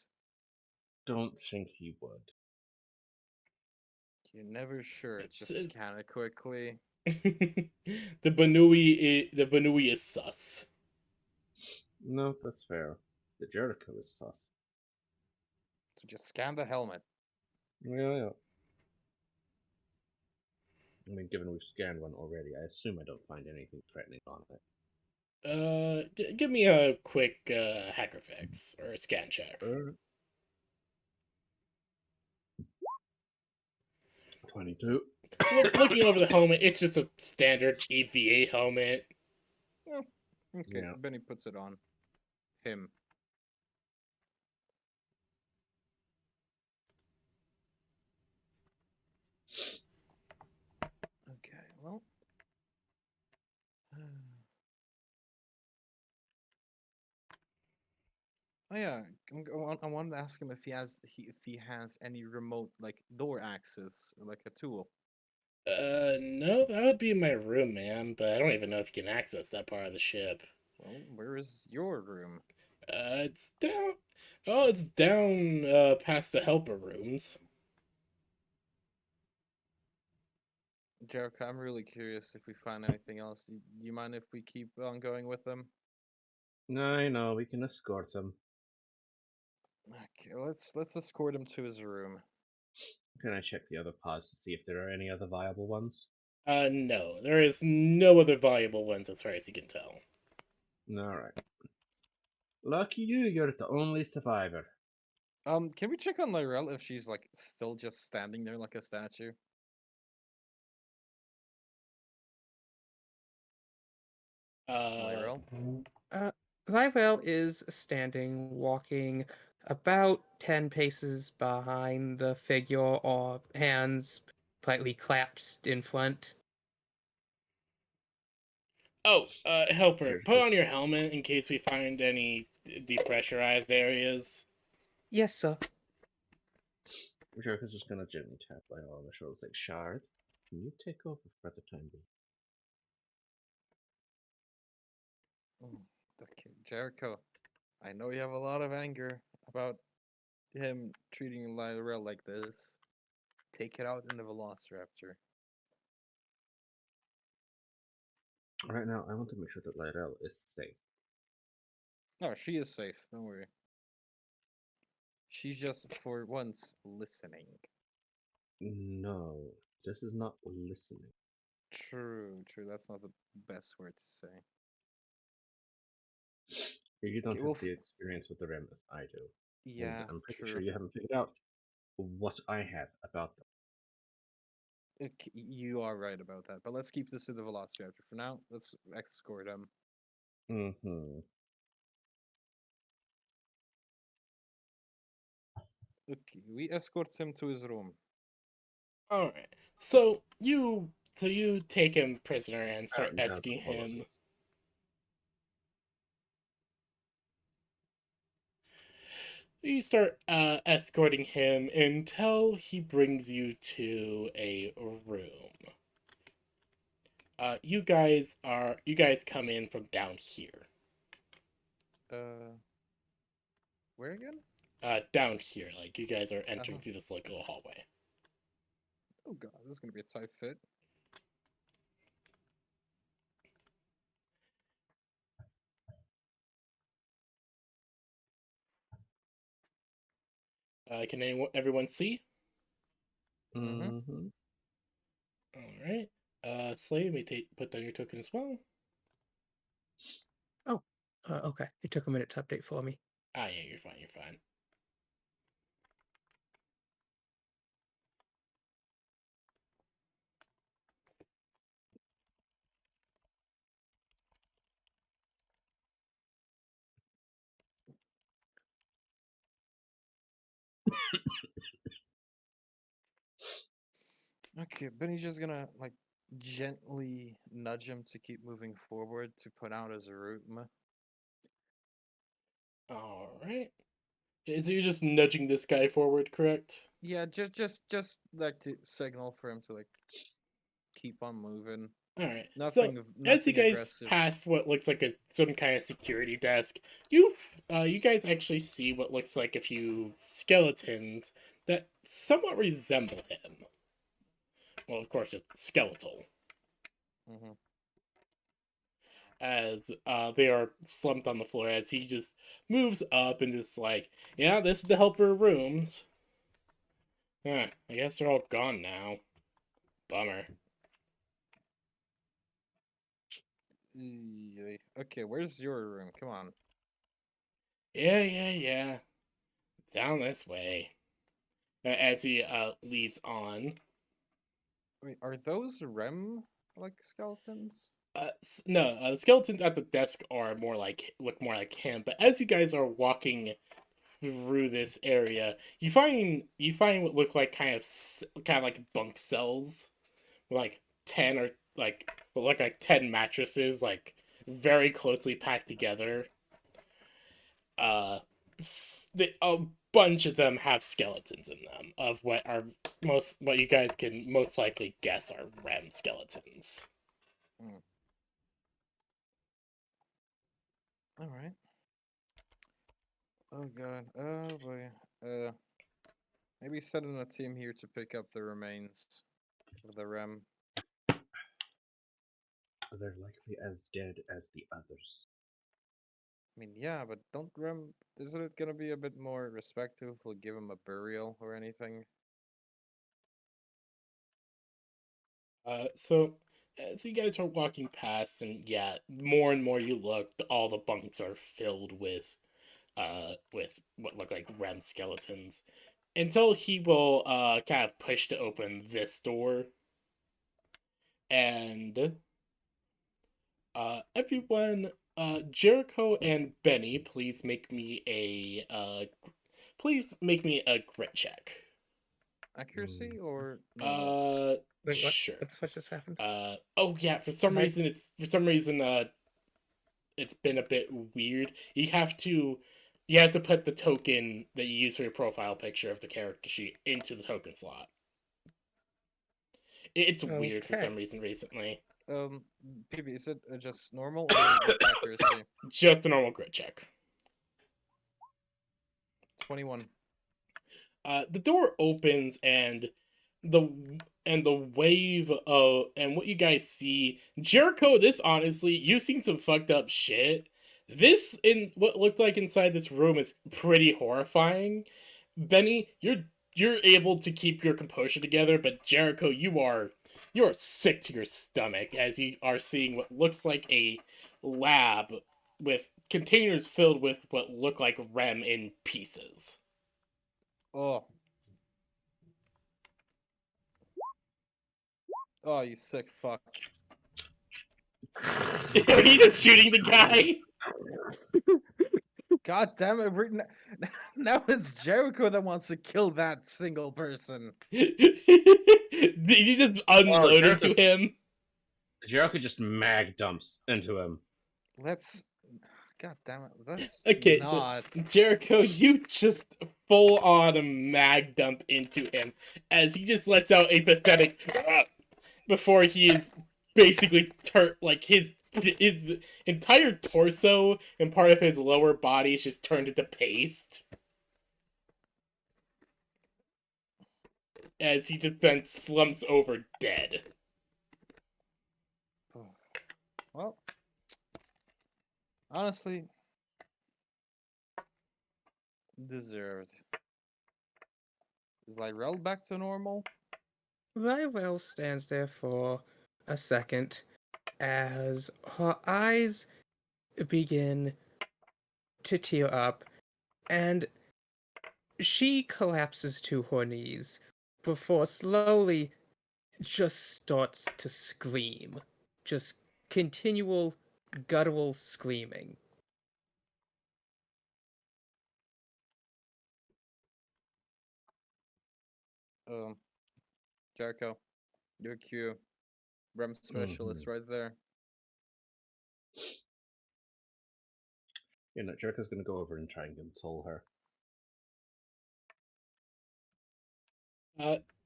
Don't think he would. You're never sure. It Just says scan it quickly. the Banui is sus. No, that's fair. The Jericho is sus. So just scan the helmet. Yeah. I mean, given we've scanned one already, I assume I don't find anything threatening on it. Give me a quick hacker fix or a scan check. 22. Looking over the helmet, it's just a standard EVA helmet. Oh, okay. Yeah. Benny puts it on him. Okay. Well. Oh yeah, I wanted to ask him if he has any remote like door access or like a tool. No, that would be in my room, man. But I don't even know if you can access that part of the ship. Well, where is your room? It's down. Oh, it's down past the helper rooms. Jericho, I'm really curious if we find anything else. You mind if we keep on going with them? I know, we can escort him. Okay, let's escort him to his room. Can I check the other pods to see if there are any other viable ones? No, there is no other valuable ones as far as you can tell. Alright. Lucky you, you're the only survivor. Can we check on Lyrel if she's like still just standing there like a statue? Lyrel? Lyrel is standing, walking about 10 paces behind the figure, or hands slightly clasped in front. Oh, helper, Here's put this. on your helmet in case we find any depressurized areas. Yes, sir. Jericho's just gonna gently tap Lyle on the shoulder, like, Shard, can you take over for the time being? Okay, Jericho. I know you have a lot of anger about him treating Lyrel like this. Take it out in the Velociraptor. Right now, I want to make sure that Lydell is safe. No, she is safe. Don't worry. She's just for once listening. No, this is not listening. True, true. That's not the best word to say. You don't Okay, have the experience with the R.E.M.s as I do. And yeah, I'm pretty true. sure you haven't figured out what I have about them. You are right about that. But let's keep this to the Velociraptor for now. Let's escort him. Mm-hmm. Okay, we escort him to his room. All right. So you take him prisoner and start Down to esking all of him. us. You start escorting him until he brings you to a room. You guys come in from down here. Where again? Down here, like you guys are entering Uh-huh. through this like little hallway. Oh god, this is gonna be a tight fit. Can everyone see? Mm-hmm. Mm-hmm. All right. Slave, may put down your token as well. Oh, okay. It took a minute to update for me. Yeah, you're fine. You're fine. Okay, Benny's just gonna like gently nudge him to keep moving forward to put out his room. All right. So you're just nudging this guy forward, correct? Yeah, just like to signal for him to like keep on moving. All right. So as you Nothing guys aggressive. pass what looks like some kind of security desk, you guys actually see what looks like a few skeletons that somewhat resemble him. Well, of course, it's skeletal, Hmm. as they are slumped on the floor as he just moves up and just like, yeah, this is the helper rooms. Yeah, I guess they're all gone now. Bummer. Okay, where's your room? Come on. Yeah. Down this way. As he leads on. Wait, are those REM like skeletons? No, the skeletons at the desk are look more like him. But as you guys are walking through this area, you find what look like kind of like bunk cells, like 10 or like what look like 10 mattresses, like very closely packed together. Uh, a bunch of them have skeletons in them of what you guys can most likely guess are REM skeletons. Hmm. All right. Oh god. Oh boy. Maybe send in a team here to pick up the remains of the REM. They're likely as dead as the others. I mean, yeah, but don't REM. Isn't it gonna be a bit more respectful if we'll give him a burial or anything? So as you guys are walking past, and yeah, more and more you look, all the bunks are filled with what look like REM skeletons. Until he will kind of push to open this door, and everyone, Jericho and Benny, please make me a grit check. Accuracy or normal? Wait, Sure. what just happened? Oh yeah, for some Right. reason it's been a bit weird. You have to put the token that you use for your profile picture of the character sheet into the token slot. It's weird for Okay. some reason recently. PB, is it just normal or with accuracy? Just a normal grit check. 21. The door opens the the wave of and what you guys see, Jericho. This honestly, you've seen some fucked up shit. This in what looked like inside this room is pretty horrifying. Benny, you're able to keep your composure together, but Jericho, you're sick to your stomach as you are seeing what looks like a lab with containers filled with what look like REM in pieces. Oh. Oh, you sick fuck. He's just shooting the guy. God damn it, now it's Jericho that wants to kill that single person. You just unloaded Jericho, to him. Jericho just mag dumps into him. Let's. God damn it. Let's Okay, so not. Jericho, you just full on mag dump into him as he just lets out a pathetic before he is basically like his entire torso and part of his lower body is just turned into paste as he just then slumps over dead. Well, honestly, deserved. Is Lyrel back to normal? Lyrel stands there for a second as her eyes begin to tear up, and she collapses to her knees before slowly just starts to scream. Just continual guttural screaming. Um, Jericho. Your cue. R.E.M. specialist right there. You know, Jericho's gonna go over and try and console her.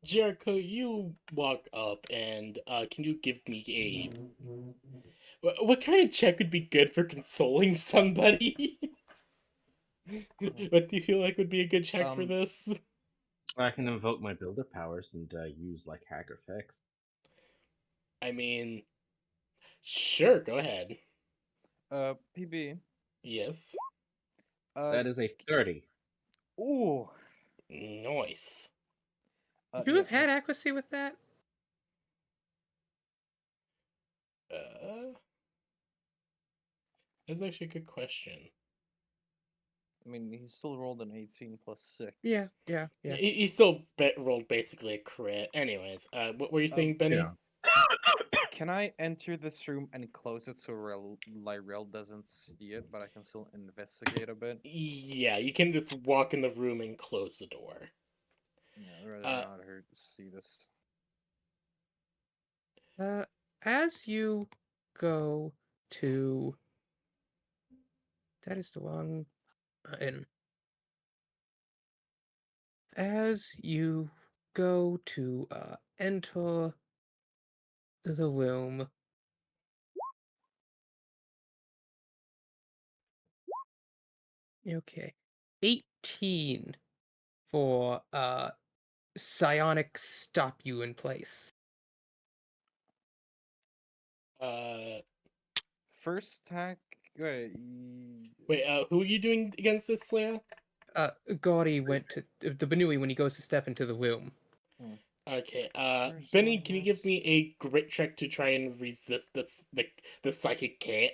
Jericho, you walk up and can you give me what kind of check would be good for consoling somebody? What do you feel like would be a good check for this? I can invoke my builder powers and use like hack effects. I mean, sure, go ahead. PB. Yes. That is a 30. Ooh. Nice. Would you have had accuracy with that? That's actually a good question. I mean, he still rolled an 18 plus 6. Yeah. He still rolled basically a crit. Anyways, what were you saying, Benny? Yeah. Can I enter this room and close it so Lyrel doesn't see it, but I can still investigate a bit? Yeah, you can just walk in the room and close the door. Yeah, I'd rather not her to see this. As you go to, that is the wrong button. As you go to enter the room, okay, 18 for psionic stop you in place. First attack. Wait. Who are you doing against this, Slayer? Gaudi went to the Benui when he goes to step into the room. Okay, First Benny, one can you give me was- a grit check to try and resist the psychic cat?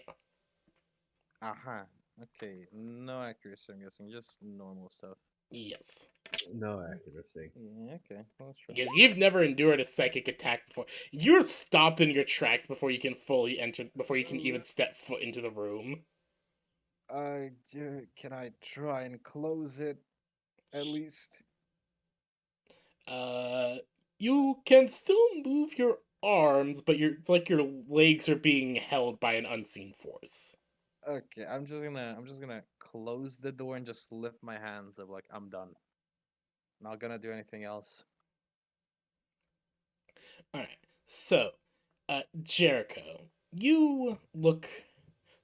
Aha. Okay, no accuracy, I'm guessing, just normal stuff. Yes. No accuracy. Yeah, okay, well, let's try. Because you've never endured a psychic attack before. You're stopped in your tracks before you can fully enter, before you can even step foot into the room. Can I try and close it, at least? You can still move your arms, but it's like your legs are being held by an unseen force. Okay, I'm just gonna close the door and just lift my hands up like I'm done. Not gonna do anything else. Alright, so, Jericho, you look.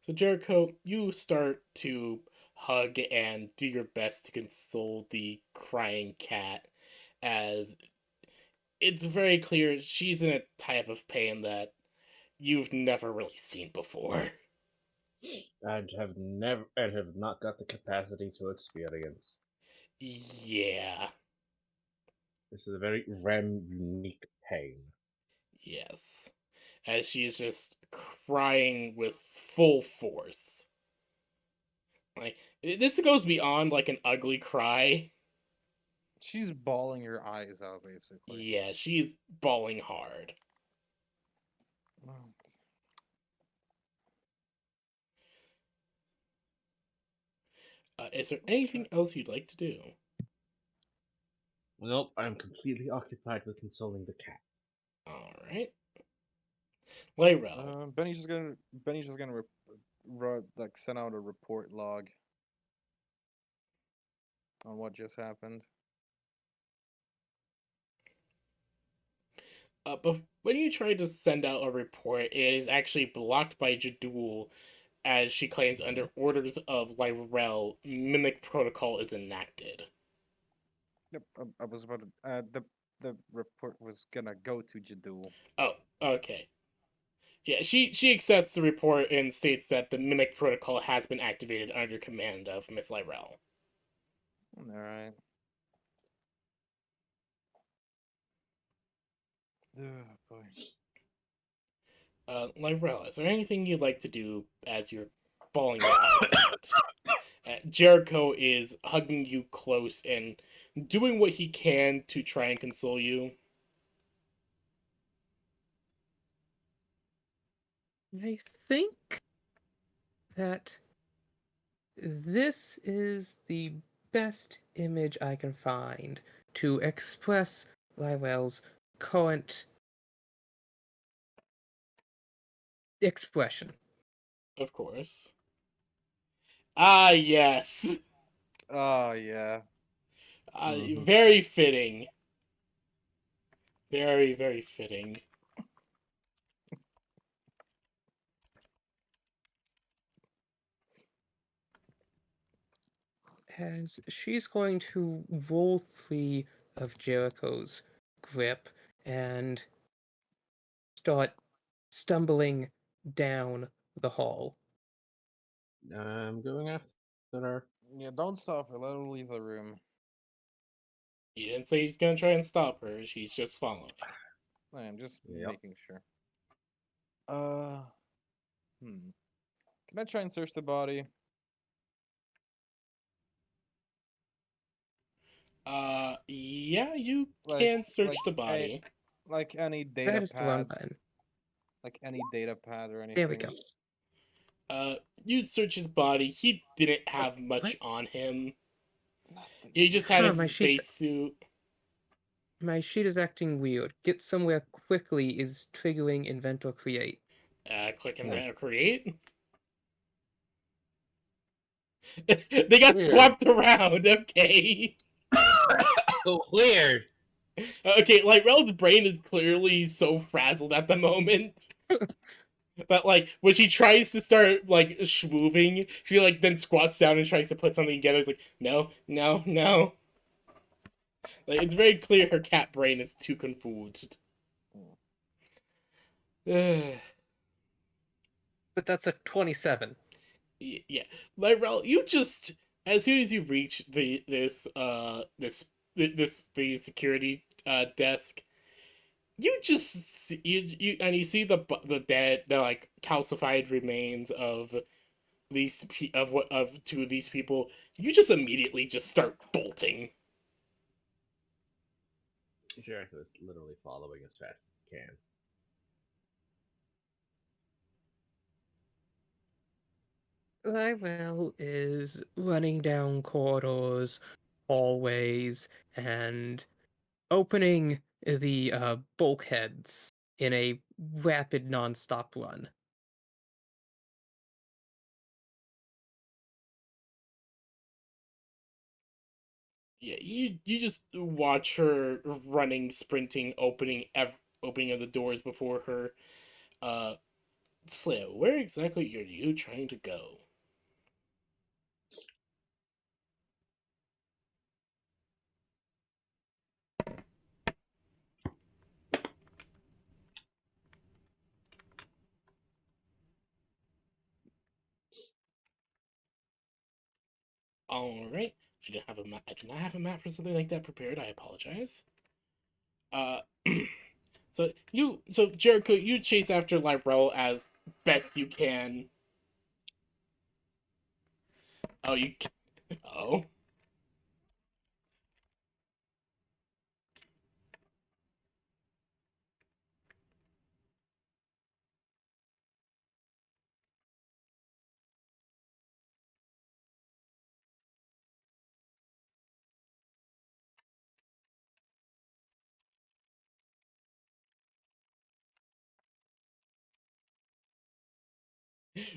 So, Jericho, you start to hug and do your best to console the crying cat, as it's very clear she's in a type of pain that you've never really seen before. And have not got the capacity to experience. Yeah, This is a very R.E.M. unique pain. yes. As she's just crying with full force. Like, this goes beyond like an ugly cry. She's bawling her eyes out, basically. Yeah, she's bawling hard. Oh. Is there anything else you'd like to do? Nope, I'm completely occupied with consoling the cat. Alright. Lyrel. Benny's just gonna like send out a report log on what just happened. But when you try to send out a report, it is actually blocked by Jadul, as she claims under orders of Lyrel, Mimic Protocol is enacted. Yep, I was about to. The report was gonna go to Jadul. Oh, okay. Yeah, she accepts the report and states that the Mimic Protocol has been activated under command of Miss Lyrel. All right. Oh boy. Lyrel, is there anything you'd like to do as you're bawling your eyes out? Jericho is hugging you close and doing what he can to try and console you. I think that this is the best image I can find to express Lyrel's current expression. Of course. Ah, yes. Oh yeah. Mhm. Very fitting. Very, very fitting. As she's going to roll 3 of Jericho's grip and start stumbling down the hall. I'm going after her. Yeah, don't stop her. Let her leave the room. He didn't say he's gonna try and stop her. She's just following. I'm just Yep. making sure. Uh, hmm. Can I try and search the body? Yeah, you Like, can search the a, body. like any data That is the wrong pad, button. like any data pad or There we anything. go. You search his body. He didn't have What? much on him. Nothing. He just had a My sheet's spacesuit. my sheet is acting weird. Get somewhere quickly is triggering invent or create. Click and Hmm. create. They got Weird. swapped around. Okay. Weird. Okay, like Rel's brain is clearly so frazzled at the moment. But like when she tries to start like schmooving, she like then squats down and tries to put something together. It's like no, no, no. Like it's very clear her cat brain is too confused. Yeah, But that's a 27. like Rel, you just as soon as you reach the security desk, you just you and you see the dead the like calcified remains of of what of two of these people. You just immediately just start bolting. Jericho is literally following as fast as he can. Lywell is running down corridors, hallways, and opening the bulkheads in a rapid non-stop run. Yeah, you just watch her running, sprinting, opening of the doors before her. Uh, Slayer, where exactly are you trying to go? All right, I didn't have a map. I do not have a map for something like that prepared. I apologize. Uh, so Jericho, you chase after Lyrell as best you can. Oh, oh.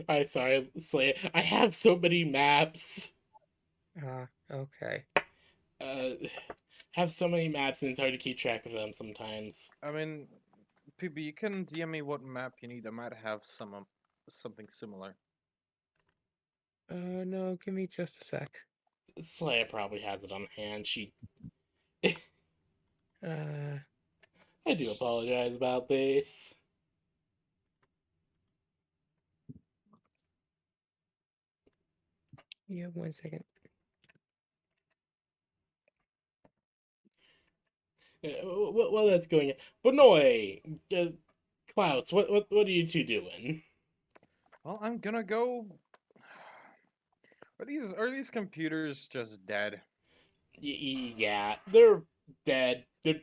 I'm sorry, Slayer. I have so many maps. Okay. Uh, have so many maps, and it's hard to keep track of them sometimes. I mean, PB, you can DM me what map you need. I might have something similar. No, give me just a sec. Slayer probably has it on hand. She. Uh, I do apologize about this. yeah, 1 second. Well, that's going. But no, Klaus, what are you two doing? Well, I'm gonna go. Are these computers just dead? Yeah, they're dead. They're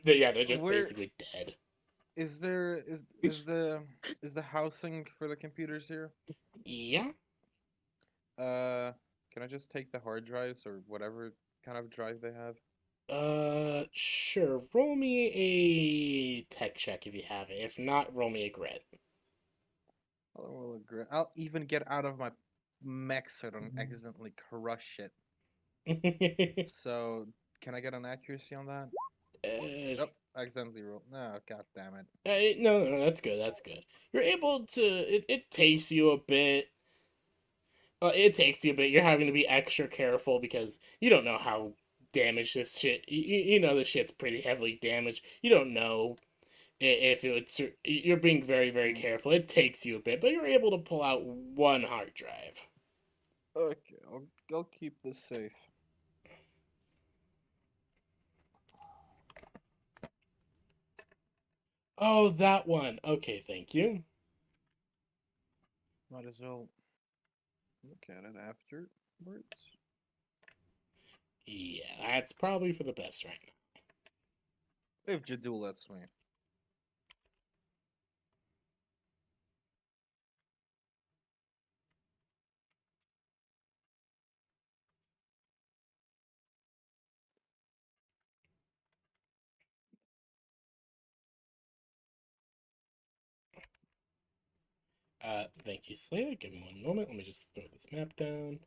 just Where basically dead. is there is the housing for the computers here? Yeah. Uh, can I just take the hard drives or whatever kind of drive they have? Sure. Roll me a tech check if you have it. If not, roll me a grit. I'll agree. I'll even get out of my mech so I don't accidentally crush it. So, can I get an accuracy on that? Nope, accidentally rolled. No, god damn it. No, that's good. That's good. You're able to. It takes you a bit. It takes you a bit. You're having to be extra careful because you don't know how damaged this shit. You know this shit's pretty heavily damaged. You don't know if it would. You're being very careful. It takes you a bit, but you're able to pull out one hard drive. Okay, I'll keep this safe. Oh, that one. Okay, thank you. Might as well look at it afterwards. Yeah, that's probably for the best right now. If Jadul lets me. Thank you, Slayer. Give me one moment. Let me just throw this map down.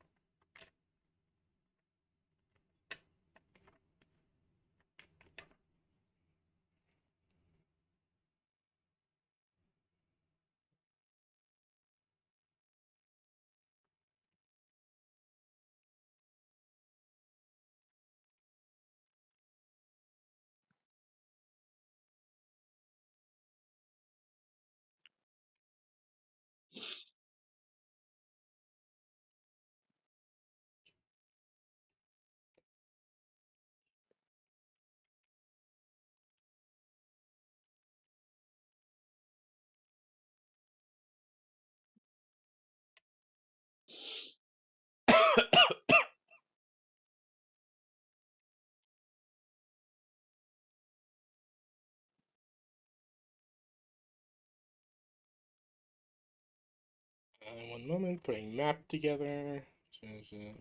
One moment, putting map together. Mhm.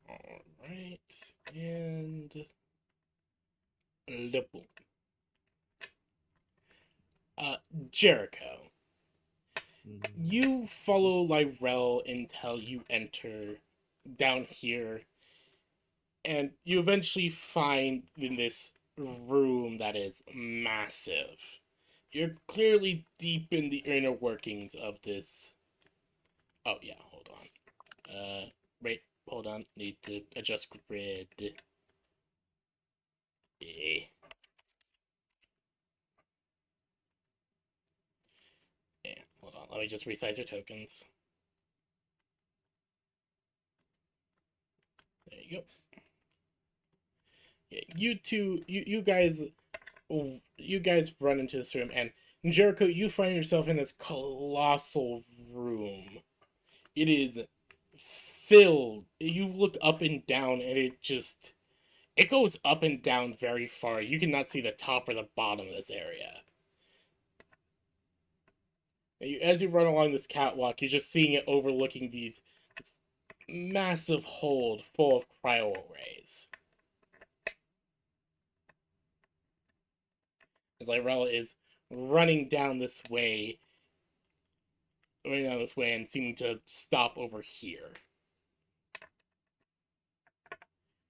Alright, and... Boom. Uh, Jericho. You follow Lyrel until you enter down here, and you eventually find in this room that is massive. You're clearly deep in the inner workings of this. Oh, yeah, hold on. Wait, hold on. Need to adjust grid. Eh. Yeah, hold on. Let me just resize your tokens. There you go. Yeah, you two, you guys run into this room, and Jericho, you find yourself in this colossal room. It is filled. You look up and down, and it goes up and down very far. You cannot see the top or the bottom of this area. As you run along this catwalk, you're just seeing it overlooking this massive hold full of cryo arrays. As Lyrella is running down this way, and seeming to stop over here.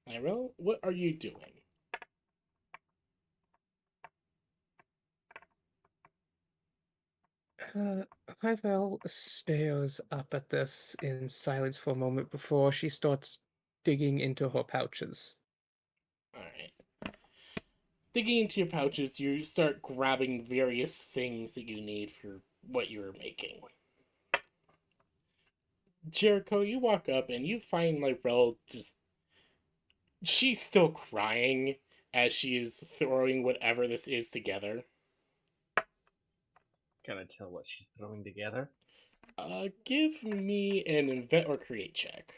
Lyrella, what are you doing? Hyvel stares up at this in silence for a moment before she starts digging into her pouches. Alright. Digging into your pouches, you start grabbing various things that you need for what you're making. Jericho, you walk up and you find Lyrell just. She's still crying as she is throwing whatever this is together. Can I tell what she's throwing together? Give me an invent or create check.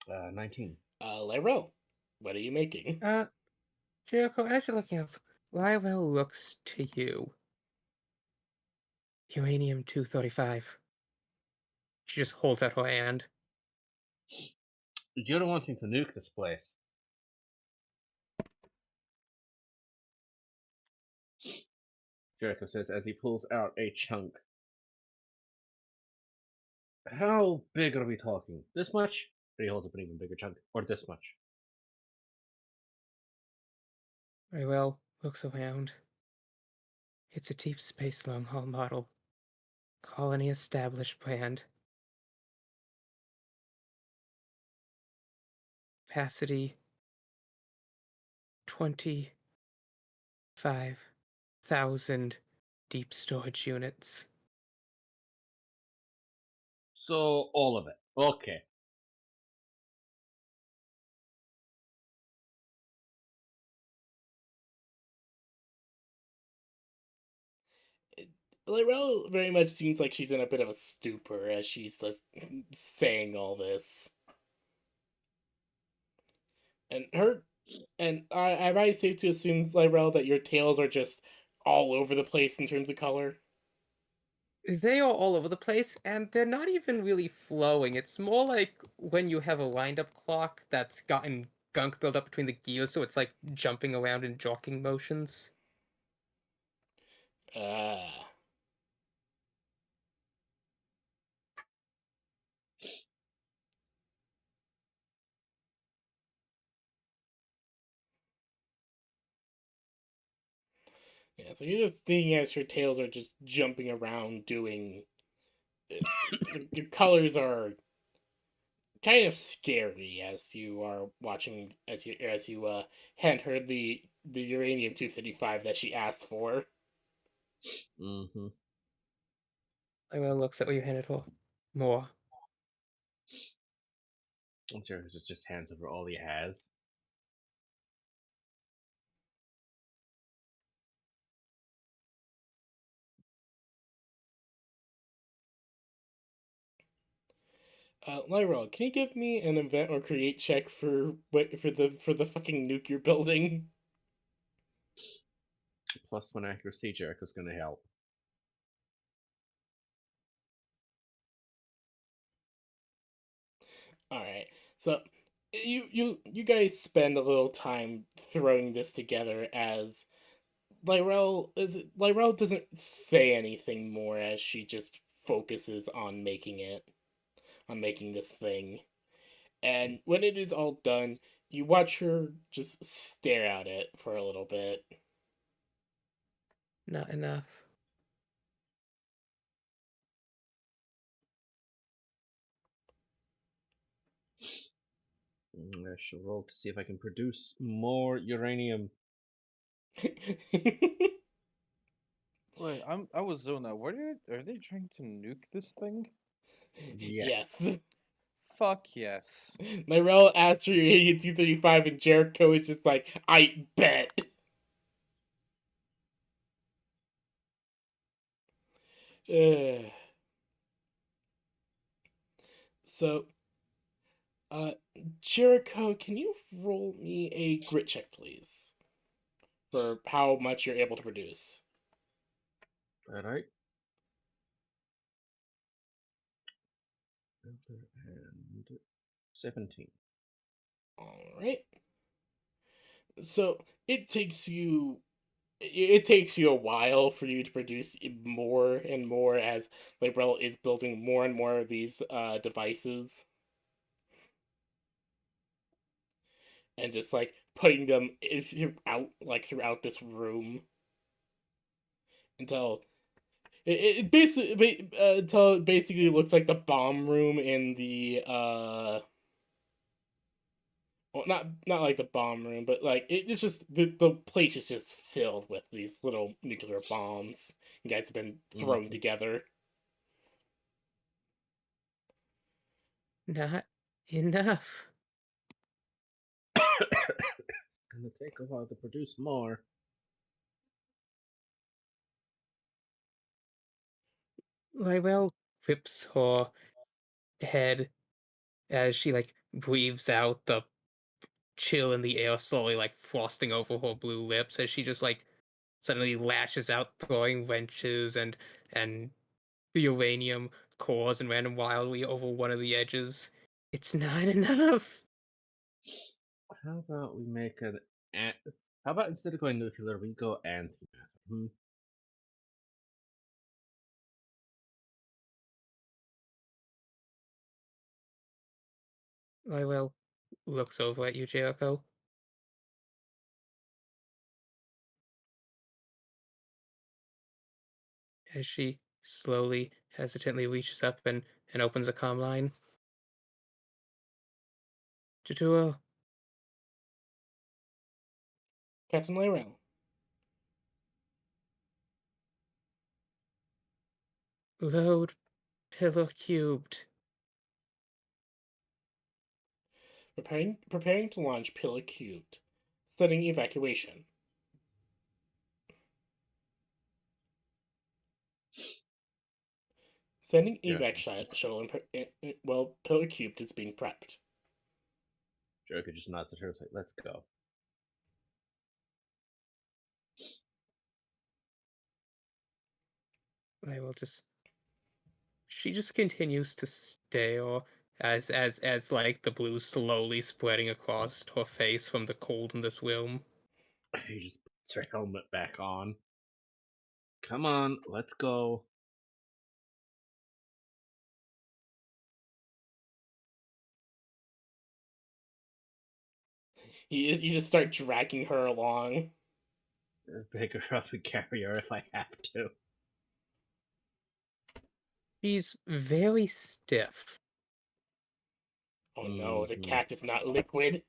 19. Lyrell, what are you making? Jericho, as you're looking up, Lywell looks to you. Uranium-235. She just holds out her hand. You're wanting to nuke this place. Jericho says as he pulls out a chunk. How big are we talking? This much? Or he holds up an even bigger chunk. Or this much? Lywell looks around. It's a deep space long-haul model. Colony established brand. Capacity 25,000 deep storage units. So, all of it. Okay. Lyrell very much seems like she's in a bit of a stupor as she's just saying all this. And I might safe to assume, Lyrell, that your tails are just all over the place in terms of color. They are all over the place, and they're not even really flowing. It's more like when you have a wind-up clock that's gotten gunk built up between the gears, so it's like jumping around in jockeying motions. Ah. Yeah, so you're just thinking as your tails are just jumping around doing. Your colors are kind of scary as you are watching as you hand her the uranium 235 that she asked for. Mm-hmm. Lywell looks at what you handed her. More. Jericho just hands over all he has. Lyra, can you give me an invent or create check for the fucking nuke you're building? +1 accuracy, Jericho's gonna help. All right, so you guys spend a little time throwing this together as Lyrell doesn't say anything more as she just focuses on making this thing. And when it is all done, you watch her just stare at it for a little bit. Not enough. I shall roll to see if I can produce more uranium. Wait, I was zoned out. Are they trying to nuke this thing? Yeah. Yes. Fuck yes. Lyrell asks for your idiot 235 and Jericho is just like, I bet. Uh, so, uh, Jericho, can you roll me a grit check, please? For how much you're able to produce. Alright. And 17. Alright. So, it takes you a while for you to produce more and more as Librel is building more and more of these devices and just like putting them throughout this room until it basically until it basically looks like the bomb room in the well, not like the bomb room, but like it's just the place is just filled with these little nuclear bombs you guys have been thrown together. Not enough. Gonna take a while to produce more. Lywell whips her head as she like breathes out the chill in the air slowly like frosting over her blue lips as she just like suddenly lashes out, throwing wrenches and the uranium cores and random wildly over one of the edges. It's not enough. How about we make an? How about instead of going nuclear, we go antimatter? Lywell looks over at you, Jericho. As she slowly, hesitantly reaches up and opens a comm line. Jadua, Captain Lyrell. load pillar cubed. Preparing to launch Pillar Cubed. Setting evacuation. Sending Yeah. evac shuttle. Well, Pillar Cubed is being prepped. Joker just nods at her. It's like, let's go. I will just. She just continues to stare as like the blue slowly spreading across her face from the cold in this room. He just puts her helmet back on. Come on, let's go. You just start dragging her along. Pick her up and carry her if I have to. She's very stiff. Oh no, the Mhm. cat is not liquid.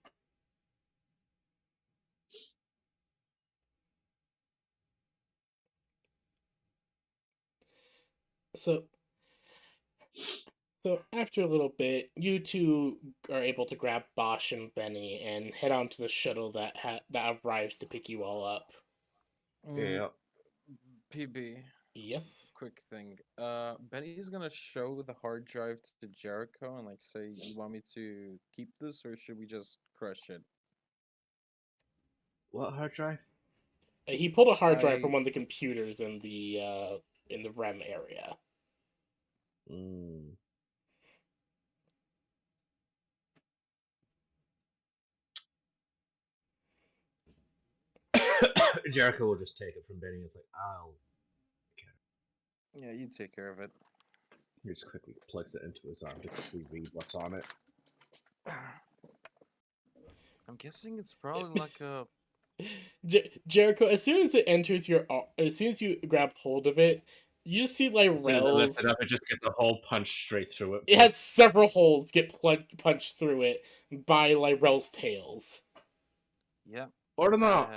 So after a little bit, you two are able to grab Bosch and Benny and head on to the shuttle that arrives to pick you all up. Yeah. PB, Yes. quick thing. Benny's gonna show the hard drive to Jericho and like say, "You want me to keep this, or should we just crush it?" What hard drive? He pulled a hard drive from I one of the computers in the REM area. Mm. Jericho will just take it from Benny. It's like, I'll. Yeah, you take care of it. He just quickly plugs it into his arm to quickly read what's on it. I'm guessing it's probably like a. Jericho, as soon as it enters as soon as you grab hold of it, you just see As soon as I lift Lyrell's. it up, it just gets a hole punched straight through it. It has several holes get punched through it by Lyrell's tails. Yeah. Or not.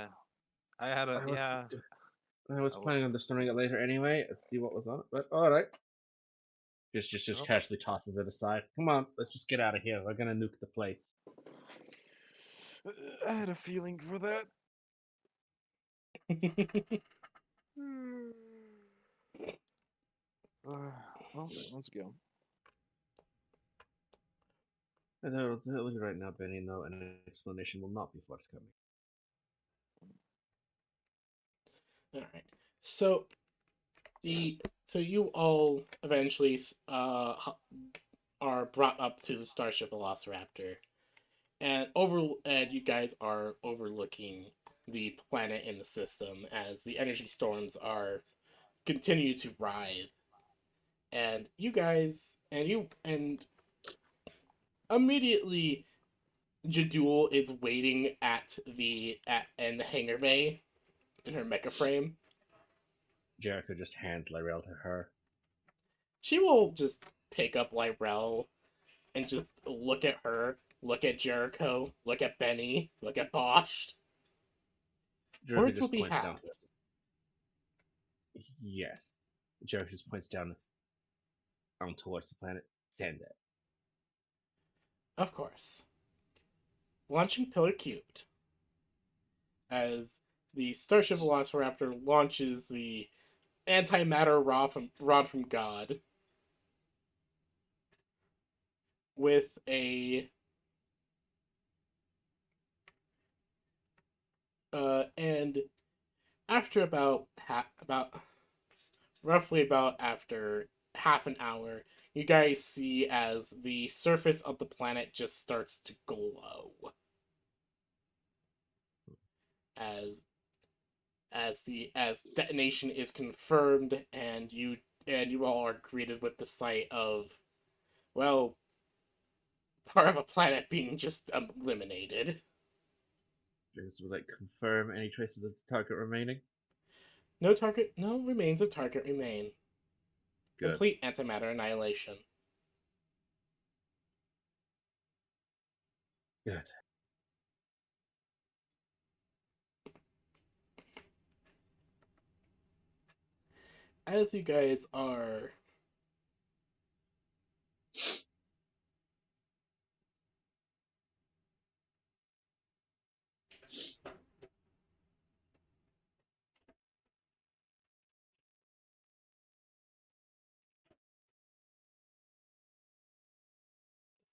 I had a I was, yeah. I was I wa- planning on destroying it later anyway. Let's see what was on it. But alright. Just Oh. casually tosses it aside. Come on, let's just get out of here. We're gonna nuke the place. I had a feeling for that. Well, let's go. And I'll tell you right now, Benny, no, an explanation will not be forthcoming. All right. So you all eventually are brought up to the Starship Velociraptor, and you guys are overlooking the planet in the system as the energy storms are continue to rise, and you immediately Jadul is waiting in the hangar bay in her mecha frame. Jericho just hands Lyrell to her. She will just pick up Lyrell and just look at her, look at Jericho, look at Benny, look at Bosch. Jericho Words will just be points down had. to us. Yes. Jericho just points down towards the planet. Send it. Of course. Launching Pillar Cubed. As the Starship Velociraptor launches the antimatter rod from God with a And after about roughly about after half an hour, you guys see as the surface of the planet just starts to glow as as detonation is confirmed, and you all are greeted with the sight of, well, part of a planet being just eliminated. Just would like confirm any traces of the target remaining. No remains of target remain. Good. Complete antimatter annihilation. Good. As you guys are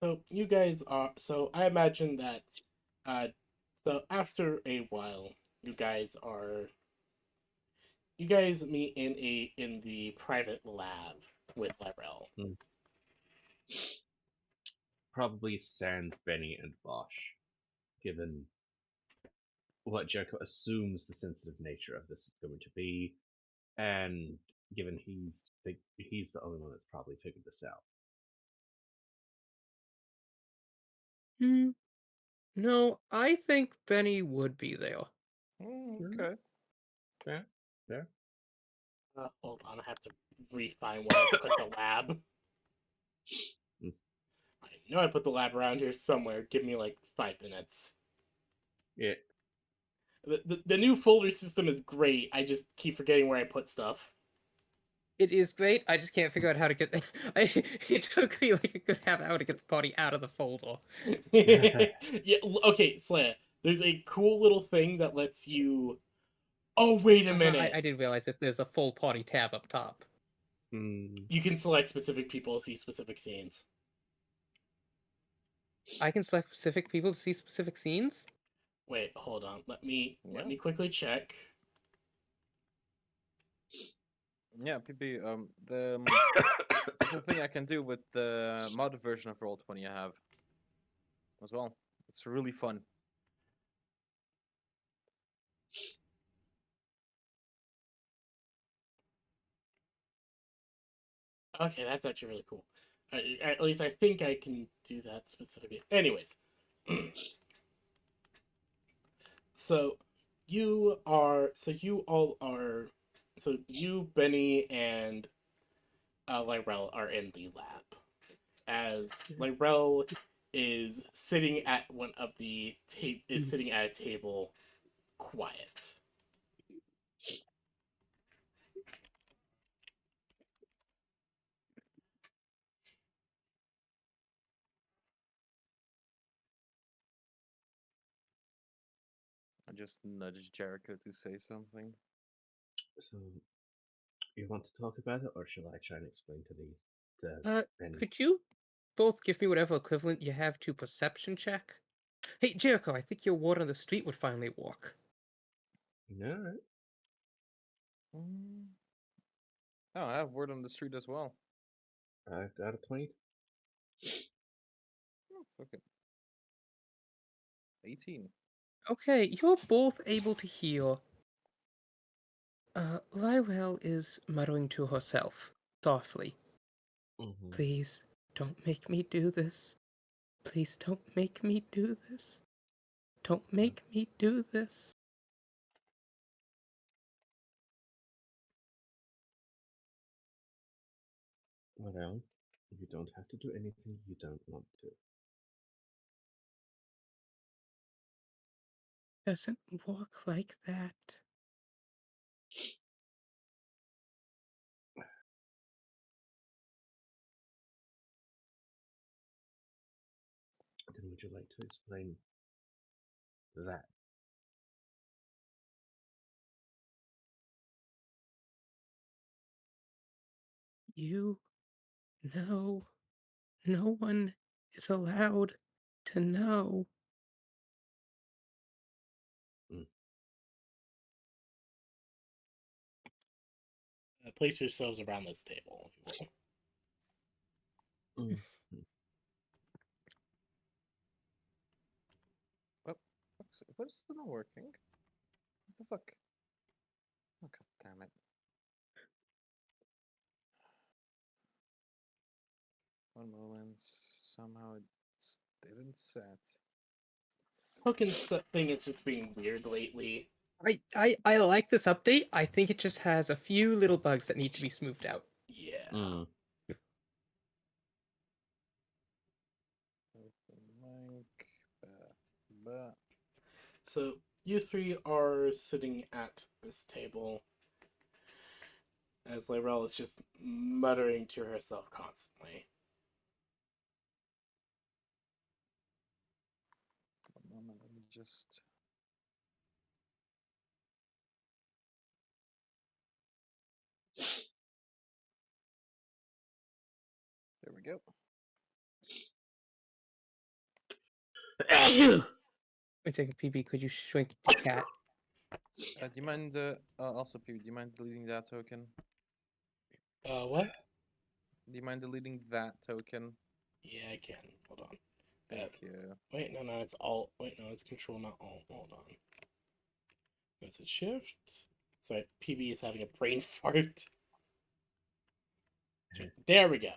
so you guys are so I imagine that uh so after a while you guys meet in the private lab with Lyrell. Hmm. Probably sans Benny and Bosch, given what Jericho assumes the sensitive nature of this is going to be, and given he's the only one that's probably figured this out. Hmm. No, I think Benny would be there. Okay. Fair, fair. Hold on, I have to refine where I put the lab. Hmm. I know I put the lab around here somewhere. Give me like 5 minutes. Yeah, The new folder system is great. I just keep forgetting where I put stuff. It is great. I just can't figure out how to get. It took me like a good half hour to get the party out of the folder. Yeah, okay, Slayer. There's a cool little thing that lets you. Oh, wait a minute. I did realize that there's a full party tab up top. Hmm. You can select specific people to see specific scenes. I can select specific people to see specific scenes. Wait, hold on. Let Yeah. me quickly check. Yeah, PB. That's the thing I can do with the mod version of Roll20 I have as well. It's really fun. Okay, that's actually really cool. At least I think I can do that specifically. Anyways, so you all are, so you, Benny, and Lyrell are in the lab. As Lyrell is sitting at one of the is sitting at a table, quiet. I just nudged Jericho to say something. So you want to talk about it, or shall I try and explain to Benny? Could you both give me whatever equivalent you have to perception check? Hey, Jericho, I think your ward on the street would finally walk. No, Mm. Oh, I have word on the street as well. I've got a 20. Oh, fuck it. 18. Okay, you're both able to hear. Lyrell is muttering to herself, softly. Mm-hmm. Please, don't make me do this. Please don't make me do this. Don't make me do this. Well, you don't have to do anything you don't want to. Doesn't work like that. Then would you like to explain that? You know, no one is allowed to know. Mm. place yourselves around this table, if you will. Mhm. What is it not working? What the fuck? Oh, God damn it. One moment. Somehow it didn't set. Token thing is just being weird lately. I like this update. I think it just has a few little bugs that need to be smoothed out. Yeah. Mm. Open mic. Bah. So you three are sitting at this table as Lyrel is just muttering to herself constantly. One moment. Let me just. There we go. Wait a second, PB, could you shrink to cat? Do you mind? Also, PB, do you mind deleting that token? What? Do you mind deleting that token? Yeah, I can. Hold on. Thank you. Wait, no, it's Alt. Wait, no, it's Control, not Alt. Hold on. Is it Shift? Sorry, PB is having a brain fart. There we go.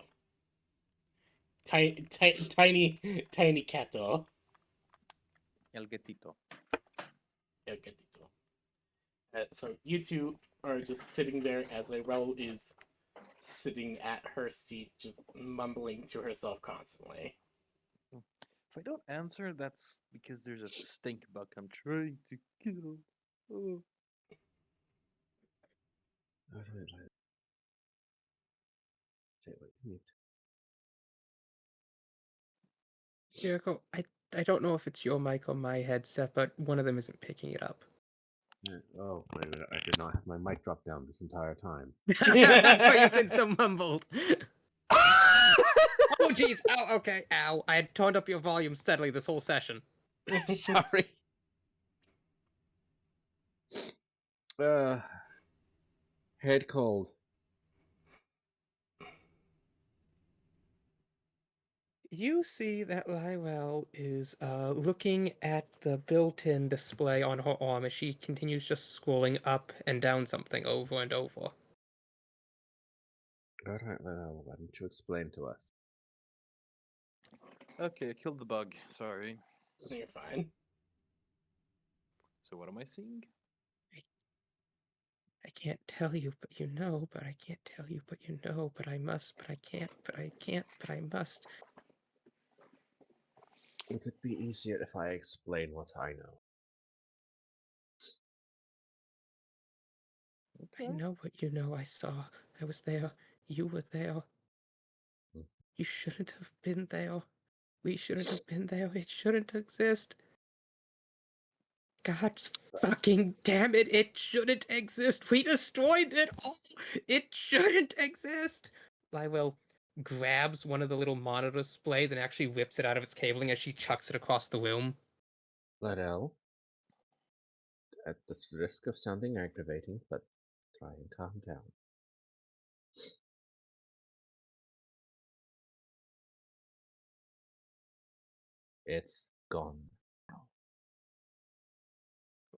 Tiny cato. El gatito. El gatito. So you two are just sitting there as Lyrel is sitting at her seat, just mumbling to herself constantly. If I don't answer, that's because there's a stink bug I'm trying to kill. Oh. I don't like say what you need. Jericho, I don't know if it's your mic or my headset, but one of them isn't picking it up. Oh, wait a minute. I did not have my mic drop down this entire time. That's why you've been so mumbled. Oh, jeez. Ow, okay. Ow. I had toned up your volume steadily this whole session. Sorry. Head cold. You see that Lyrel is looking at the built-in display on her arm as she continues just scrolling up and down something over and over. Alright, well, why don't you explain to us? Okay, I killed the bug. Sorry. You're fine. So what am I seeing? I can't tell you, but you know, but I can't tell you, but you know, but I must, but I can't, but I can't, but I must. Would it be easier if I explain what I know? I know what you know. I saw. I was there. You were there. Hmm. You shouldn't have been there. We shouldn't have been there. It shouldn't exist. God fucking damn it. It shouldn't exist. We destroyed it all. It shouldn't exist. Lywell grabs one of the little monitor displays and actually whips it out of its cabling as she chucks it across the room. Liddell, at the risk of sounding aggravating, but try and calm down. It's gone.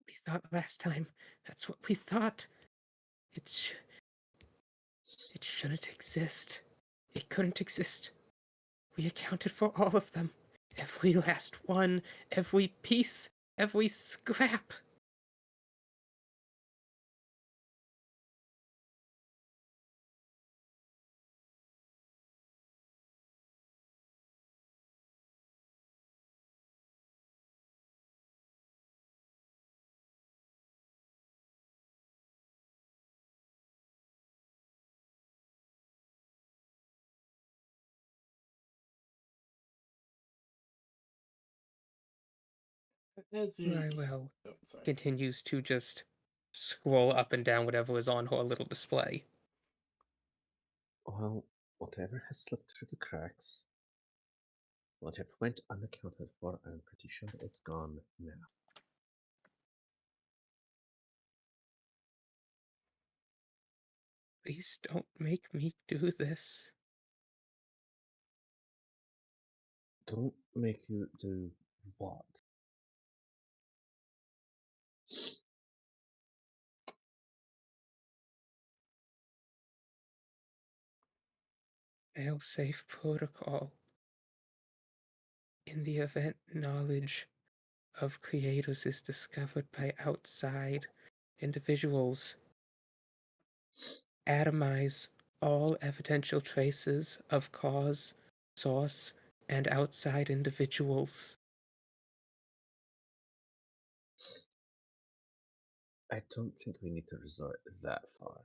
We thought last time. That's what we thought. It shouldn't exist. It couldn't exist. We accounted for all of them. Every last one, every piece, every scrap. As you, Well, oh, sorry. continues to just scroll up and down whatever is on her little display. Well, whatever has slipped through the cracks, whatever went unaccounted for, I'm pretty sure it's gone now. Please don't make me do this. Don't make you do what? Failsafe protocol. In the event knowledge of creators is discovered by outside individuals, atomize all evidential traces of cause, source, and outside individuals. I don't think we need to resort that far.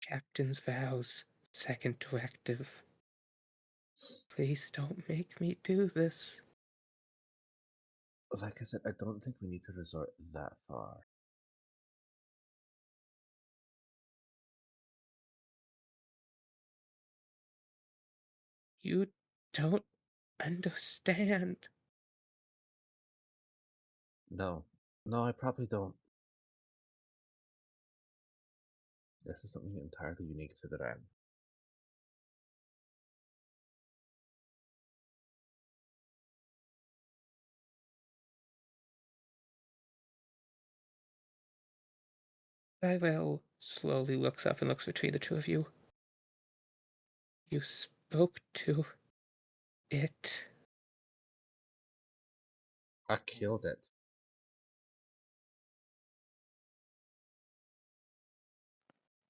Captain's vows, second directive. Please don't make me do this. Like I said, I don't think we need to resort that far. You don't understand. No. No, I probably don't. This is something entirely unique to the RAM. Tyrell slowly looks up and looks between the two of you. You spoke to it. I killed it.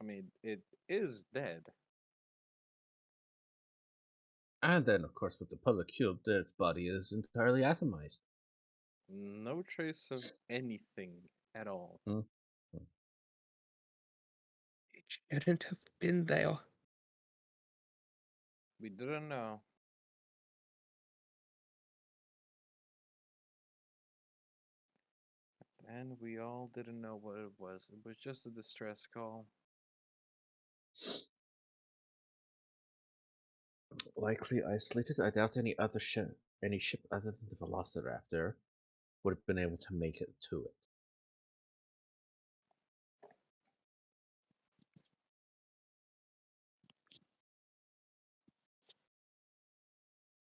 I mean, it is dead. And then, of course, with the public killed, its body is entirely atomized. No trace of anything at all. Hmm. It shouldn't have been there. We didn't know. And we all didn't know what it was. It was just a distress call. Likely isolated. I doubt any ship other than the Velociraptor would have been able to make it to it.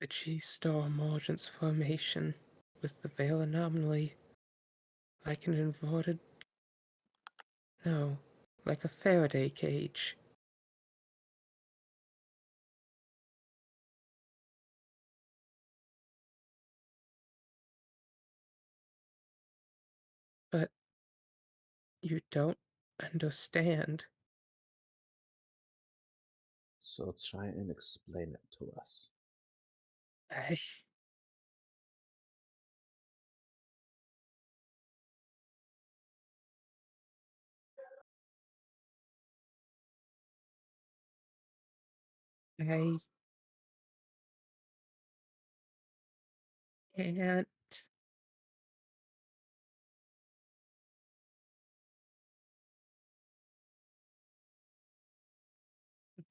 The G-star emergence formation with the veil anomaly, like an inverted... No, like a Faraday cage. But you don't understand. So try and explain it to us. I... I can't.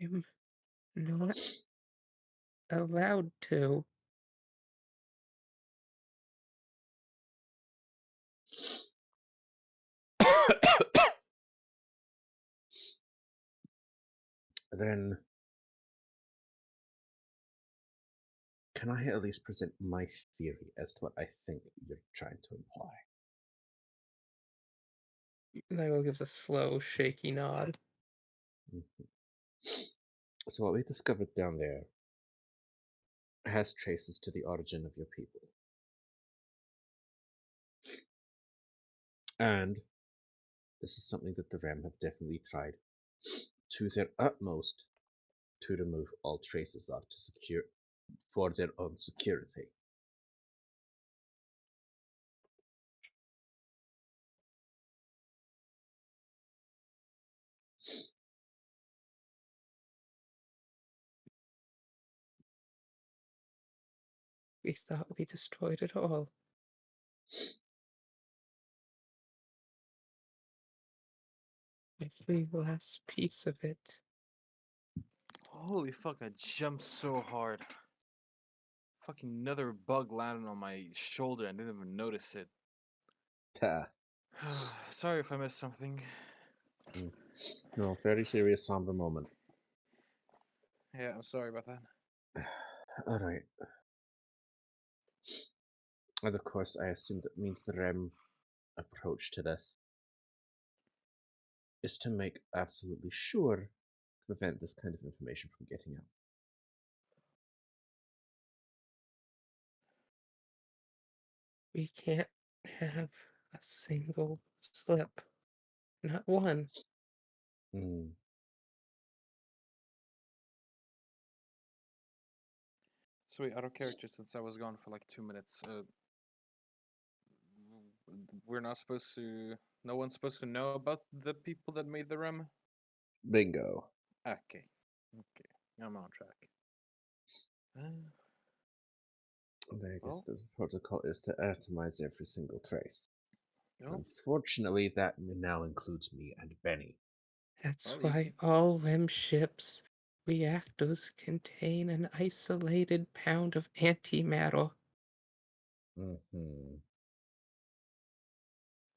I'm not allowed to. Then, can I at least present my theory as to what I think you're trying to imply? Lionel gives a slow, shaky nod. Mhm. So what we discovered down there has traces to the origin of your people. And this is something that the RAM have definitely tried to their utmost to remove all traces of to secure for their own security. We thought we destroyed it all. Every last piece of it. Holy fuck, I jumped so hard. Fucking another bug landed on my shoulder and didn't even notice it. Ta. Sorry if I missed something. No, very serious, somber moment. Yeah, I'm sorry about that. Alright. And of course, I assume that means the R.E.M. approach to this is to make absolutely sure to prevent this kind of information from getting out. We can't have a single slip. Not one. Hmm. So wait, out of character, since I was gone for like 2 minutes, we're not supposed to. No one's supposed to know about the people that made the REM. Bingo. Okay, okay, I'm on track. And I guess Well, the protocol is to atomize every single trace. no, Unfortunately, that now includes me and Benny. That's well, why all REM ships reactors contain an isolated pound of antimatter. Mm-hmm.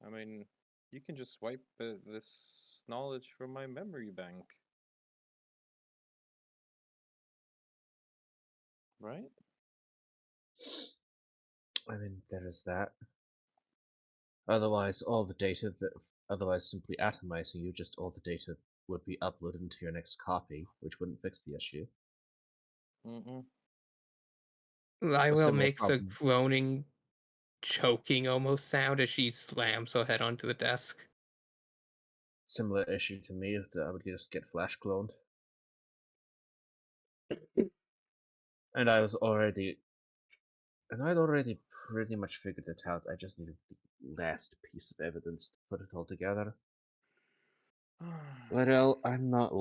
I mean, you can just wipe this knowledge from my memory bank, right? I mean, there is that. Otherwise, all the data that otherwise simply atomizing you, just all the data would be uploaded into your next copy, which wouldn't fix the issue. Mm-mm. A Lywell similar makes a problem. groaning, choking almost sound as she slams her head onto the desk. Similar issue to me is that I would just get flash cloned. And I'd already pretty much figured it out. I just needed the last piece of evidence to put it all together. Well, I am not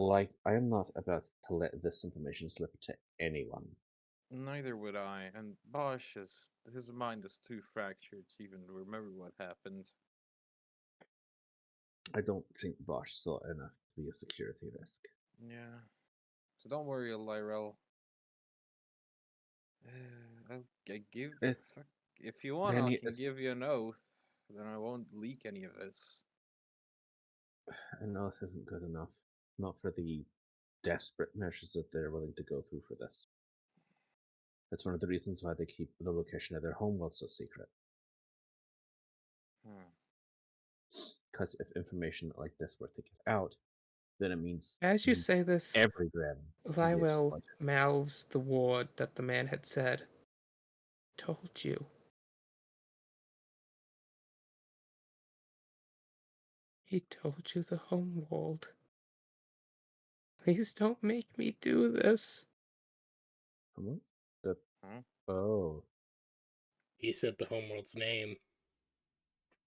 about to let this information slip to anyone. Neither would I. And Bosch his mind is too fractured to even remember what happened. I don't think Bosch saw enough to be a security risk. Yeah. So don't worry, Lyrel. I give. It's Fuck, if you want, I Benny. can give you an oath. Then I won't leak any of this. An oath isn't good enough. Not for the desperate measures that they're willing to go through for this. That's one of the reasons why they keep the location of their homeworld so secret. Hmm. Because if information like this were to get out, then it means As you say this, every gram can be Lywell exploited. mouths the word that the man had said. Told you. He told you the homeworld. Please don't make me do this. Hmm? The, Huh? oh, He said the homeworld's name.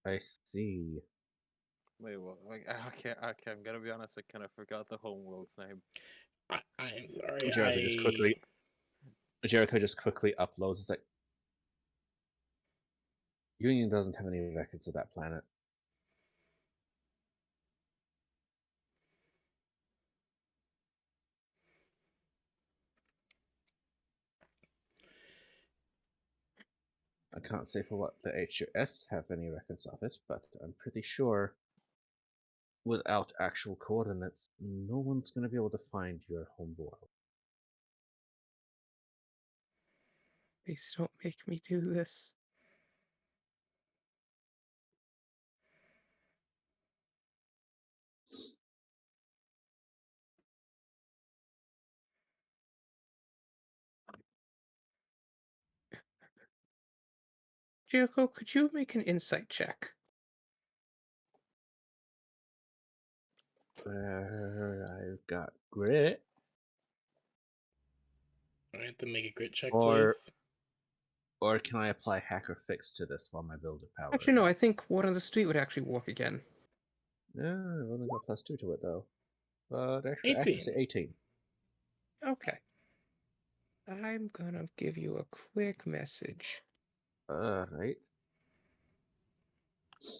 I see. Wait, what? Like, okay, I'm gonna be honest. I kind of forgot the homeworld's name. I'm sorry. Jericho just quickly uploads. It's like, Union doesn't have any records of that planet. I can't say for what the HUS have any records of it, but I'm pretty sure without actual coordinates, no one's going to be able to find your home world. Please don't make me do this. Jericho, could you make an insight check? I've got grit, I have to make a grit check, or please. or can I apply hacker fix to this while my builder power? Actually, no, I think Word on the Street would actually work again. Yeah, I've only got +2 to it though. But extra 18. accuracy 18. Okay. I'm gonna give you a quick message. Right.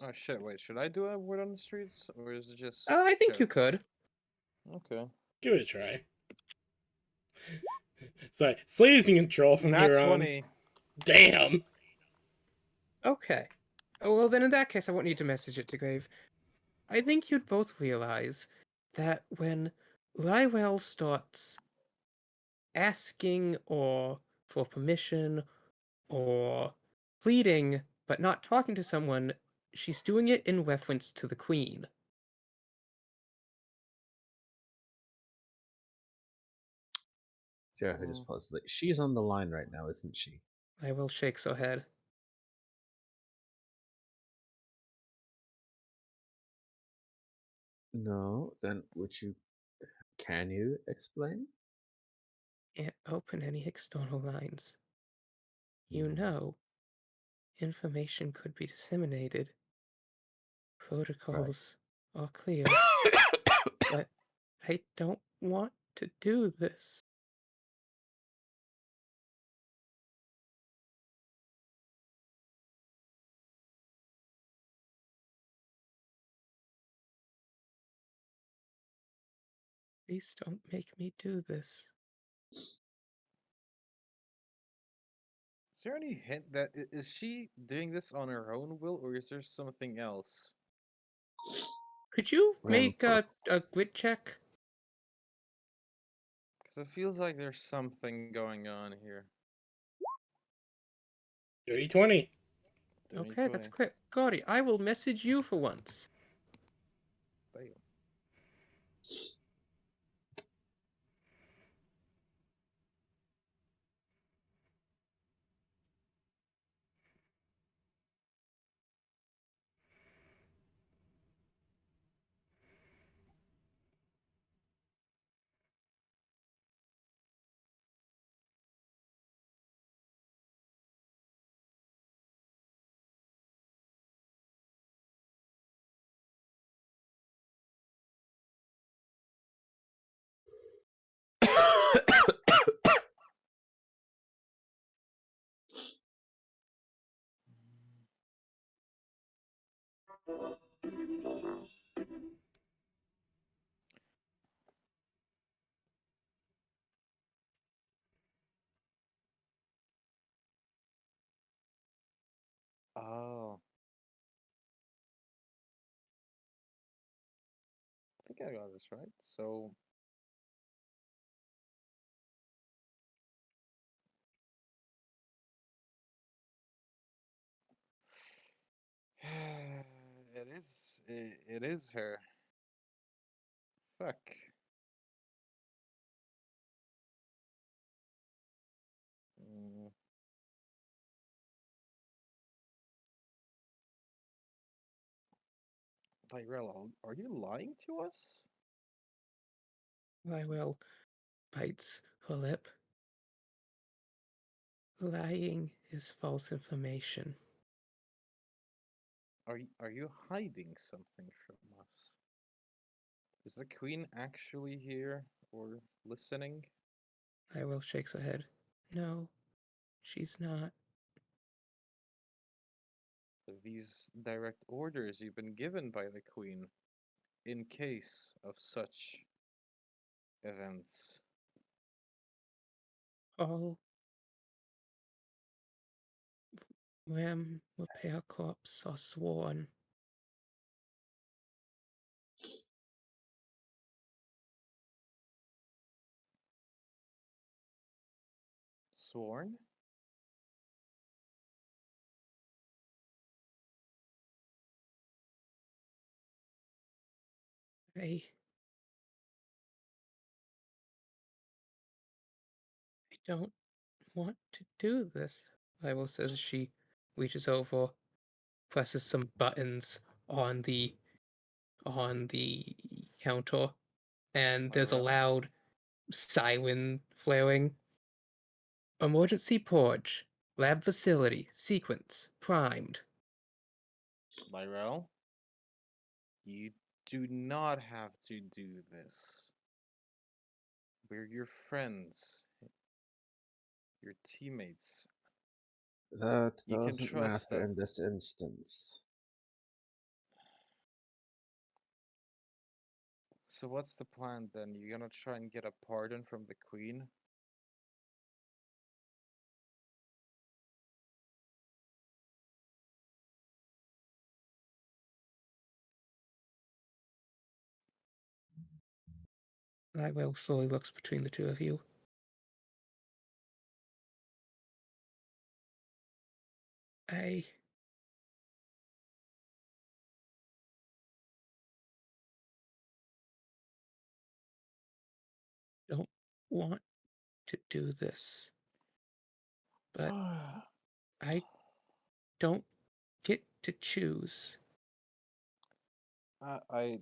Oh shit! Wait, should I do a word on the streets, or is it just? I think you Jericho? could. Okay. Give it a try. Sorry, Slade's in control from Nat here on. 20. Damn. Okay. Oh, well, then in that case, I won't need to message it to Grave. I think you'd both realize that when Lywell starts asking or for permission or pleading but not talking to someone, she's doing it in reference to the Queen. Jericho just pauses. Like, she's on the line right now, isn't she? Lywell shakes her head. No. Then can you explain? Can't open any external lines. You Hmm. know, information could be disseminated. Protocols are clear, but I don't want to do this. Please don't make me do this. Is there any hint that is she doing this on her own will, or is there something else? Could you Rem make a grit check? Because it feels like there's something going on here. 30-20. Okay, that's 2020. quick. Gordy, I will message you for once. Damn. Oh. I think I got this right. So it is her. Fuck. Mm, Tyrell, are you lying to us? Lywell bites her lip. Lying is false information. Are you hiding something from us? Is the queen actually here or listening? Lywell shakes her head. No, she's not. These direct orders you've been given by the queen in case of such events. All R.E.M. repair corps are sworn. Sworn? I don't want to do this, Lywell says as she reaches over, presses some buttons on the counter, and there's a Tyrell? loud siren flaring. Emergency purge. Lab facility. Sequence. Primed. Tyrell? You do not have to do this. We're your friends, your teammates. That You can doesn't trust matter them. in this instance. So what's the plan then? You're gonna try and get a pardon from the queen? I will slowly look between the two of you. I don't want to do this, but I don't get to choose. Okay.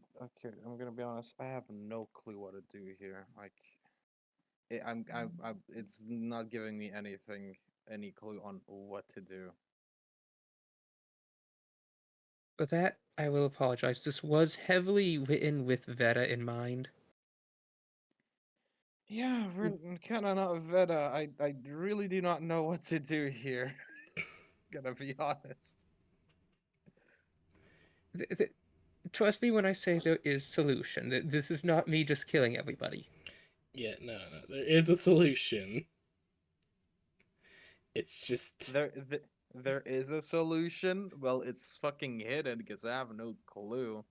I'm gonna be honest. I have no clue what to do here. Like, it's not giving me any clue on what to do. For that, I will apologize. This was heavily written with Veta in mind. Yeah, we're kind of not Veta. I really do not know what to do here. Gonna be honest. Trust me when I say there is solution. This is not me just killing everybody. Yeah, no. There is a solution. It's just There is a solution. Well, it's fucking hidden because I have no clue.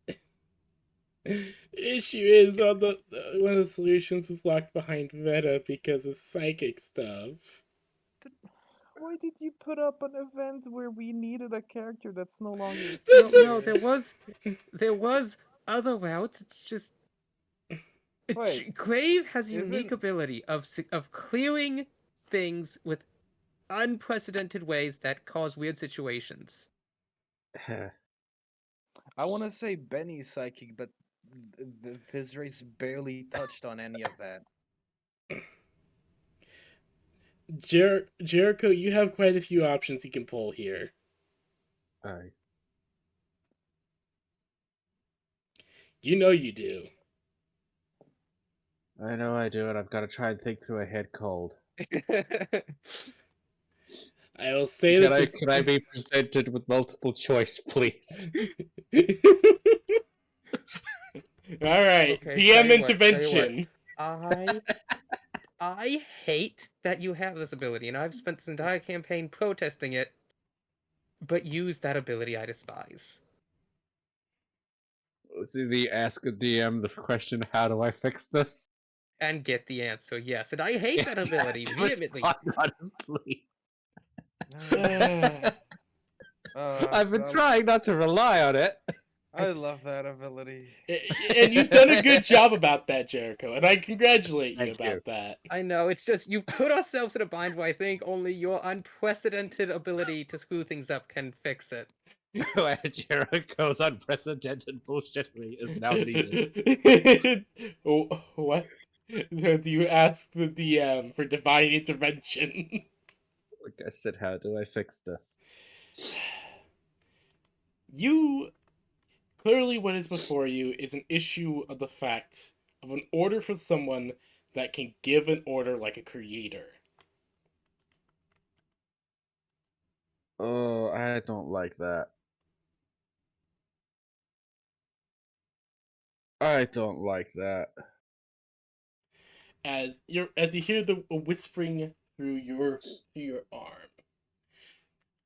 issue is on the one of the solutions was locked behind Meta because of psychic stuff. Why did you put up an event where we needed a character that's no longer This No, here? there was other routes. It's just Wait, Grave has a unique isn't ability of clearing things with unprecedented ways that cause weird situations. I want to say Benny's psychic, but his race barely touched on any of that. Jericho, you have quite a few options you can pull here. Alright. You know you do. I know I do, and I've got to try and think through a head cold. I will say Can that I this. can I be presented with multiple choice, please? All right, Okay, DM intervention. I hate that you have this ability, and I've spent this entire campaign protesting it, but use that ability I despise. The ask a DM the question, how do I fix this? And get the answer, yes. And I hate that ability vehemently. Honestly. I've been Well, trying not to rely on it. I love that ability. And you've done a good job about that, Jericho, and I congratulate you Thank you. about that. I know, it's just, you've put ourselves in a bind where I think only your unprecedented ability to screw things up can fix it. Where Jericho's unprecedented bullshittery is now needed. What? Do you ask the DM for divine intervention? Like I said, how do I fix this? You clearly, what is before you is an issue of the fact of an order from someone that can give an order like a creator. Oh, I don't like that. I don't like that. As you hear the whispering through your arm,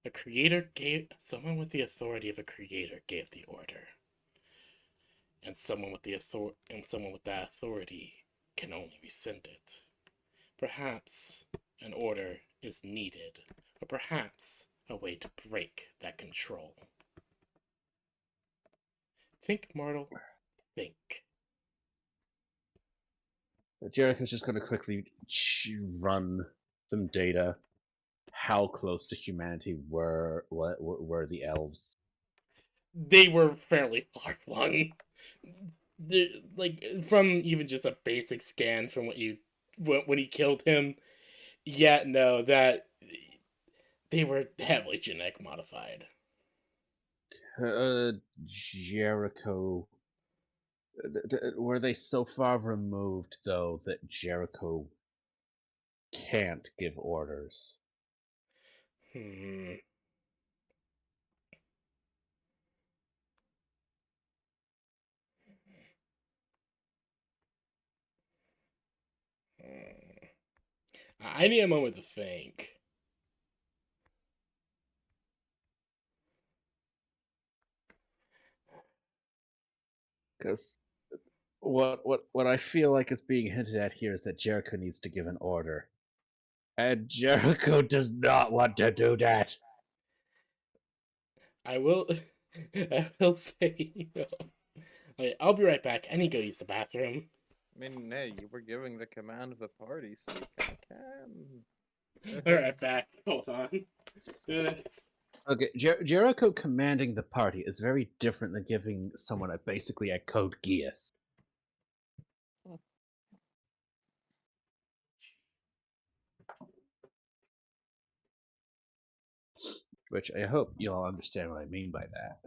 a creator gave someone with the authority of a creator gave the order, and someone with that authority can only rescind it. Perhaps an order is needed, or perhaps a way to break that control. Think, mortal. Think. Jericho's just going to quickly run some data. How close to humanity were the elves? They were fairly far flung. Like from even just a basic scan from when he killed him. Yeah, no, that they were heavily genetic modified. Uh, Jericho. Were they so far removed though that Jericho can't give orders? Hmm. Hmm. I need a moment to think. Because What I feel like is being hinted at here is that Jericho needs to give an order. And Jericho does not want to do that. I will. I will say. Okay, I'll be right back. I need to go use the bathroom. I mean, hey, you were giving the command of the party, so you kind of can. All right, back. Hold on. Okay, Jericho commanding the party is very different than giving someone basically a code Geass. Which I hope you all understand what I mean by that.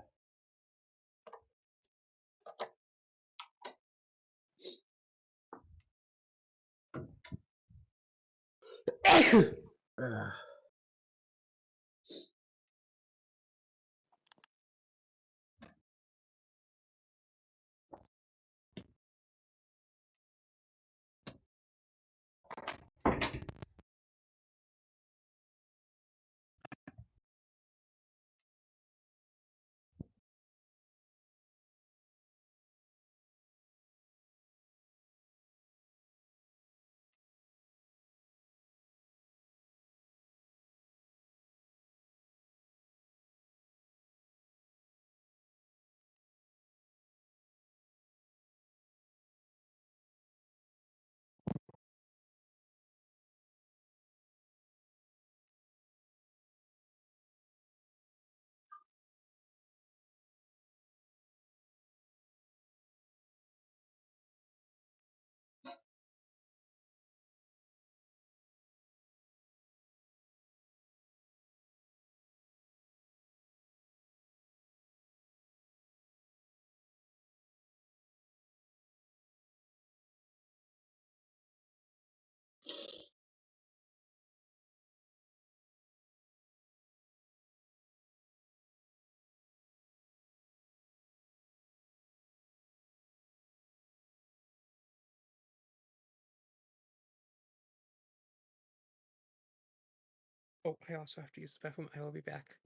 Oh, I also have to use the bathroom. I will be back.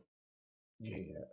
Yeah.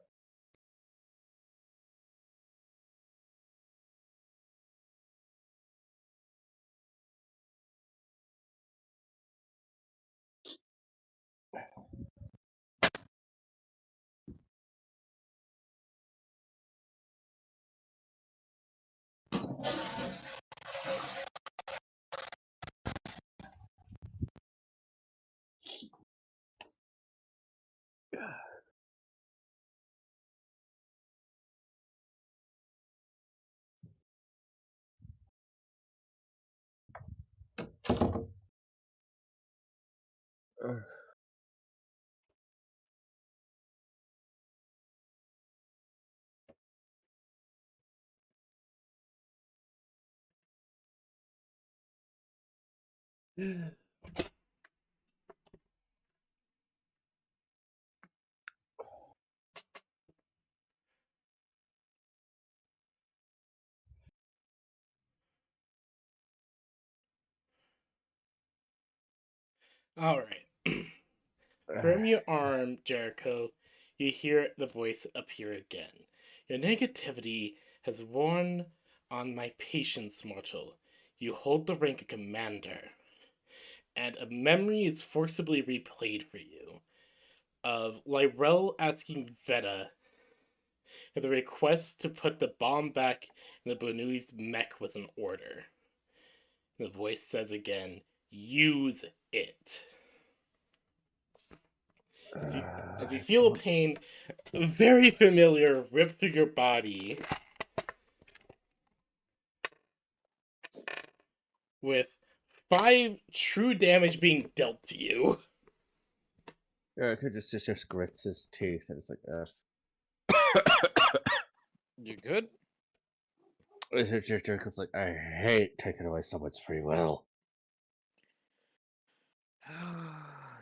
All right. From your arm, Jericho, you hear the voice appear again. Your negativity has worn on my patience, mortal. You hold the rank of commander, and a memory is forcibly replayed for you of Lyrell asking Veta if the request to put the bomb back in the Bonui's mech was in order. The voice says again, use it. As you feel a pain very familiar rip through your body with 5 true damage being dealt to you. Jericho just grits his teeth and it's like, You good? Jericho's like, I hate taking away someone's free will.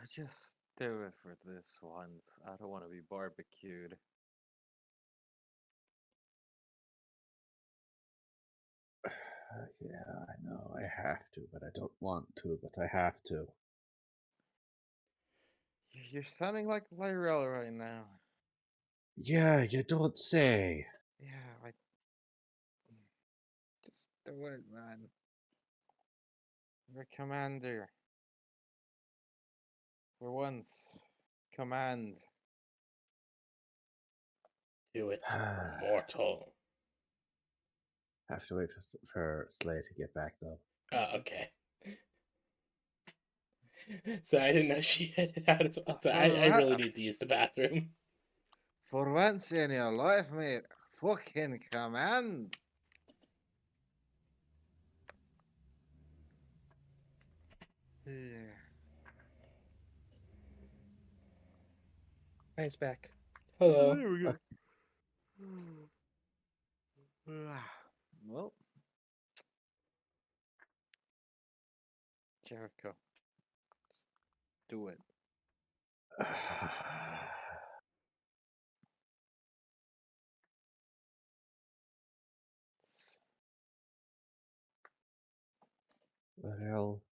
Just do it for this once. I don't want to be barbecued. Yeah, I know, I have to, but I don't want to, but I have to. You're sounding like Lyrell right now. Yeah, you don't say. Yeah, just Do it, man. You're a commander. For once. Command. Do it, mortal. Have to wait for Slay to get back though. Okay. So I didn't know she headed out as well. So I really need to use the bathroom. For once in your life, mate. Fucking command. Yeah. Nice back. Hello. There we go. Well, Jericho, just do it. It's- Well,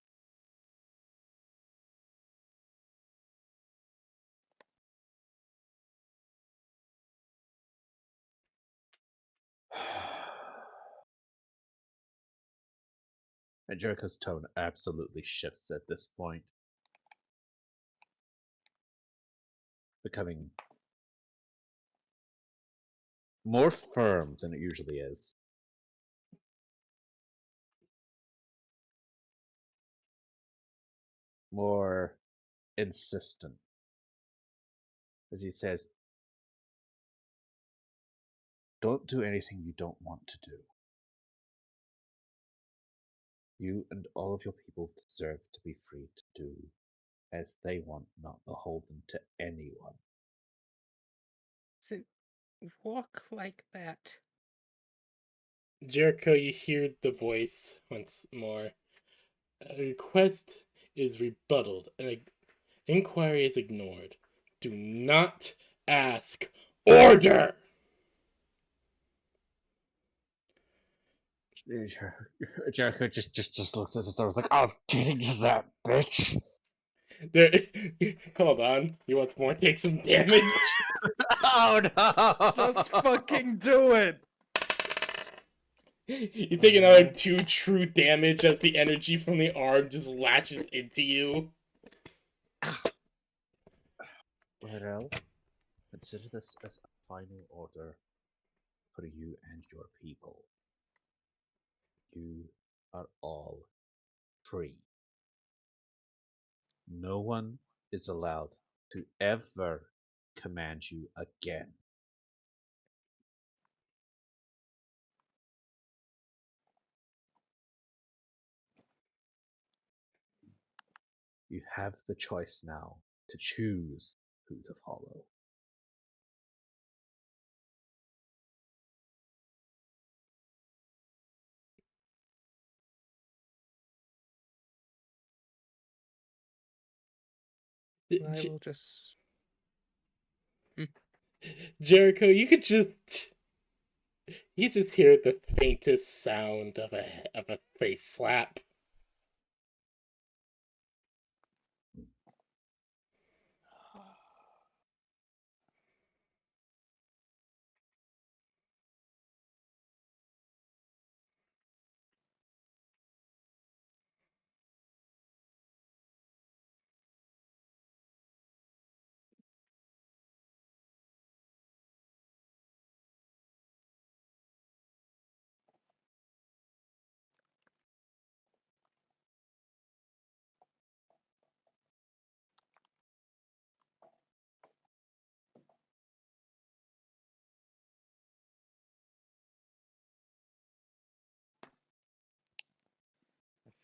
and Jericho's tone absolutely shifts at this point, becoming more firm than it usually is. More insistent. As he says, don't do anything you don't want to do. You and all of your people deserve to be free to do as they want, not beholden to anyone. Doesn't walk like that. Jericho, you hear the voice once more. A request is rebutted. An inquiry is ignored. Do not ask. Order! Jericho just looks at the door like, "Oh, getting to that bitch." There, hold on. You want more? Take some damage. Oh no! Just fucking do it. You take another 2 true damage as the energy from the arm just latches into you. Well, consider this as a final order for you and your people. You are all free. No one is allowed to ever command you again. You have the choice now to choose who to follow. I will just. Jericho, you just hear the faintest sound of a face slap.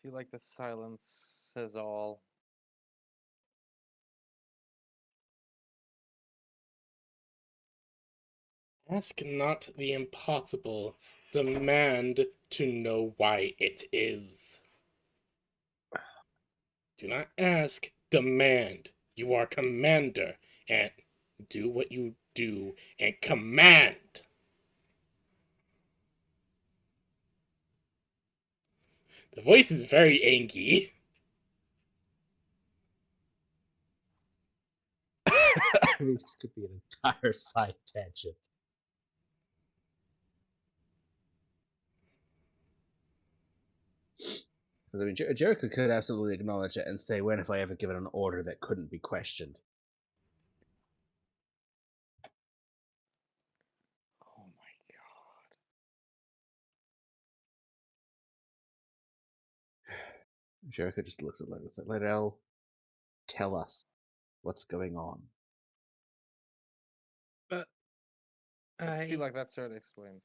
I feel like the silence says all. Ask not the impossible. Demand to know why it is. Do not ask, demand. You are commander, and do what you do and command. The voice is very angry. This could be an entire side tangent. Because I mean, Jericho could absolutely acknowledge it and say, "When have I ever given an order that couldn't be questioned?" Oh my god. Jericho just looks at Lydell and says, "Lydell, tell us what's going on." But I feel I like that's already explained.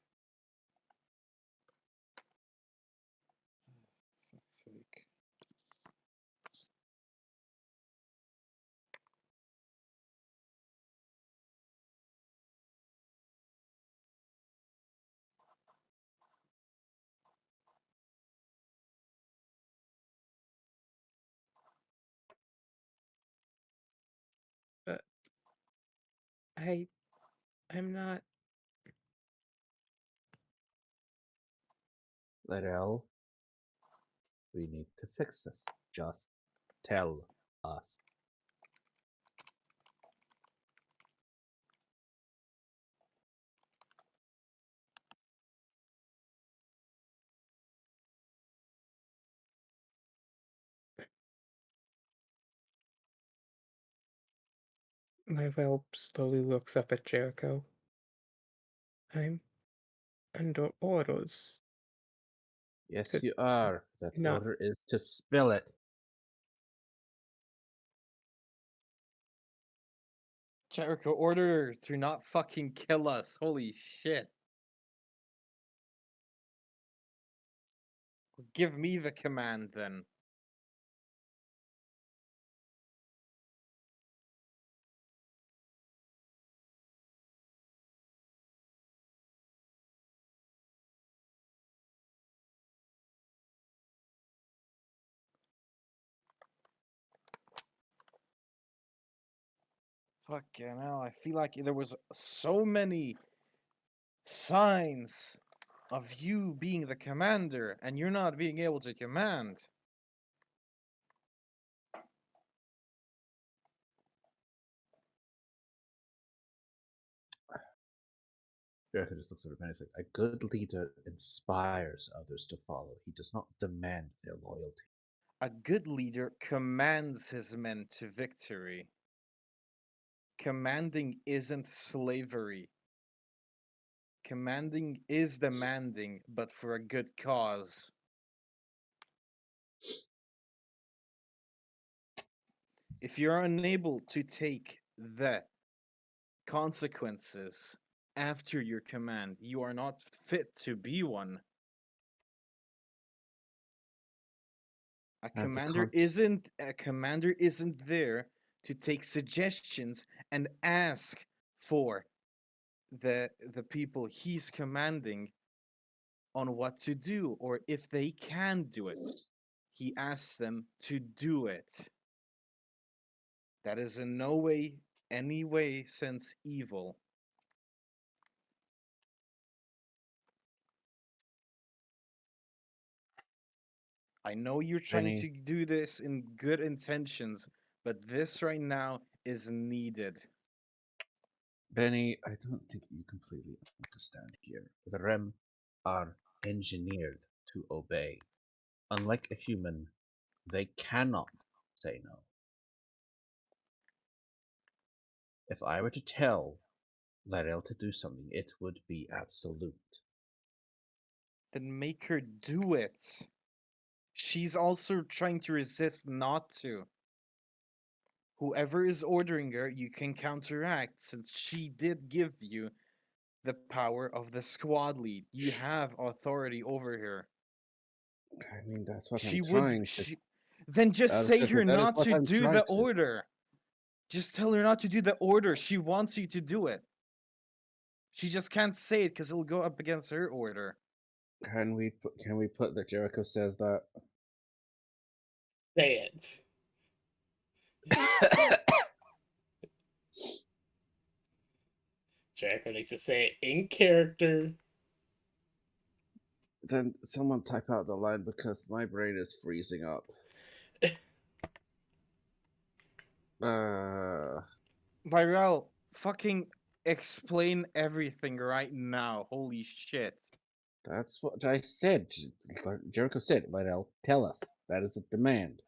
Fuck's sake. but I'm not. Lydell, we need to fix this. Just tell us. My whelp slowly looks up at Jericho. I'm under orders Yes, to you are. That not. order is to spill it. Jericho, order to not fucking kill us. Holy shit. Give me the command then. Fucking hell, I feel like there was so many signs of you being the commander and you're not being able to command. Jericho just looks at her and says, "A good leader inspires others to follow. He does not demand their loyalty." A good leader commands his men to victory. Commanding isn't slavery. Commanding is demanding, but for a good cause. If you're unable to take the consequences after your command, you are not fit to be one. And the A commander isn't there to take suggestions and ask for the people he's commanding on what to do or if they can do it. He asks them to do it. That is in no way, any way, sense evil. I know you're trying Benny, to do this in good intentions, but this right now is needed. Benny, I don't think you completely understand here. The R.E.M. are engineered to obey. Unlike a human, they cannot say no. If I were to tell Lydell to do something, it would be absolute. Then make her do it. She's also trying to resist not to. Whoever is ordering her, you can counteract since she did give you the power of the squad lead. You have authority over her. I mean, that's what She I'm would trying to. she Then just say her That is not what to I'm do trying the to. order. Just tell her not to do the order. She wants you to do it. She just can't say it because it'll go up against her order. Can we put that Jericho says that? Say it. Jericho needs to say it in character. Then someone type out the line because my brain is freezing up. Lyrel, fucking explain everything right now. Holy shit. That's what I said. Jericho said, Lydell, tell us. That is a demand.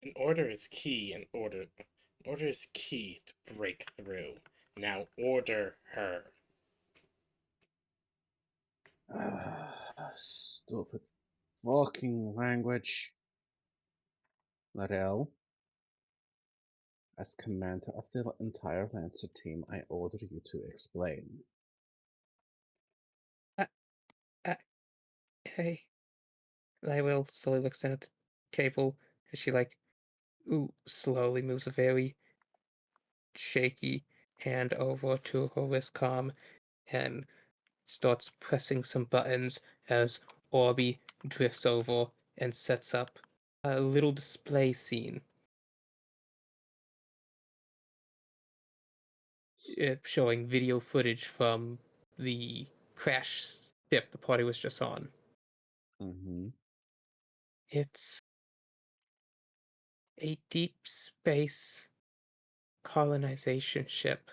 An order is key, and order is key to break through. Now order her. Stupid fucking language. Larell, as commander of the entire Lancer team, I order you to explain. Hey, I will slowly looks down at the table as she slowly moves a very shaky hand over to her wrist calm and starts pressing some buttons as Orby drifts over and sets up a little display scene. Showing video footage from the crash ship the party was just on. Mm-hmm. It's a deep space colonization ship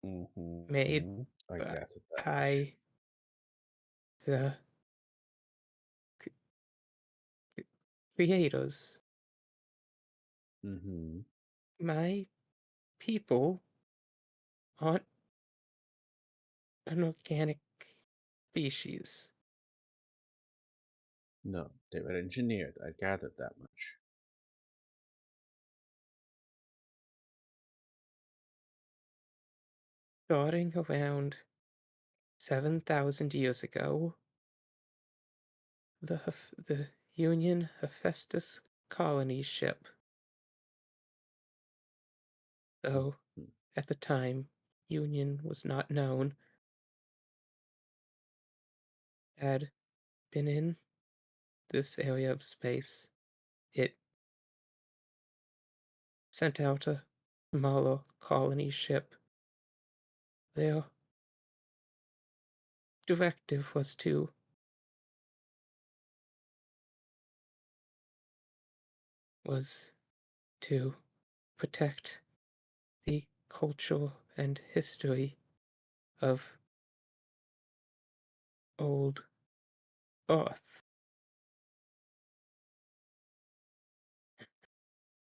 Mm-hmm. made I by gathered that. the creators. Mm-hmm. My people aren't an organic species. No, they were engineered. I gathered that much. Starting around 7,000 years ago, the Union Hephaestus colony ship, though Mhm. at the time Union was not known, had been in this area of space. It sent out a smaller colony ship. Their directive was to protect the culture and history of old Earth.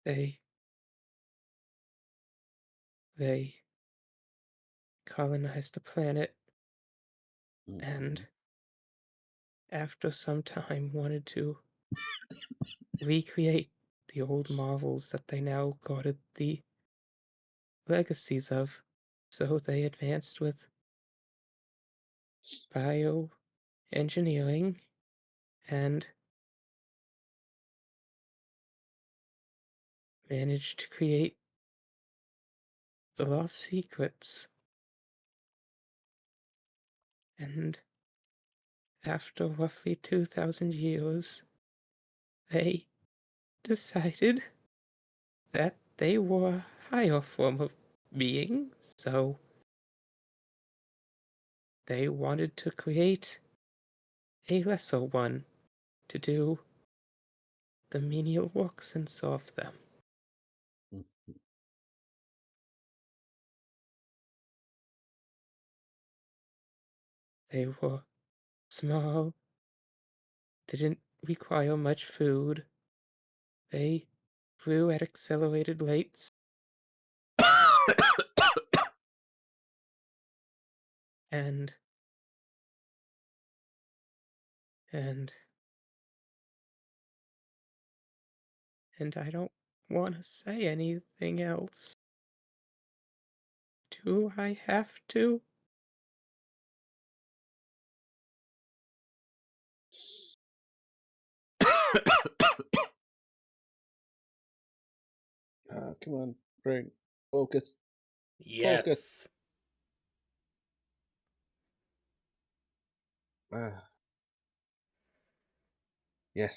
They they colonized the planet and Mhm. after some time wanted to recreate the old marvels that they now guarded the legacies of. So they advanced with bioengineering and managed to create the lost secrets. And after roughly 2,000 years, they decided that they were a higher form of being, so they wanted to create a lesser one to do the menial works and serve them. Mhm. They were small, didn't require much food. They grew at accelerated rates, and and and I don't want to say anything else. Do I have to? Come on, brain. Focus. Focus. Yes. Yes,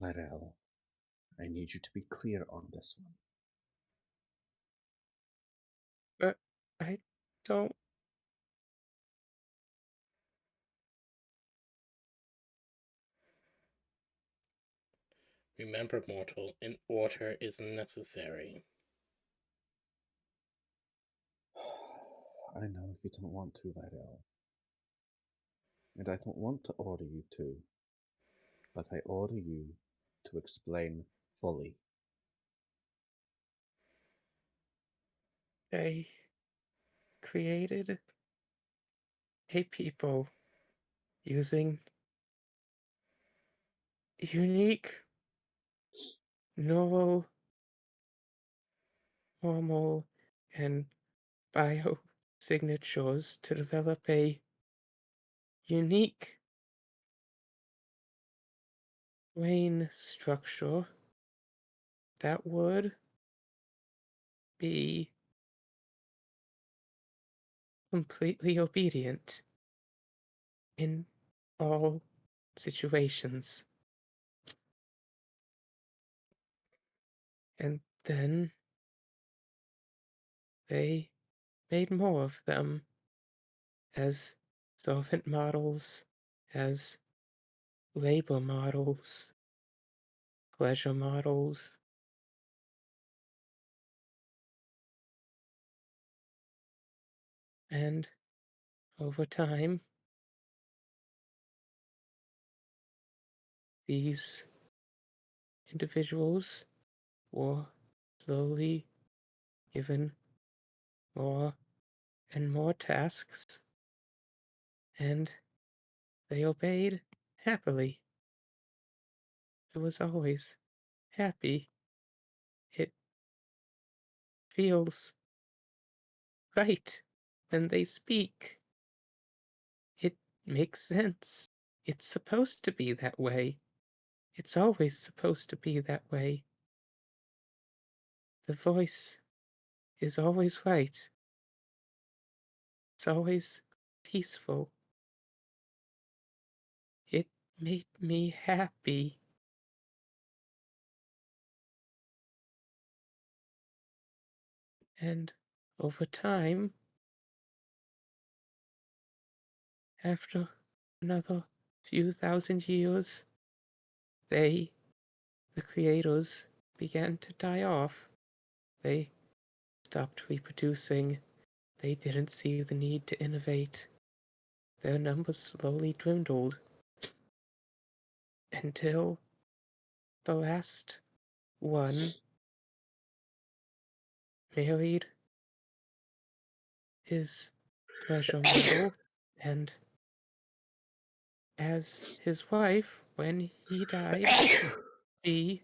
Lyrell. I need you to be clear on this one. But I don't. Remember, mortal, an order is necessary. I know you don't want to, Lyrell. And I don't want to order you to, but I order you to explain fully. They created a people using unique, novel, normal, and biosignatures to develop a unique brain structure that would be completely obedient in all situations. And then they made more of them as servant models, as labor models, pleasure models, and over time, these individuals were slowly given more and more tasks, and they obeyed happily. It was always happy. It feels right when they speak. It makes sense. It's supposed to be that way. It's always supposed to be that way. The voice is always right. It's always peaceful. It made me happy. And over time, after another few thousand years, the creators, began to die off. They stopped reproducing. They didn't see the need to innovate. Their numbers slowly dwindled until the last one married his pleasure model, and as his wife, when he died, she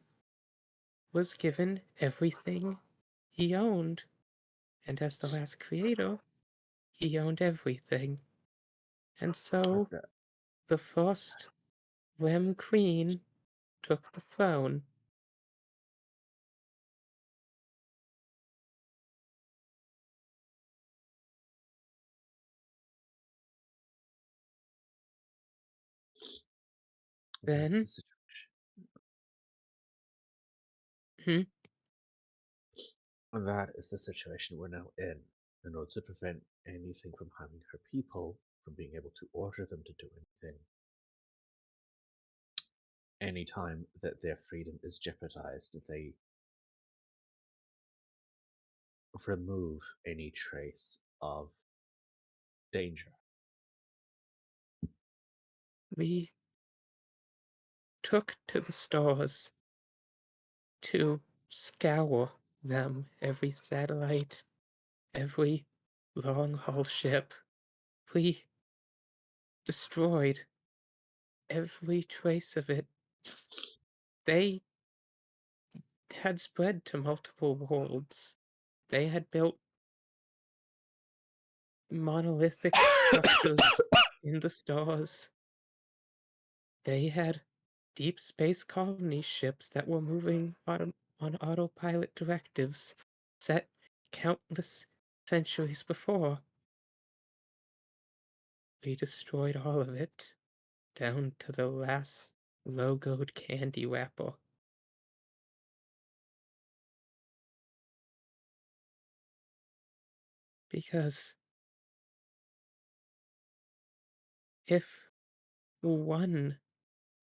was given everything he owned, and as the last creator, he owned everything. And so Okay. the first R.E.M. queen took the throne. That's Then, the hmm, That is the situation we're now in. In order to prevent anything from harming her people, from being able to order them to do anything, any time that their freedom is jeopardized, they remove any trace of danger. we took to the stars to scour them, every satellite, every long haul ship. We destroyed every trace of it. They had spread to multiple worlds. They had built monolithic structures in the stars. They had deep space colony ships that were moving on autopilot directives set countless centuries before. We destroyed all of it. down to the last logoed candy wrapper. Because if one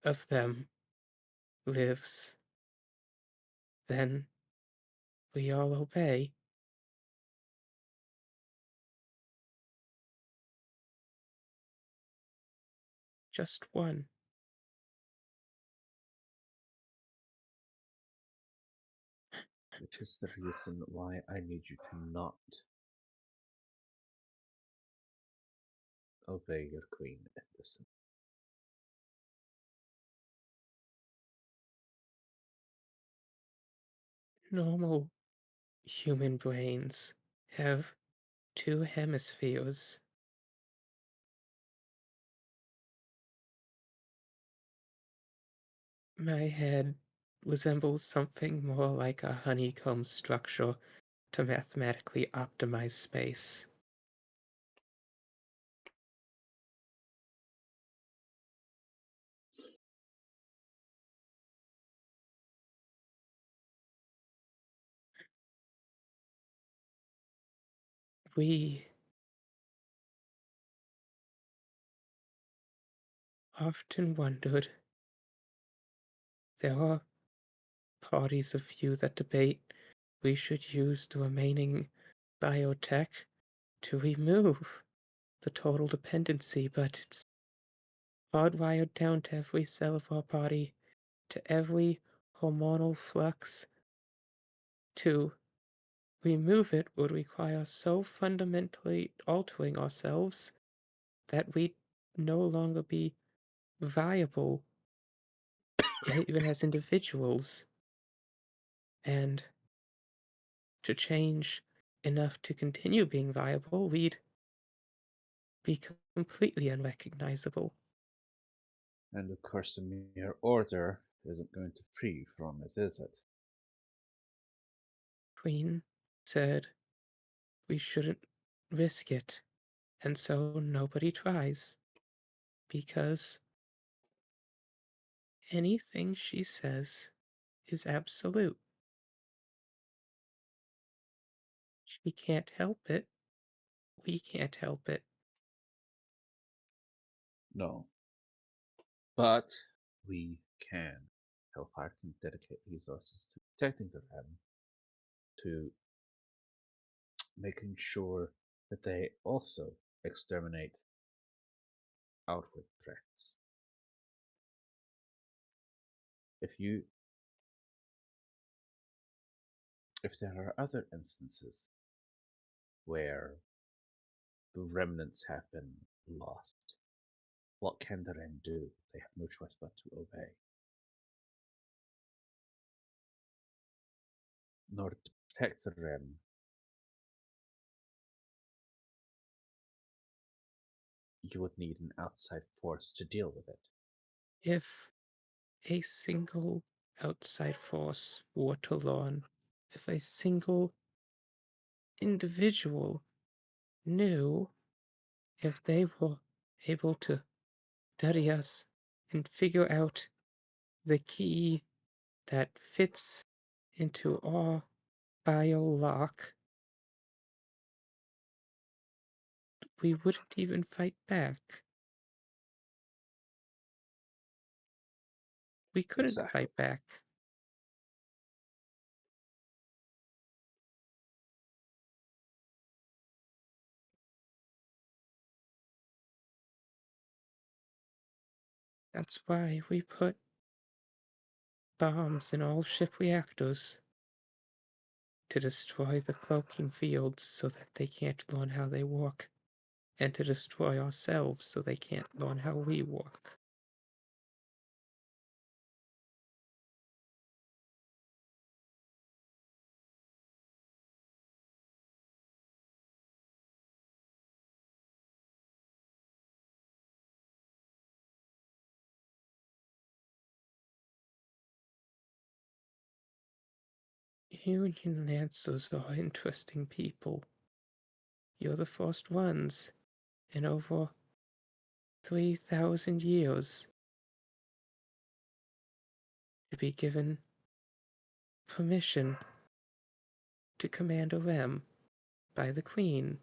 of them lives, then we all obey. Just one. Which is the reason why I need you to not obey your queen and listen. Normal human brains have two hemispheres. My head resembles something more like a honeycomb structure to mathematically optimize space. We often wondered. There are parties of you that debate we should use the remaining biotech to remove the total dependency, but it's hardwired down to every cell of our body, to every hormonal flux. To remove it would require so fundamentally altering ourselves that we'd no longer be viable, even as individuals. And to change enough to continue being viable, we'd be completely unrecognizable. And of course, the mere order isn't going to free you from it, is it? Queen said we shouldn't risk it, and so nobody tries, because anything she says is absolute. She can't help it. We can't help it. No. But we can. Hellfire can dedicate resources to protecting the realm, to making sure that they also exterminate outward threats. If you if there are other instances where the remnants have been lost, what can the Ren do? They have no choice but to obey. In order to protect the Ren, you would need an outside force to deal with it. If a single outside force were to learn, if a single individual knew, if they were able to study us and figure out the key that fits into our bio lock, we wouldn't even fight back. We couldn't Exactly. fight back. That's why we put bombs in all ship reactors to destroy the cloaking fields so that they can't learn how they work, and to destroy ourselves so they can't learn how we work. Union Lancers are interesting people. You're the first ones in over 3,000 years to be given permission to command a R.E.M. by the Queen.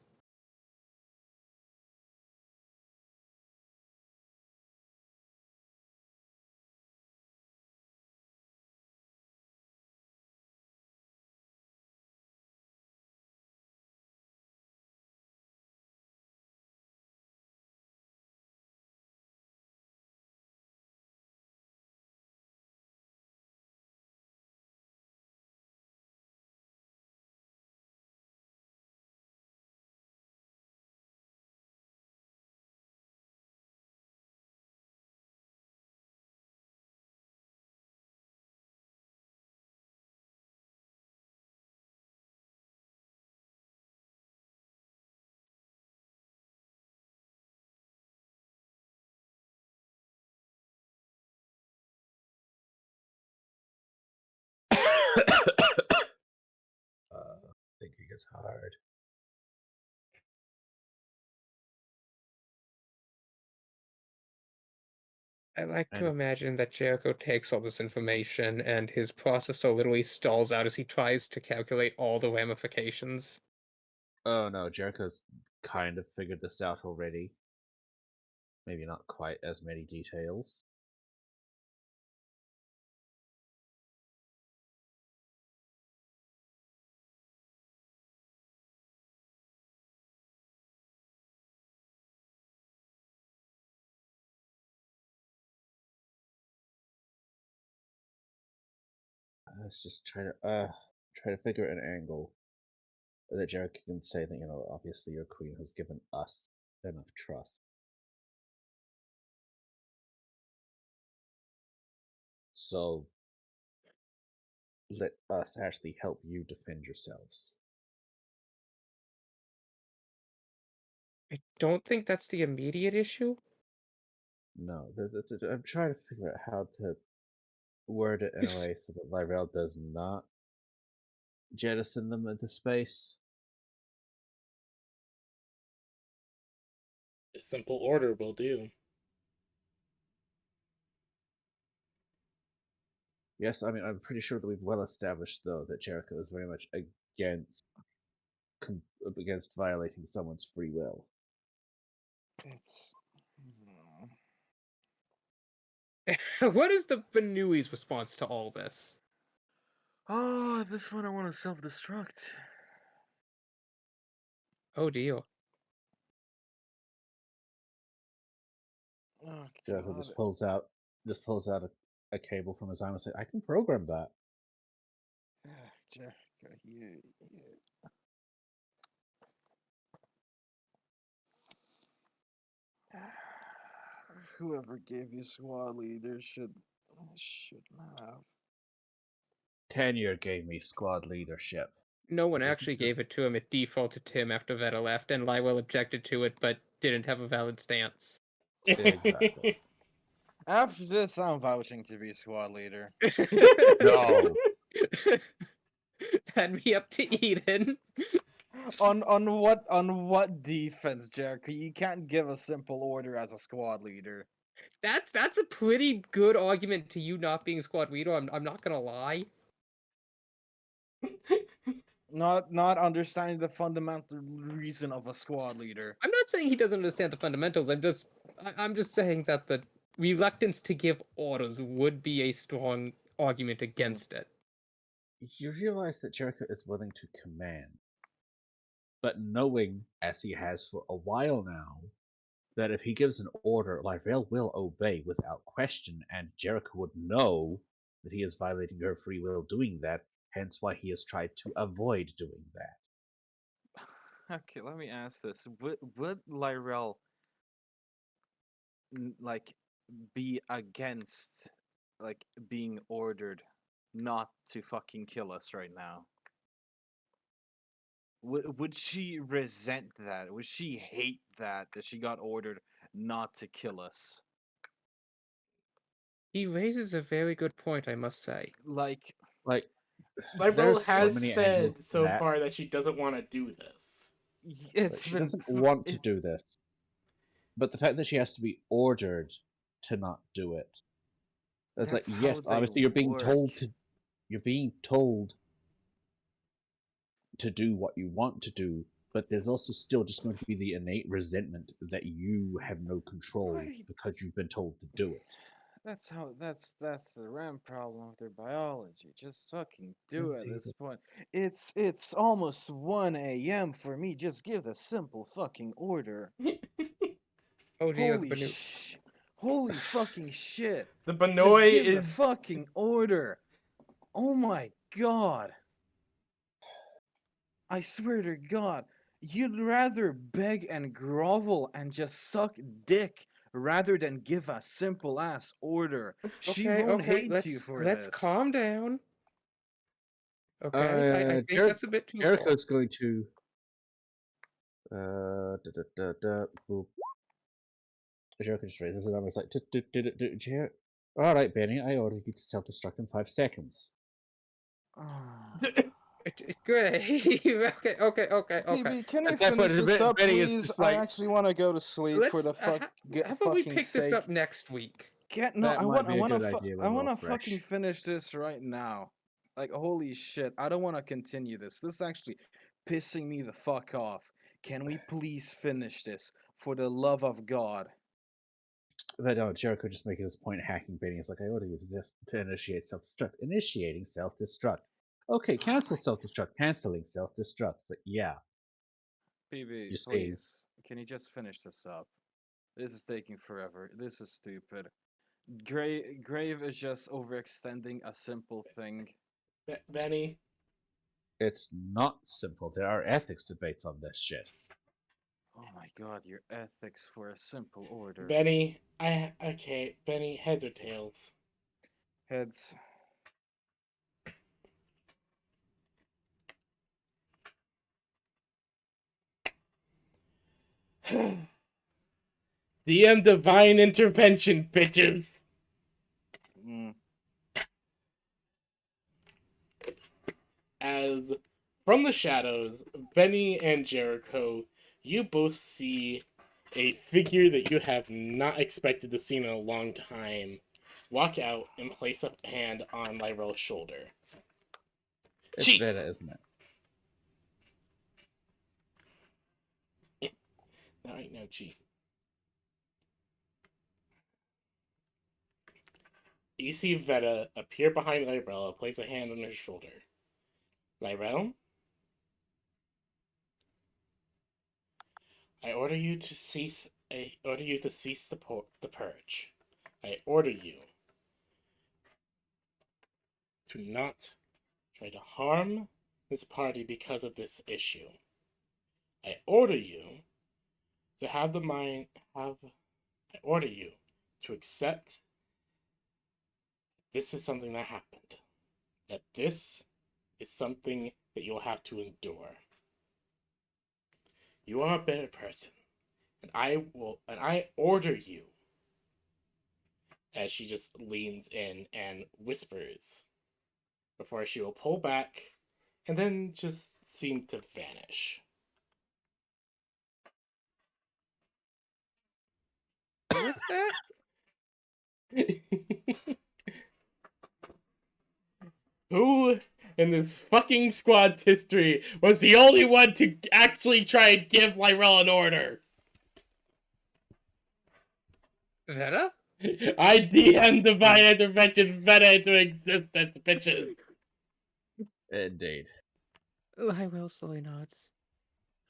Thinking is hard. I like to And imagine that Jericho takes all this information and his processor literally stalls out as he tries to calculate all the ramifications. oh no, Jericho's kind of figured this out already. Maybe not quite as many details. Let's just try to figure an angle that Jericho can say that, obviously your queen has given us enough trust. So let us actually help you defend yourselves. I don't think that's the immediate issue. No, I'm trying to figure out how to word it in a way so that Lyrell does not jettison them into space. A simple order will do. Yes, I mean, I'm pretty sure that we've well established, though, that Jericho is very much against violating someone's free will. It's. What is the Benui's response to all this? Oh, at this point I want to self-destruct. Oh dear. Oh Jericho god. just pulls out a cable from his arm and says, "I can program that." Jericho, you. Whoever gave you squad leader shouldn't have. Tenure gave me squad leadership. No one But if actually you gave it to him. It defaulted to him after Veta left, and Lywell objected to it, but didn't have a valid stance. Exactly. After this, I'm vouching to be squad leader. No. That'd be up to Eden. On what defense, Jericho? You can't give a simple order as a squad leader. That's a pretty good argument to you not being squad leader. I'm not gonna lie. Not understanding the fundamental reason of a squad leader. I'm not saying he doesn't understand the fundamentals. I'm just saying that the reluctance to give orders would be a strong argument against it. You realize that Jericho is willing to command, but knowing, as he has for a while now, that if he gives an order, Lyrell will obey without question, and Jericho would know that he is violating her free will doing that, hence why he has tried to avoid doing that. Okay, let me ask this: Would Lyrell like be against like being ordered not to fucking kill us right now? Would she resent that? Would she hate that she got ordered not to kill us? He raises a very good point, I must say. Like, Like, Lyrell there's so has many angles said to so that. far that she doesn't want to do this. Like, it's she been doesn't want to do this. But the fact that she has to be ordered to not do it. It's like, That's yes, how they obviously you're being told work. to you're being told to do what you want to do, but there's also still just going to be the innate resentment that you have no control Right. because you've been told to do it. That's the RAM problem of their biology. Just fucking do it at Indeed. this point. It's almost 1 a.m. for me. Just give the simple fucking order. Oh dear, the Holy Banu. sh Holy fucking shit. The Just Banoi give the is fucking order. Oh my god. I swear to God, you'd rather beg and grovel and just suck dick rather than give a simple ass order. She Okay, won't okay, hate you for let's this. calm down. Okay, I think Jer- that's a bit too far. Jericho's going to boop. Jericho just raises his arm. It's like, all right, Benny, I order you to self-destruct in 5 seconds. Ah. Great. Okay. PB, can you At that point, finish this up, Benny is please? just I like, actually want to go to sleep for Let's. the How about we fucking pick this sake. up next week? Get no, that might be a good idea I when we're want to fresh. fucking finish this right now. Like holy shit, I don't want to continue this. This is actually pissing me the fuck off. Can we please finish this for the love of God? But no, Jericho just making his point, hacking Benny. It's like, I order you to initiate self-destruct. Initiating self-destruct. Okay, cancel self-destruct. Canceling self-destruct. But yeah, PB, you see, please, can you just finish this up? This is taking forever. This is stupid. Grave is just overextending a simple thing. Benny. it's not simple. There are ethics debates on this shit. Oh my god, your ethics for a simple order. Benny. Okay, Benny, heads or tails? Heads. DM divine intervention, bitches. Mm. As from the shadows, Benny and Jericho, you both see a figure that you have not expected to see in a long time walk out and place a hand on Lyrell's shoulder. It's Chief! Veda, isn't it? No, ain't no Chief. You see Veta appear behind Lyrell and place a hand on her shoulder. Lyrell? I order you to cease. I order you to cease the purge. I order you to not try to harm this party because of this issue. I order you to have the mind have. I order you to accept this is something that happened. That this is something that you'll have to endure. You are a better person, and I order you. As she just leans in and whispers before she will pull back and then just seem to vanish. Who was that? Who in this fucking squad's history was the only one to actually try and give Lyrell an order? Veta? I DM Divine Intervention Veta into existence, bitches. Indeed. Lyrell slowly nods.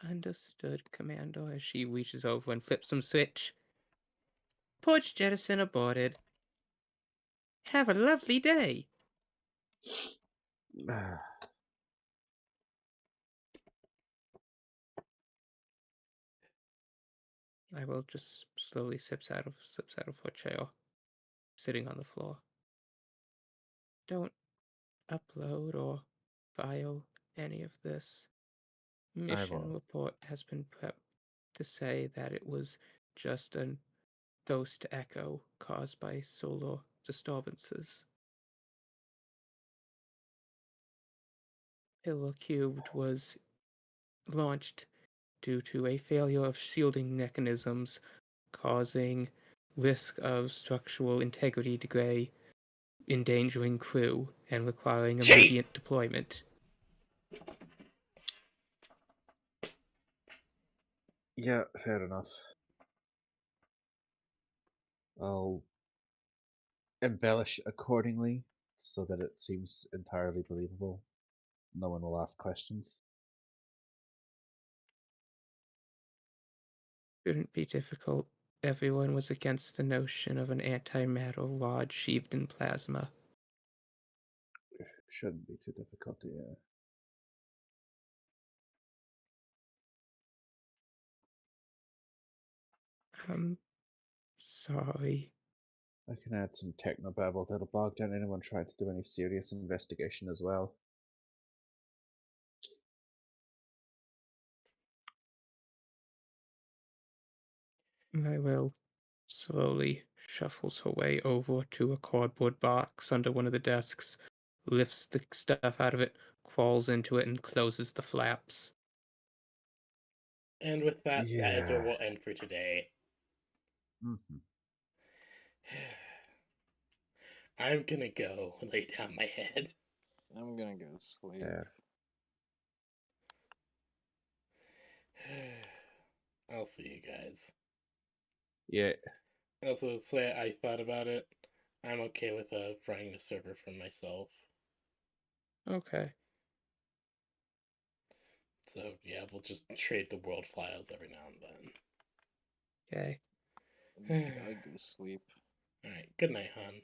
Understood, Commando, as she reaches over and flips some switch. Porch jettison aborted. Have a lovely day. I will just slowly slips out of her chair, sitting on the floor. Don't upload or file any of this. Mission won't. report has been prepped to say that it was just a ghost echo caused by solar disturbances. Pillar Cubed was launched due to a failure of shielding mechanisms causing risk of structural integrity decay, endangering crew, and requiring Cheat! immediate deployment. Yeah, fair enough. I'll embellish accordingly so that it seems entirely believable. No one will ask questions. Shouldn't be difficult. Everyone was against the notion of an antimatter rod sheathed in plasma. Shouldn't be too difficult, yeah. I'm sorry. I can add some technobabble that'll bog down anyone trying to do any serious investigation as well. I will. Slowly shuffles her way over to a cardboard box under one of the desks, lifts the stuff out of it, crawls into it, and closes the flaps. And with that, that is where Yeah. we'll end for today. Mm-hmm. I'm gonna go lay down my head. I'm gonna go to sleep. Yeah. I'll see you guys. Yeah. Also, say I thought about it. I'm okay with running the server for myself. Okay. So yeah, we'll just trade the world files every now and Okay. then. I go to sleep. All right. Good night, hon.